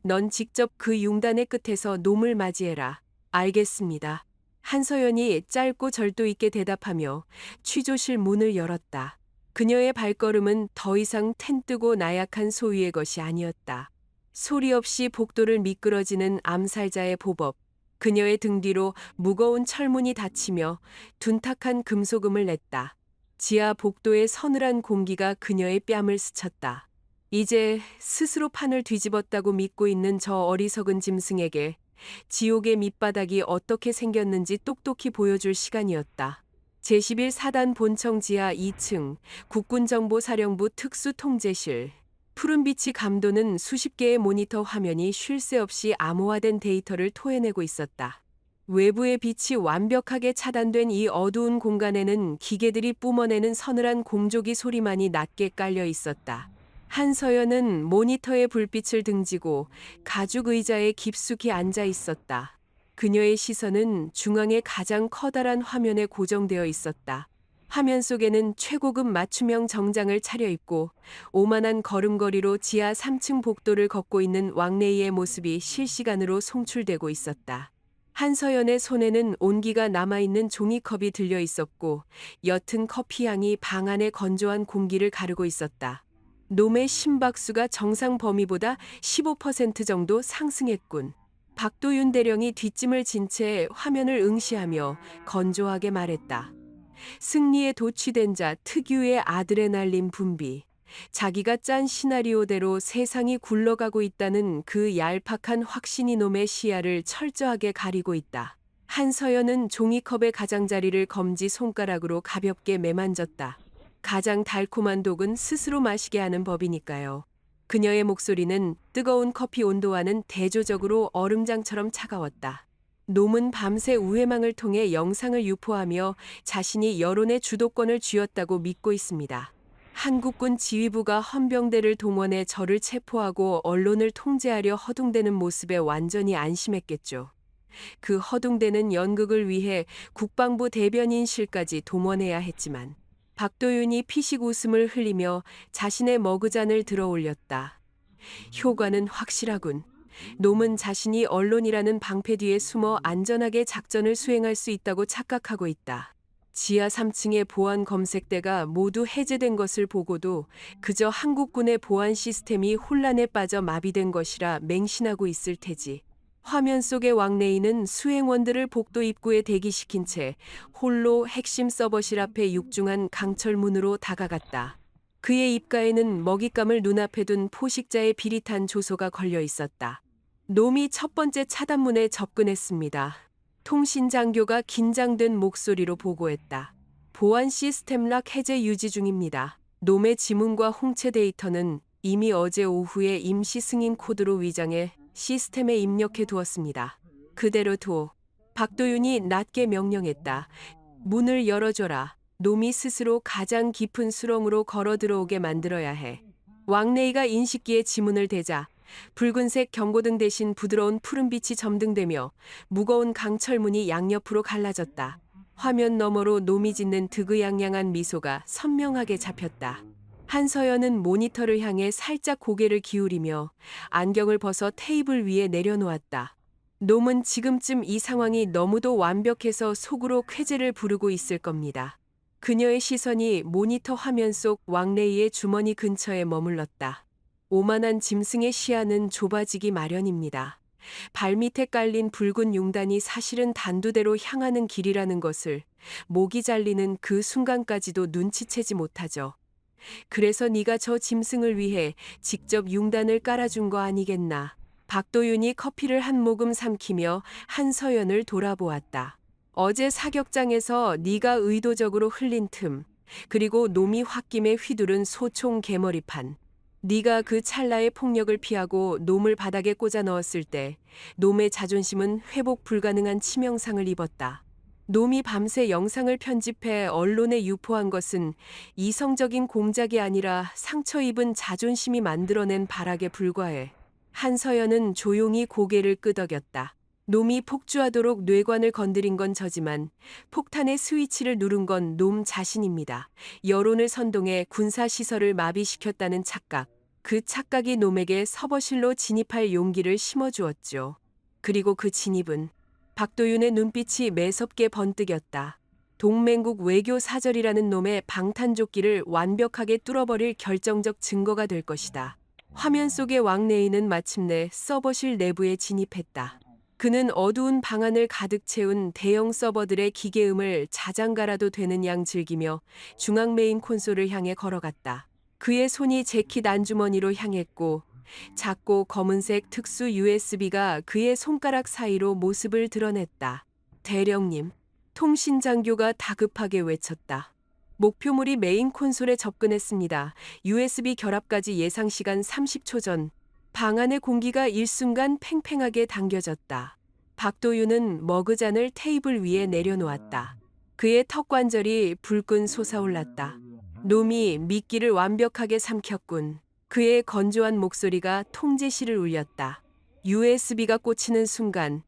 넌 직접 그 융단의 끝에서 놈을 맞이해라. 알겠습니다. 한서연이 짧고 절도 있게 대답하며 취조실 문을 열었다. 그녀의 발걸음은 더 이상 텐뜨고 나약한 소위의 것이 아니었다. 소리 없이 복도를 미끄러지는 암살자의 보법. 그녀의 등 뒤로 무거운 철문이 닫히며 둔탁한 금속음을 냈다. 지하 복도의 서늘한 공기가 그녀의 뺨을 스쳤다. 이제 스스로 판을 뒤집었다고 믿고 있는 저 어리석은 짐승에게 지옥의 밑바닥이 어떻게 생겼는지 똑똑히 보여줄 시간이었다. 제11사단 본청 지하 2층 국군정보사령부 특수통제실. 푸른빛이 감도는 수십 개의 모니터 화면이 쉴 새 없이 암호화된 데이터를 토해내고 있었다. 외부의 빛이 완벽하게 차단된 이 어두운 공간에는 기계들이 뿜어내는 서늘한 공조기 소리만이 낮게 깔려 있었다. 한서연은 모니터의 불빛을 등지고 가죽 의자에 깊숙이 앉아 있었다. 그녀의 시선은 중앙의 가장 커다란 화면에 고정되어 있었다. 화면 속에는 최고급 맞춤형 정장을 차려입고 오만한 걸음걸이로 지하 3층 복도를 걷고 있는 왕래희의 모습이 실시간으로 송출되고 있었다. 한서연의 손에는 온기가 남아있는 종이컵이 들려 있었고 옅은 커피향이 방 안의 건조한 공기를 가르고 있었다. 놈의 심박수가 정상 범위보다 15% 정도 상승했군. 박도윤 대령이 뒷짐을 진 채 화면을 응시하며 건조하게 말했다. 승리에 도취된 자 특유의 아드레날린 분비. 자기가 짠 시나리오대로 세상이 굴러가고 있다는 그 얄팍한 확신이 놈의 시야를 철저하게 가리고 있다. 한서연은 종이컵의 가장자리를 검지 손가락으로 가볍게 매만졌다. 가장 달콤한 독은 스스로 마시게 하는 법이니까요. 그녀의 목소리는 뜨거운 커피 온도와는 대조적으로 얼음장처럼 차가웠다. 놈은 밤새 우회망을 통해 영상을 유포하며 자신이 여론의 주도권을 쥐었다고 믿고 있습니다. 한국군 지휘부가 헌병대를 동원해 저를 체포하고 언론을 통제하려 허둥대는 모습에 완전히 안심했겠죠. 그 허둥대는 연극을 위해 국방부 대변인실까지 동원해야 했지만 박도윤이 피식 웃음을 흘리며 자신의 머그잔을 들어 올렸다. 효과는 확실하군. 놈은 자신이 언론이라는 방패 뒤에 숨어 안전하게 작전을 수행할 수 있다고 착각하고 있다. 지하 3층의 보안 검색대가 모두 해제된 것을 보고도 그저 한국군의 보안 시스템이 혼란에 빠져 마비된 것이라 맹신하고 있을 테지. 화면 속의 왕래희는 수행원들을 복도 입구에 대기시킨 채 홀로 핵심 서버실 앞에 육중한 강철문으로 다가갔다. 그의 입가에는 먹잇감을 눈앞에 둔 포식자의 비릿한 조소가 걸려 있었다. 놈이 첫 번째 차단문에 접근했습니다. 통신장교가 긴장된 목소리로 보고했다. 보안 시스템 락 해제 유지 중입니다. 놈의 지문과 홍채 데이터는 이미 어제 오후에 임시 승인 코드로 위장해 시스템에 입력해 두었습니다. 그대로 둬. 박도윤이 낮게 명령했다. 문을 열어줘라. 놈이 스스로 가장 깊은 수렁으로 걸어 들어오게 만들어야 해. 왕래희가 인식기에 지문을 대자 붉은색 경고등 대신 부드러운 푸른빛이 점등되며 무거운 강철문이 양옆으로 갈라졌다. 화면 너머로 놈이 짓는 득의양양한 미소가 선명하게 잡혔다. 한서연은 모니터를 향해 살짝 고개를 기울이며 안경을 벗어 테이블 위에 내려놓았다. 놈은 지금쯤 이 상황이 너무도 완벽해서 속으로 쾌재를 부르고 있을 겁니다. 그녀의 시선이 모니터 화면 속 왕레이의 주머니 근처에 머물렀다. 오만한 짐승의 시야는 좁아지기 마련입니다. 발밑에 깔린 붉은 용단이 사실은 단두대로 향하는 길이라는 것을 목이 잘리는 그 순간까지도 눈치채지 못하죠. 그래서 네가 저 짐승을 위해 직접 융단을 깔아준 거 아니겠나. 박도윤이 커피를 한 모금 삼키며 한서연을 돌아보았다. 어제 사격장에서 네가 의도적으로 흘린 틈, 그리고 놈이 홧김에 휘두른 소총 개머리판. 네가 그 찰나의 폭력을 피하고 놈을 바닥에 꽂아 넣었을 때 놈의 자존심은 회복 불가능한 치명상을 입었다. 놈이 밤새 영상을 편집해 언론에 유포한 것은 이성적인 공작이 아니라 상처 입은 자존심이 만들어낸 발악에 불과해. 한서연은 조용히 고개를 끄덕였다. 놈이 폭주하도록 뇌관을 건드린 건 저지만 폭탄의 스위치를 누른 건 놈 자신입니다. 여론을 선동해 군사시설을 마비시켰다는 착각. 그 착각이 놈에게 서버실로 진입할 용기를 심어주었죠. 그리고 그 진입은 박도윤의 눈빛이 매섭게 번뜩였다. 동맹국 외교사절이라는 놈의 방탄조끼를 완벽하게 뚫어버릴 결정적 증거가 될 것이다. 화면 속의 왕레이는 마침내 서버실 내부에 진입했다. 그는 어두운 방안을 가득 채운 대형 서버들의 기계음을 자장가라도 되는 양 즐기며 중앙 메인 콘솔을 향해 걸어갔다. 그의 손이 재킷 안주머니로 향했고 작고 검은색 특수 USB가 그의 손가락 사이로 모습을 드러냈다. 대령님, 통신장교가 다급하게 외쳤다. 목표물이 메인 콘솔에 접근했습니다. USB 결합까지 예상시간 30초 전. 방 안의 공기가 일순간 팽팽하게 당겨졌다. 박도윤은 머그잔을 테이블 위에 내려놓았다. 그의 턱관절이 불끈 솟아올랐다. 놈이 미끼를 완벽하게 삼켰군. 그의 건조한 목소리가 통제실을 울렸다. USB가 꽂히는 순간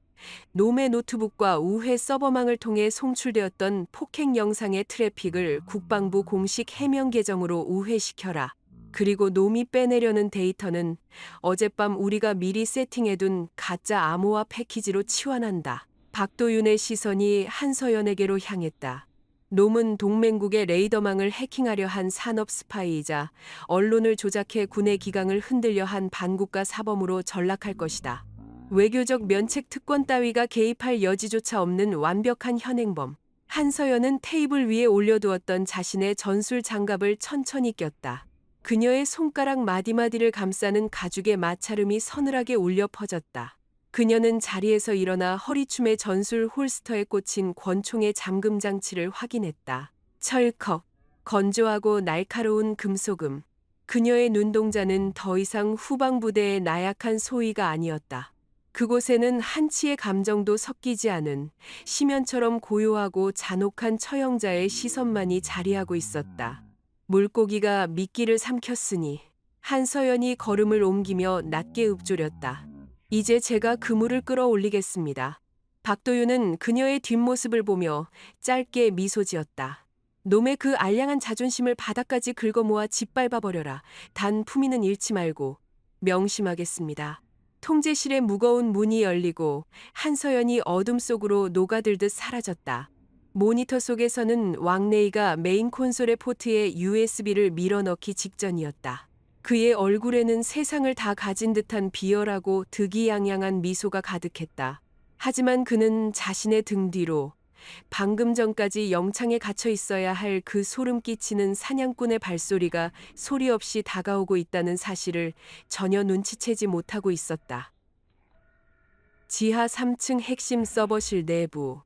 놈의 노트북과 우회 서버망을 통해 송출되었던 폭행 영상의 트래픽을 국방부 공식 해명 계정으로 우회시켜라. 그리고 놈이 빼내려는 데이터는 어젯밤 우리가 미리 세팅해둔 가짜 암호화 패키지로 치환한다. 박도윤의 시선이 한서연에게로 향했다. 놈은 동맹국의 레이더망을 해킹하려 한 산업 스파이이자 언론을 조작해 군의 기강을 흔들려 한 반국가 사범으로 전락할 것이다. 외교적 면책 특권 따위가 개입할 여지조차 없는 완벽한 현행범. 한서연은 테이블 위에 올려두었던 자신의 전술 장갑을 천천히 꼈다. 그녀의 손가락 마디마디를 감싸는 가죽의 마찰음이 서늘하게 울려 퍼졌다. 그녀는 자리에서 일어나 허리춤의 전술 홀스터에 꽂힌 권총의 잠금 장치를 확인했다. 철컥, 건조하고 날카로운 금속음. 그녀의 눈동자는 더 이상 후방부대의 나약한 소위가 아니었다. 그곳에는 한치의 감정도 섞이지 않은 심연처럼 고요하고 잔혹한 처형자의 시선만이 자리하고 있었다. 물고기가 미끼를 삼켰으니. 한서연이 걸음을 옮기며 낮게 읊조렸다. 이제 제가 그물을 끌어올리겠습니다. 박도윤은 그녀의 뒷모습을 보며 짧게 미소 지었다. 놈의 그 알량한 자존심을 바닥까지 긁어모아 짓밟아버려라. 단 품위는 잃지 말고. 명심하겠습니다. 통제실의 무거운 문이 열리고 한서연이 어둠 속으로 녹아들듯 사라졌다. 모니터 속에서는 왕레이가 메인 콘솔의 포트에 USB를 밀어넣기 직전이었다. 그의 얼굴에는 세상을 다 가진 듯한 비열하고 득이양양한 미소가 가득했다. 하지만 그는 자신의 등 뒤로 방금 전까지 영창에 갇혀 있어야 할 그 소름 끼치는 사냥꾼의 발소리가 소리 없이 다가오고 있다는 사실을 전혀 눈치채지 못하고 있었다. 지하 3층 핵심 서버실 내부.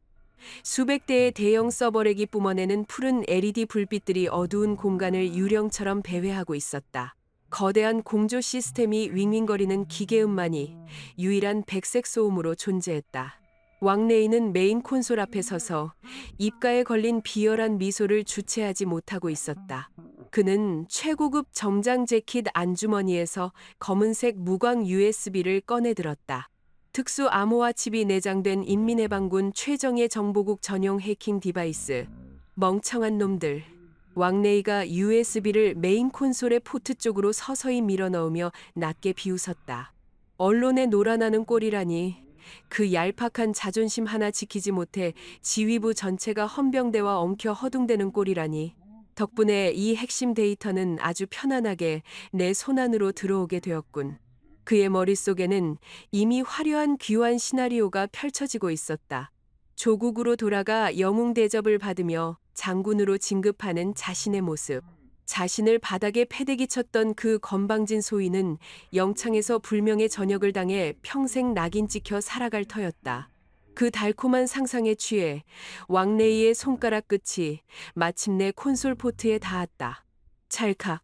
수백 대의 대형 서버렉이 뿜어내는 푸른 LED 불빛들이 어두운 공간을 유령처럼 배회하고 있었다. 거대한 공조 시스템이 윙윙거리는 기계음만이 유일한 백색 소음으로 존재했다. 왕레이는 메인 콘솔 앞에 서서 입가에 걸린 비열한 미소를 주체하지 못하고 있었다. 그는 최고급 정장 재킷 안주머니에서 검은색 무광 USB를 꺼내들었다. 특수 암호화 칩이 내장된 인민해방군 최정예 정보국 전용 해킹 디바이스. 멍청한 놈들. 왕레이가 USB를 메인 콘솔의 포트 쪽으로 서서히 밀어넣으며 낮게 비웃었다. 언론에 놀아나는 꼴이라니. 그 얄팍한 자존심 하나 지키지 못해 지휘부 전체가 헌병대와 엉켜 허둥대는 꼴이라니. 덕분에 이 핵심 데이터는 아주 편안하게 내 손안으로 들어오게 되었군. 그의 머릿속에는 이미 화려한 귀환 시나리오가 펼쳐지고 있었다. 조국으로 돌아가 영웅 대접을 받으며 장군으로 진급하는 자신의 모습. 자신을 바닥에 패대기 쳤던 그 건방진 소위는 영창에서 불명의 전역을 당해 평생 낙인 찍혀 살아갈 터였다. 그 달콤한 상상에 취해 왕래이의 손가락 끝이 마침내 콘솔 포트에 닿았다. 찰칵.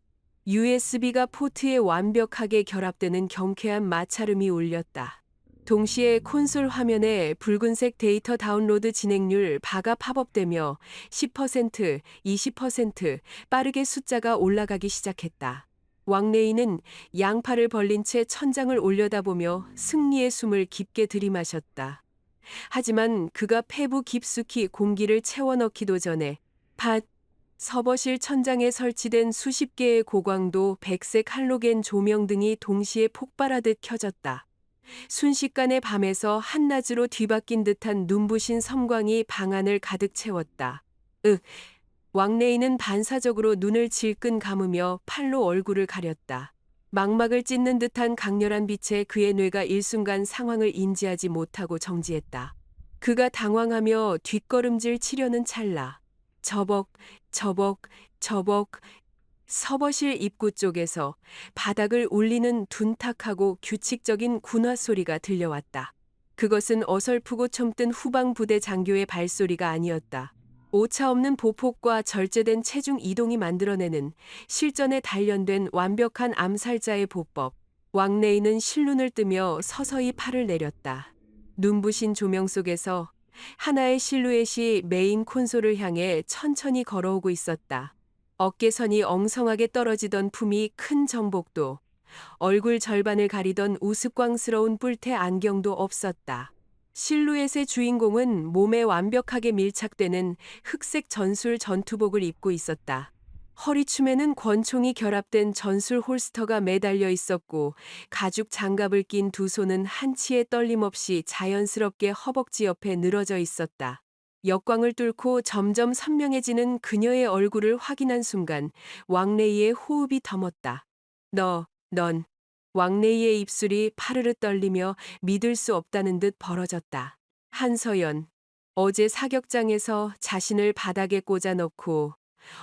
USB가 포트에 완벽하게 결합되는 경쾌한 마찰음이 울렸다. 동시에 콘솔 화면에 붉은색 데이터 다운로드 진행률 바가 팝업되며 10%, 20% 빠르게 숫자가 올라가기 시작했다. 왕래이는 양팔을 벌린 채 천장을 올려다보며 승리의 숨을 깊게 들이마셨다. 하지만 그가 폐부 깊숙이 공기를 채워넣기도 전에 서버실 천장에 설치된 수십 개의 고광도 백색 할로겐 조명 등이 동시에 폭발하듯 켜졌다. 순식간에 밤에서 한낮으로 뒤바뀐 듯한 눈부신 섬광이 방안을 가득 채웠다. 왕래이는 반사적으로 눈을 질끈 감으며 팔로 얼굴을 가렸다. 망막을 찢는 듯한 강렬한 빛에 그의 뇌가 일순간 상황을 인지하지 못하고 정지했다. 그가 당황하며 뒷걸음질 치려는 찰나. 저벅, 서버실 입구 쪽에서 바닥을 울리는 둔탁하고 규칙적인 군화 소리가 들려왔다. 그것은 어설프고 처음뜬 후방 부대 장교의 발소리가 아니었다. 오차없는 보폭과 절제된 체중 이동이 만들어내는 실전에 단련된 완벽한 암살자의 보법. 왕래이는 실눈을 뜨며 서서히 팔을 내렸다. 눈부신 조명 속에서 하나의 실루엣이 메인 콘솔을 향해 천천히 걸어오고 있었다. 어깨선이 엉성하게 떨어지던 품이 큰 정복도, 얼굴 절반을 가리던 우스꽝스러운 뿔테 안경도 없었다. 실루엣의 주인공은 몸에 완벽하게 밀착되는 흑색 전술 전투복을 입고 있었다. 허리춤에는 권총이 결합된 전술 홀스터가 매달려 있었고 가죽 장갑을 낀 두 손은 한치의 떨림 없이 자연스럽게 허벅지 옆에 늘어져 있었다. 역광을 뚫고 점점 선명해지는 그녀의 얼굴을 확인한 순간 왕래이의 호흡이 덤었다. 넌. 왕래이의 입술이 파르르 떨리며 믿을 수 없다는 듯 벌어졌다. 한서연. 어제 사격장에서 자신을 바닥에 꽂아 넣고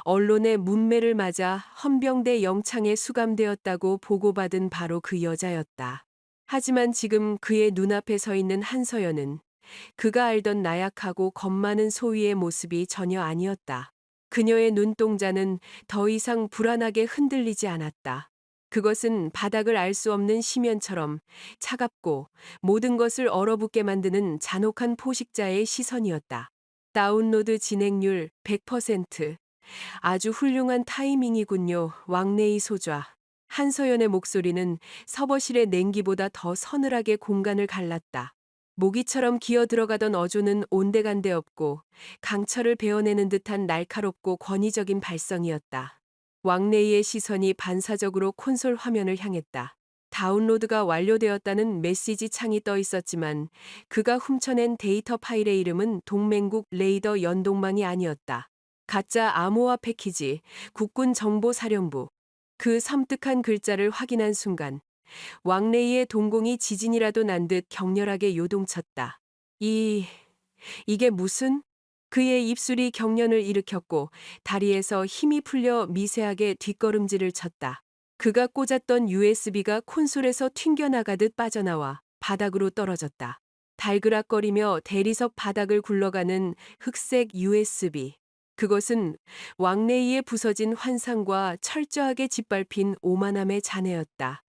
언론의 문매를 맞아 헌병대 영창에 수감되었다고 보고받은 바로 그 여자였다. 하지만 지금 그의 눈앞에 서 있는 한서연은 그가 알던 나약하고 겁 많은 소위의 모습이 전혀 아니었다. 그녀의 눈동자는 더 이상 불안하게 흔들리지 않았다. 그것은 바닥을 알 수 없는 심연처럼 차갑고 모든 것을 얼어붙게 만드는 잔혹한 포식자의 시선이었다. 다운로드 진행률 100%. 아주 훌륭한 타이밍이군요, 왕래이 소좌. 한서연의 목소리는 서버실의 냉기보다 더 서늘하게 공간을 갈랐다. 모기처럼 기어 들어가던 어조는 온데간데 없고 강철을 베어내는 듯한 날카롭고 권위적인 발성이었다. 왕래이의 시선이 반사적으로 콘솔 화면을 향했다. 다운로드가 완료되었다는 메시지 창이 떠 있었지만 그가 훔쳐낸 데이터 파일의 이름은 동맹국 레이더 연동망이 아니었다. 가짜 암호화 패키지, 국군정보사령부. 그 섬뜩한 글자를 확인한 순간 왕래이의 동공이 지진이라도 난 듯 격렬하게 요동쳤다. 이게 무슨? 그의 입술이 경련을 일으켰고 다리에서 힘이 풀려 미세하게 뒷걸음질을 쳤다. 그가 꽂았던 USB가 콘솔에서 튕겨나가듯 빠져나와 바닥으로 떨어졌다. 달그락거리며 대리석 바닥을 굴러가는 흑색 USB. 그것은 왕래이의 부서진 환상과 철저하게 짓밟힌 오만함의 잔해였다.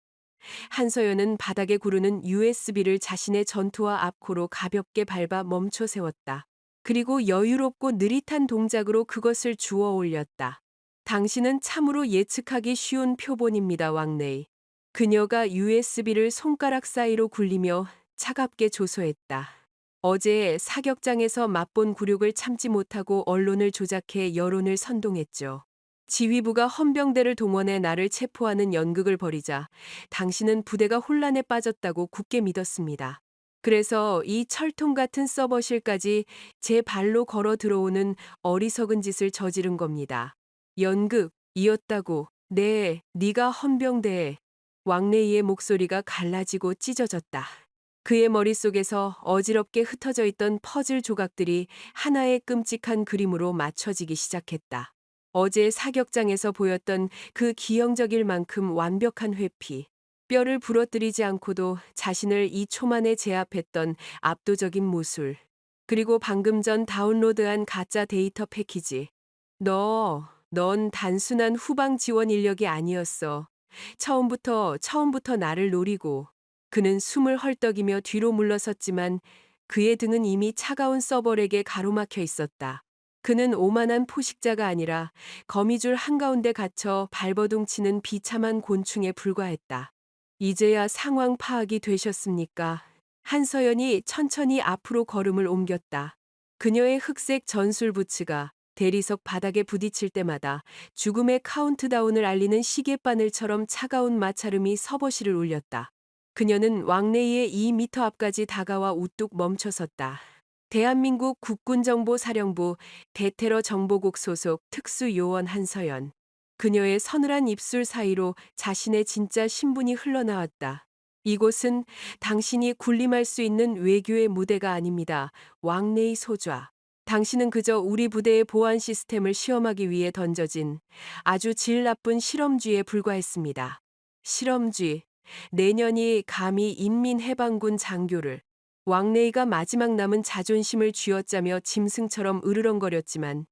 한서연은 바닥에 구르는 USB를 자신의 전투화 앞코로 가볍게 밟아 멈춰 세웠다. 그리고 여유롭고 느릿한 동작으로 그것을 주워 올렸다. 당신은 참으로 예측하기 쉬운 표본입니다, 왕래이. 그녀가 USB를 손가락 사이로 굴리며 차갑게 조소했다. 어제 사격장에서 맛본 굴욕을 참지 못하고 언론을 조작해 여론을 선동했죠. 지휘부가 헌병대를 동원해 나를 체포하는 연극을 벌이자 당신은 부대가 혼란에 빠졌다고 굳게 믿었습니다. 그래서 이 철통 같은 서버실까지 제 발로 걸어 들어오는 어리석은 짓을 저지른 겁니다. 연극이었다고. 네, 네가 헌병대에. 왕래이의 목소리가 갈라지고 찢어졌다. 그의 머릿속에서 어지럽게 흩어져 있던 퍼즐 조각들이 하나의 끔찍한 그림으로 맞춰지기 시작했다. 어제 사격장에서 보였던 그 기형적일 만큼 완벽한 회피, 뼈를 부러뜨리지 않고도 자신을 2초 만에 제압했던 압도적인 무술, 그리고 방금 전 다운로드한 가짜 데이터 패키지. 넌 단순한 후방 지원 인력이 아니었어. 처음부터 나를 노리고. 그는 숨을 헐떡이며 뒤로 물러섰지만 그의 등은 이미 차가운 서벌에게 가로막혀 있었다. 그는 오만한 포식자가 아니라 거미줄 한가운데 갇혀 발버둥치는 비참한 곤충에 불과했다. 이제야 상황 파악이 되셨습니까? 한서연이 천천히 앞으로 걸음을 옮겼다. 그녀의 흑색 전술 부츠가 대리석 바닥에 부딪힐 때마다 죽음의 카운트다운을 알리는 시계바늘처럼 차가운 마찰음이 서버실을 울렸다. 그녀는 왕래이의 2미터 앞까지 다가와 우뚝 멈춰섰다. 대한민국 국군정보사령부 대테러 정보국 소속 특수요원 한서연. 그녀의 서늘한 입술 사이로 자신의 진짜 신분이 흘러나왔다. 이곳은 당신이 군림할 수 있는 외교의 무대가 아닙니다. 왕래이 소좌. 당신은 그저 우리 부대의 보안 시스템을 시험하기 위해 던져진 아주 질 나쁜 실험쥐에 불과했습니다. 실험쥐. 내년이 감히 인민해방군 장교를. 왕래이가 마지막 남은 자존심을 쥐어짜며 짐승처럼 으르렁거렸지만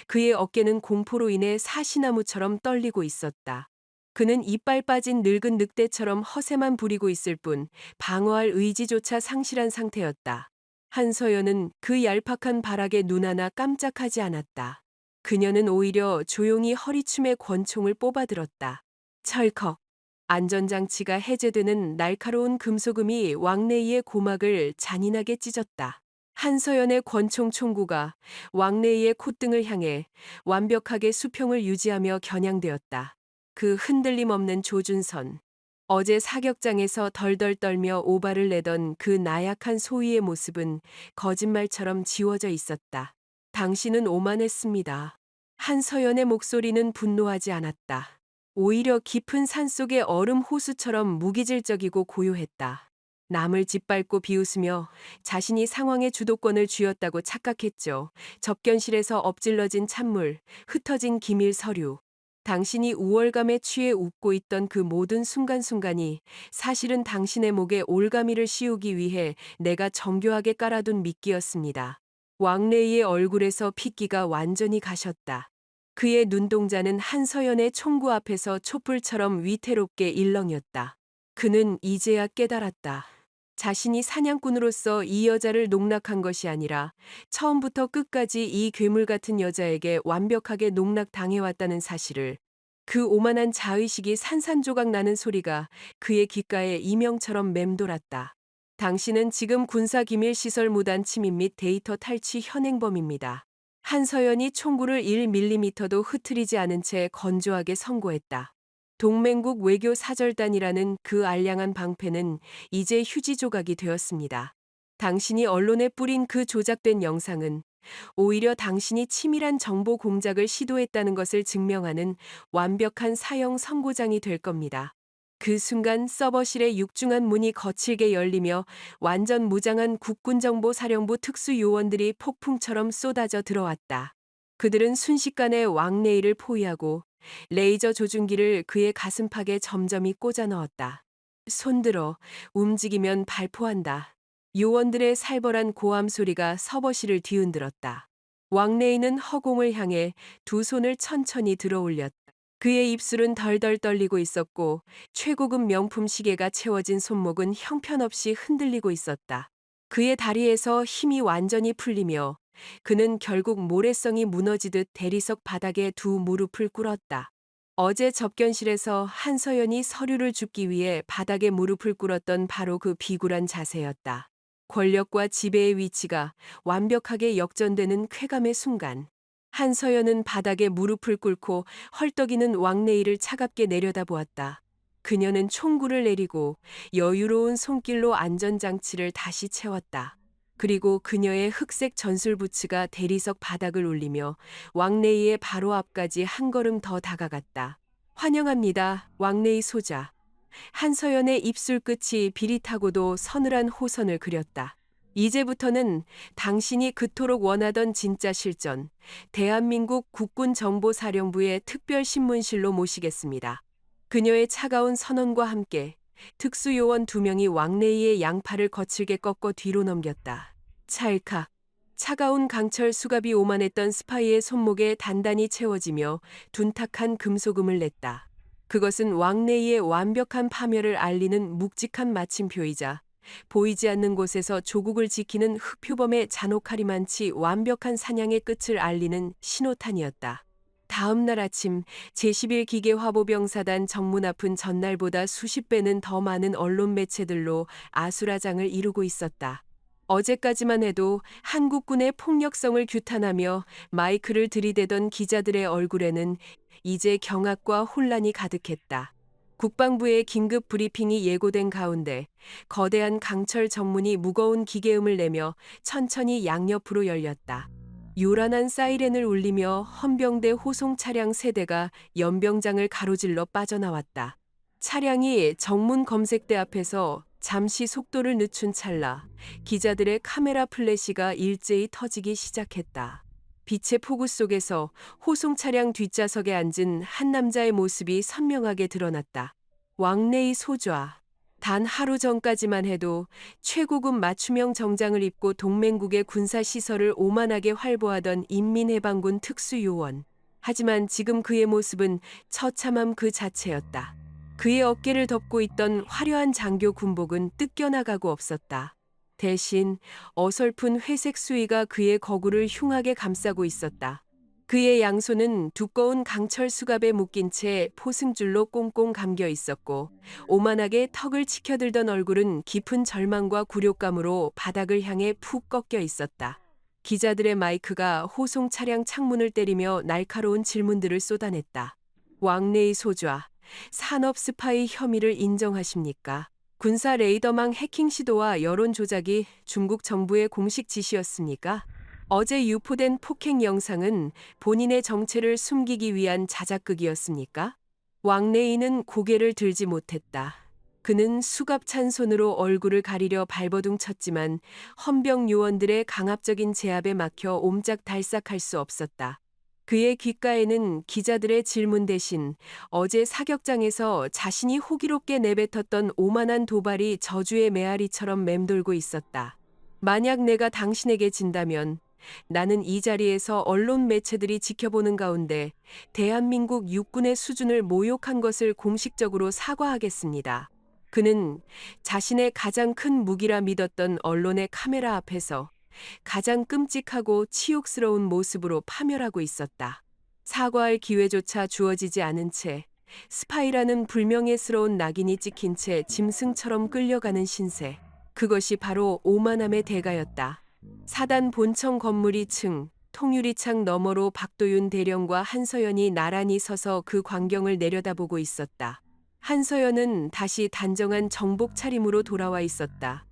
그의 어깨는 공포로 인해 사시나무처럼 떨리고 있었다. 그는 이빨 빠진 늙은 늑대처럼 허세만 부리고 있을 뿐 방어할 의지조차 상실한 상태였다. 한서연은 그 얄팍한 발악에 눈 하나 깜짝하지 않았다. 그녀는 오히려 조용히 허리춤에 권총을 뽑아들었다. 철컥. 안전장치가 해제되는 날카로운 금속음이 왕래이의 고막을 잔인하게 찢었다. 한서연의 권총 총구가 왕래이의 콧등을 향해 완벽하게 수평을 유지하며 겨냥되었다. 그 흔들림 없는 조준선. 어제 사격장에서 덜덜 떨며 오발을 내던 그 나약한 소위의 모습은 거짓말처럼 지워져 있었다. 당신은 오만했습니다. 한서연의 목소리는 분노하지 않았다. 오히려 깊은 산속의 얼음 호수처럼 무기질적이고 고요했다. 남을 짓밟고 비웃으며 자신이 상황의 주도권을 쥐었다고 착각했죠. 접견실에서 엎질러진 찬물, 흩어진 기밀 서류. 당신이 우월감에 취해 웃고 있던 그 모든 순간순간이 사실은 당신의 목에 올가미를 씌우기 위해 내가 정교하게 깔아둔 미끼였습니다. 왕래이의 얼굴에서 핏기가 완전히 가셨다. 그의 눈동자는 한서연의 총구 앞에서 촛불처럼 위태롭게 일렁였다. 그는 이제야 깨달았다. 자신이 사냥꾼으로서 이 여자를 농락한 것이 아니라 처음부터 끝까지 이 괴물 같은 여자에게 완벽하게 농락당해왔다는 사실을. 그 오만한 자의식이 산산조각 나는 소리가 그의 귓가에 이명처럼 맴돌았다. 당신은 지금 군사기밀시설 무단 침입 및 데이터 탈취 현행범입니다. 한서연이 총구를 1mm도 흐트리지 않은 채 건조하게 선고했다. 동맹국 외교사절단이라는 그 알량한 방패는 이제 휴지 조각이 되었습니다. 당신이 언론에 뿌린 그 조작된 영상은 오히려 당신이 치밀한 정보 공작을 시도했다는 것을 증명하는 완벽한 사형 선고장이 될 겁니다. 그 순간 서버실의 육중한 문이 거칠게 열리며 완전 무장한 국군정보사령부 특수요원들이 폭풍처럼 쏟아져 들어왔다. 그들은 순식간에 왕래이를 포위하고 레이저 조준기를 그의 가슴팍에 점점이 꽂아 넣었다. 손들어, 움직이면 발포한다. 요원들의 살벌한 고함 소리가 서버실을 뒤흔들었다. 왕래이는 허공을 향해 두 손을 천천히 들어올렸다. 그의 입술은 덜덜 떨리고 있었고 최고급 명품 시계가 채워진 손목은 형편없이 흔들리고 있었다. 그의 다리에서 힘이 완전히 풀리며 그는 결국 모래성이 무너지듯 대리석 바닥에 두 무릎을 꿇었다. 어제 접견실에서 한서연이 서류를 줍기 위해 바닥에 무릎을 꿇었던 바로 그 비굴한 자세였다. 권력과 지배의 위치가 완벽하게 역전되는 쾌감의 순간. 한서연은 바닥에 무릎을 꿇고 헐떡이는 왕래이를 차갑게 내려다보았다. 그녀는 총구를 내리고 여유로운 손길로 안전장치를 다시 채웠다. 그리고 그녀의 흑색 전술 부츠가 대리석 바닥을 울리며 왕레이의 바로 앞까지 한 걸음 더 다가갔다. 환영합니다, 왕레이 소자. 한서연의 입술 끝이 비릿하고도 서늘한 호선을 그렸다. 이제부터는 당신이 그토록 원하던 진짜 실전, 대한민국 국군정보사령부의 특별신문실로 모시겠습니다. 그녀의 차가운 선언과 함께 특수요원 2명이 왕레이의 양팔을 거칠게 꺾어 뒤로 넘겼다. 찰칵. 차가운 강철 수갑이 오만했던 스파이의 손목에 단단히 채워지며 둔탁한 금소금을 냈다. 그것은 왕레이의 완벽한 파멸을 알리는 묵직한 마침표이자 보이지 않는 곳에서 조국을 지키는 흑표범의 잔혹하리만치 완벽한 사냥의 끝을 알리는 신호탄이었다. 다음 날 아침 제11기계화보병사단 정문 앞은 전날보다 수십 배는 더 많은 언론 매체들로 아수라장을 이루고 있었다. 어제까지만 해도 한국군의 폭력성을 규탄하며 마이크를 들이대던 기자들의 얼굴에는 이제 경악과 혼란이 가득했다. 국방부의 긴급 브리핑이 예고된 가운데 거대한 강철 정문이 무거운 기계음을 내며 천천히 양옆으로 열렸다. 요란한 사이렌을 울리며 헌병대 호송 차량 3대가 연병장을 가로질러 빠져나왔다. 차량이 정문 검색대 앞에서 잠시 속도를 늦춘 찰나 기자들의 카메라 플래시가 일제히 터지기 시작했다. 빛의 폭우 속에서 호송 차량 뒷좌석에 앉은 한 남자의 모습이 선명하게 드러났다. 왕레이 소좌. 단 하루 전까지만 해도 최고급 맞춤형 정장을 입고 동맹국의 군사시설을 오만하게 활보하던 인민해방군 특수요원. 하지만 지금 그의 모습은 처참함 그 자체였다. 그의 어깨를 덮고 있던 화려한 장교 군복은 뜯겨나가고 없었다. 대신 어설픈 회색 수의가 그의 거구를 흉하게 감싸고 있었다. 그의 양손은 두꺼운 강철 수갑에 묶인 채 포승줄로 꽁꽁 감겨 있었고 오만하게 턱을 치켜들던 얼굴은 깊은 절망과 굴욕감으로 바닥을 향해 푹 꺾여 있었다. 기자들의 마이크가 호송 차량 창문을 때리며 날카로운 질문들을 쏟아냈다. 왕레이 소좌, 산업 스파이 혐의를 인정하십니까? 군사 레이더망 해킹 시도와 여론 조작이 중국 정부의 공식 지시였습니까? 어제 유포된 폭행 영상은 본인의 정체를 숨기기 위한 자작극이었습니까? 왕레이는 고개를 들지 못했다. 그는 수갑찬 손으로 얼굴을 가리려 발버둥 쳤지만 헌병 요원들의 강압적인 제압에 막혀 옴짝달싹할 수 없었다. 그의 귓가에는 기자들의 질문 대신 어제 사격장에서 자신이 호기롭게 내뱉었던 오만한 도발이 저주의 메아리처럼 맴돌고 있었다. 만약 내가 당신에게 진다면 나는 이 자리에서 언론 매체들이 지켜보는 가운데 대한민국 육군의 수준을 모욕한 것을 공식적으로 사과하겠습니다. 그는 자신의 가장 큰 무기라 믿었던 언론의 카메라 앞에서 가장 끔찍하고 치욕스러운 모습으로 파멸하고 있었다. 사과할 기회조차 주어지지 않은 채 스파이라는 불명예스러운 낙인이 찍힌 채 짐승처럼 끌려가는 신세. 그것이 바로 오만함의 대가였다. 사단 본청 건물 2층 통유리창 너머로 박도윤 대령과 한서연이 나란히 서서 그 광경을 내려다보고 있었다. 한서연은 다시 단정한 정복 차림으로 돌아와 있었다.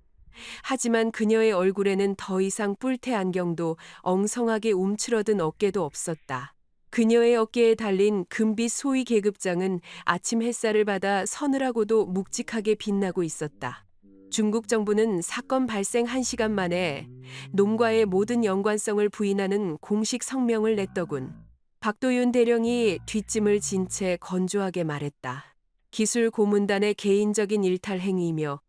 하지만 그녀의 얼굴에는 더 이상 뿔테 안경도 엉성하게 움츠러든 어깨도 없었다. 그녀의 어깨에 달린 금빛 소위 계급장은 아침 햇살을 받아 서늘하고도 묵직하게 빛나고 있었다. 중국 정부는 사건 발생 1시간 만에 놈과의 모든 연관성을 부인하는 공식 성명을 냈더군. 박도윤 대령이 뒷짐을 진 채 건조하게 말했다. 기술 고문단의 개인적인 일탈 행위이며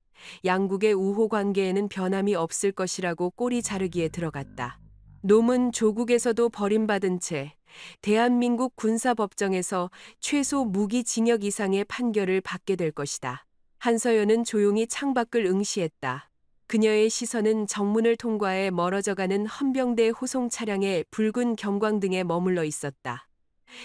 양국의 우호 관계에는 변함이 없을 것이라고 꼬리 자르기에 들어갔다. 놈은 조국에서도 버림받은 채 대한민국 군사법정에서 최소 무기징역 이상의 판결을 받게 될 것이다. 한서연은 조용히 창밖을 응시했다. 그녀의 시선은 정문을 통과해 멀어져가는 헌병대 호송 차량의 붉은 경광등에 머물러 있었다.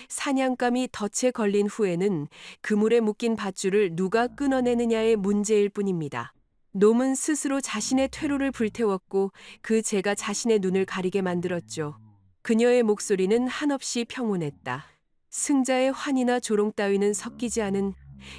사냥감이 덫에 걸린 후에는 그물에 묶인 밧줄을 누가 끊어내느냐의 문제일 뿐입니다. 놈은 스스로 자신의 퇴로를 불태웠고 그 죄가 자신의 눈을 가리게 만들었죠. 그녀의 목소리는 한없이 평온했다. 승자의 환희나 조롱 따위는 섞이지 않은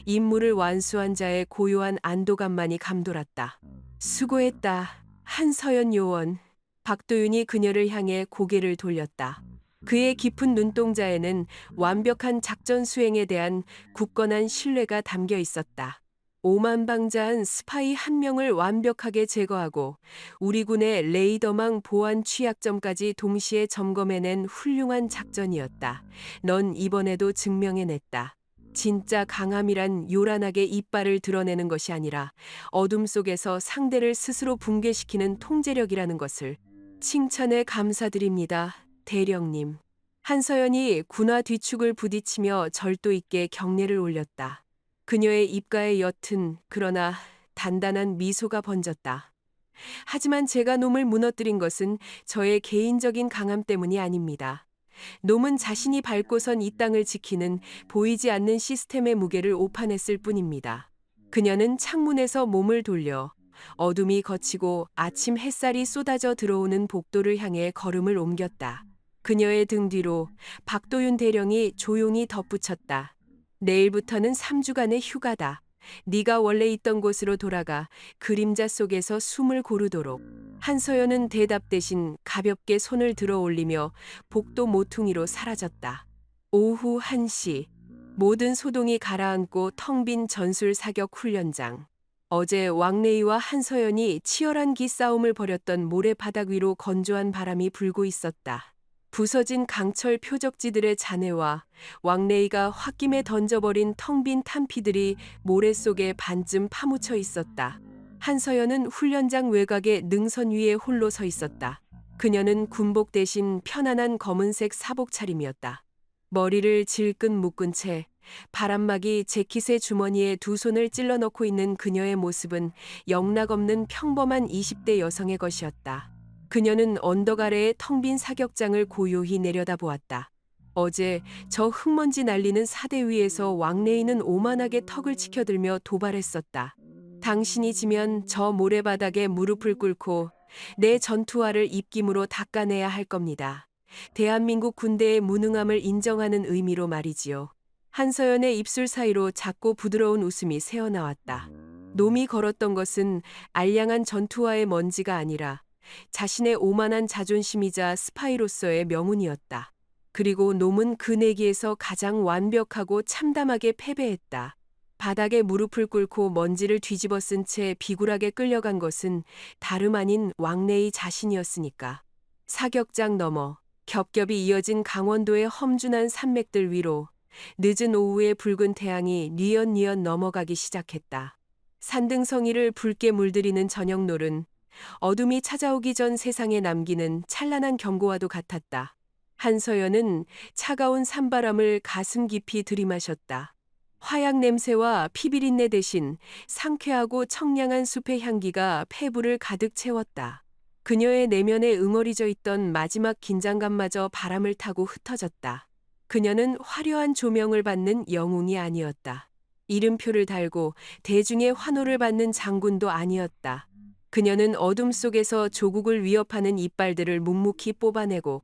임무를 완수한 자의 고요한 안도감만이 감돌았다. 수고했다. 한서연 요원. 박도윤이 그녀를 향해 고개를 돌렸다. 그의 깊은 눈동자에는 완벽한 작전 수행에 대한 굳건한 신뢰가 담겨 있었다. 오만방자한 스파이 한 명을 완벽하게 제거하고 우리 군의 레이더망 보안 취약점까지 동시에 점검해낸 훌륭한 작전이었다. 넌 이번에도 증명해냈다. 진짜 강함이란 요란하게 이빨을 드러내는 것이 아니라 어둠 속에서 상대를 스스로 붕괴시키는 통제력이라는 것을. 칭찬에 감사드립니다, 대령님. 한서연이 군화 뒤축을 부딪히며 절도 있게 경례를 올렸다. 그녀의 입가에 옅은 그러나 단단한 미소가 번졌다. 하지만 제가 놈을 무너뜨린 것은 저의 개인적인 강함 때문이 아닙니다. 놈은 자신이 밟고선 이 땅을 지키는 보이지 않는 시스템의 무게를 오판했을 뿐입니다. 그녀는 창문에서 몸을 돌려 어둠이 걷히고 아침 햇살이 쏟아져 들어오는 복도를 향해 걸음을 옮겼다. 그녀의 등 뒤로 박도윤 대령이 조용히 덧붙였다. 내일부터는 3주간의 휴가다. 네가 원래 있던 곳으로 돌아가 그림자 속에서 숨을 고르도록. 한서연은 대답 대신 가볍게 손을 들어 올리며 복도 모퉁이로 사라졌다. 오후 1시. 모든 소동이 가라앉고 텅 빈 전술 사격 훈련장. 어제 왕래이와 한서연이 치열한 기싸움을 벌였던 모래바닥 위로 건조한 바람이 불고 있었다. 부서진 강철 표적지들의 잔해와 왕래이가 홧김에 던져버린 텅 빈 탄피들이 모래 속에 반쯤 파묻혀 있었다. 한서연은 훈련장 외곽의 능선 위에 홀로 서 있었다. 그녀는 군복 대신 편안한 검은색 사복 차림이었다. 머리를 질끈 묶은 채 바람막이 재킷의 주머니에 두 손을 찔러 넣고 있는 그녀의 모습은 영락없는 평범한 20대 여성의 것이었다. 그녀는 언덕 아래의 텅 빈 사격장을 고요히 내려다보았다. 어제 저 흙먼지 날리는 사대 위에서 왕래이는 오만하게 턱을 치켜들며 도발했었다. 당신이 지면 저 모래바닥에 무릎을 꿇고 내 전투화를 입김으로 닦아내야 할 겁니다. 대한민국 군대의 무능함을 인정하는 의미로 말이지요. 한서연의 입술 사이로 작고 부드러운 웃음이 새어나왔다. 놈이 걸었던 것은 알량한 전투화의 먼지가 아니라 자신의 오만한 자존심이자 스파이로서의 명운이었다. 그리고 놈은 그 내기에서 가장 완벽하고 참담하게 패배했다. 바닥에 무릎을 꿇고 먼지를 뒤집어 쓴 채 비굴하게 끌려간 것은 다름 아닌 왕래이 자신이었으니까. 사격장 너머 겹겹이 이어진 강원도의 험준한 산맥들 위로 늦은 오후의 붉은 태양이 뉘엿뉘엿 넘어가기 시작했다. 산등성이를 붉게 물들이는 저녁노을은 어둠이 찾아오기 전 세상에 남기는 찬란한 경고와도 같았다. 한서연은 차가운 산바람을 가슴 깊이 들이마셨다. 화약 냄새와 피비린내 대신 상쾌하고 청량한 숲의 향기가 폐부를 가득 채웠다. 그녀의 내면에 응어리져 있던 마지막 긴장감마저 바람을 타고 흩어졌다. 그녀는 화려한 조명을 받는 영웅이 아니었다. 이름표를 달고 대중의 환호를 받는 장군도 아니었다. 그녀는 어둠 속에서 조국을 위협하는 이빨들을 묵묵히 뽑아내고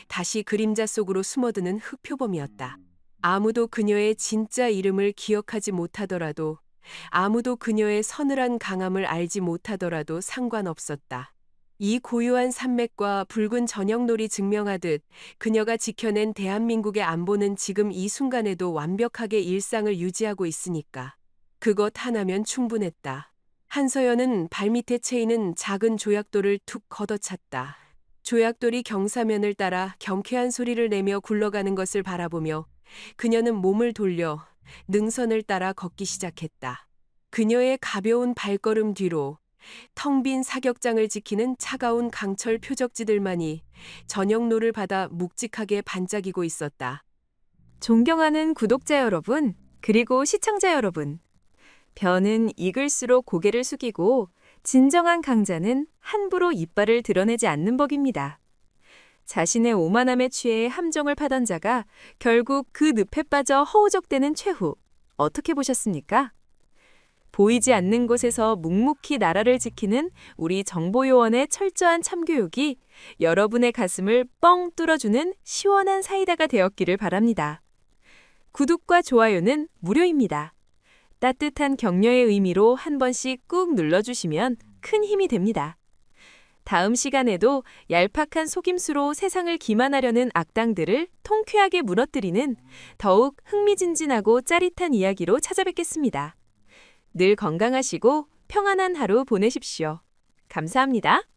다시 그림자 속으로 숨어드는 흑표범이었다. 아무도 그녀의 진짜 이름을 기억하지 못하더라도, 아무도 그녀의 서늘한 강함을 알지 못하더라도 상관없었다. 이 고요한 산맥과 붉은 저녁놀이 증명하듯 그녀가 지켜낸 대한민국의 안보는 지금 이 순간에도 완벽하게 일상을 유지하고 있으니까. 그것 하나면 충분했다. 한서연은 발밑에 채이는 작은 조약돌을 툭 걷어찼다. 조약돌이 경사면을 따라 경쾌한 소리를 내며 굴러가는 것을 바라보며 그녀는 몸을 돌려 능선을 따라 걷기 시작했다. 그녀의 가벼운 발걸음 뒤로 텅 빈 사격장을 지키는 차가운 강철 표적지들만이 저녁노를 받아 묵직하게 반짝이고 있었다. 존경하는 구독자 여러분, 그리고 시청자 여러분. 변은 익을수록 고개를 숙이고 진정한 강자는 함부로 이빨을 드러내지 않는 법입니다. 자신의 오만함에 취해 함정을 파던 자가 결국 그 늪에 빠져 허우적대는 최후. 어떻게 보셨습니까? 보이지 않는 곳에서 묵묵히 나라를 지키는 우리 정보요원의 철저한 참교육이 여러분의 가슴을 뻥 뚫어주는 시원한 사이다가 되었기를 바랍니다. 구독과 좋아요는 무료입니다. 따뜻한 격려의 의미로 한 번씩 꾹 눌러주시면 큰 힘이 됩니다. 다음 시간에도 얄팍한 속임수로 세상을 기만하려는 악당들을 통쾌하게 무너뜨리는 더욱 흥미진진하고 짜릿한 이야기로 찾아뵙겠습니다. 늘 건강하시고 평안한 하루 보내십시오. 감사합니다.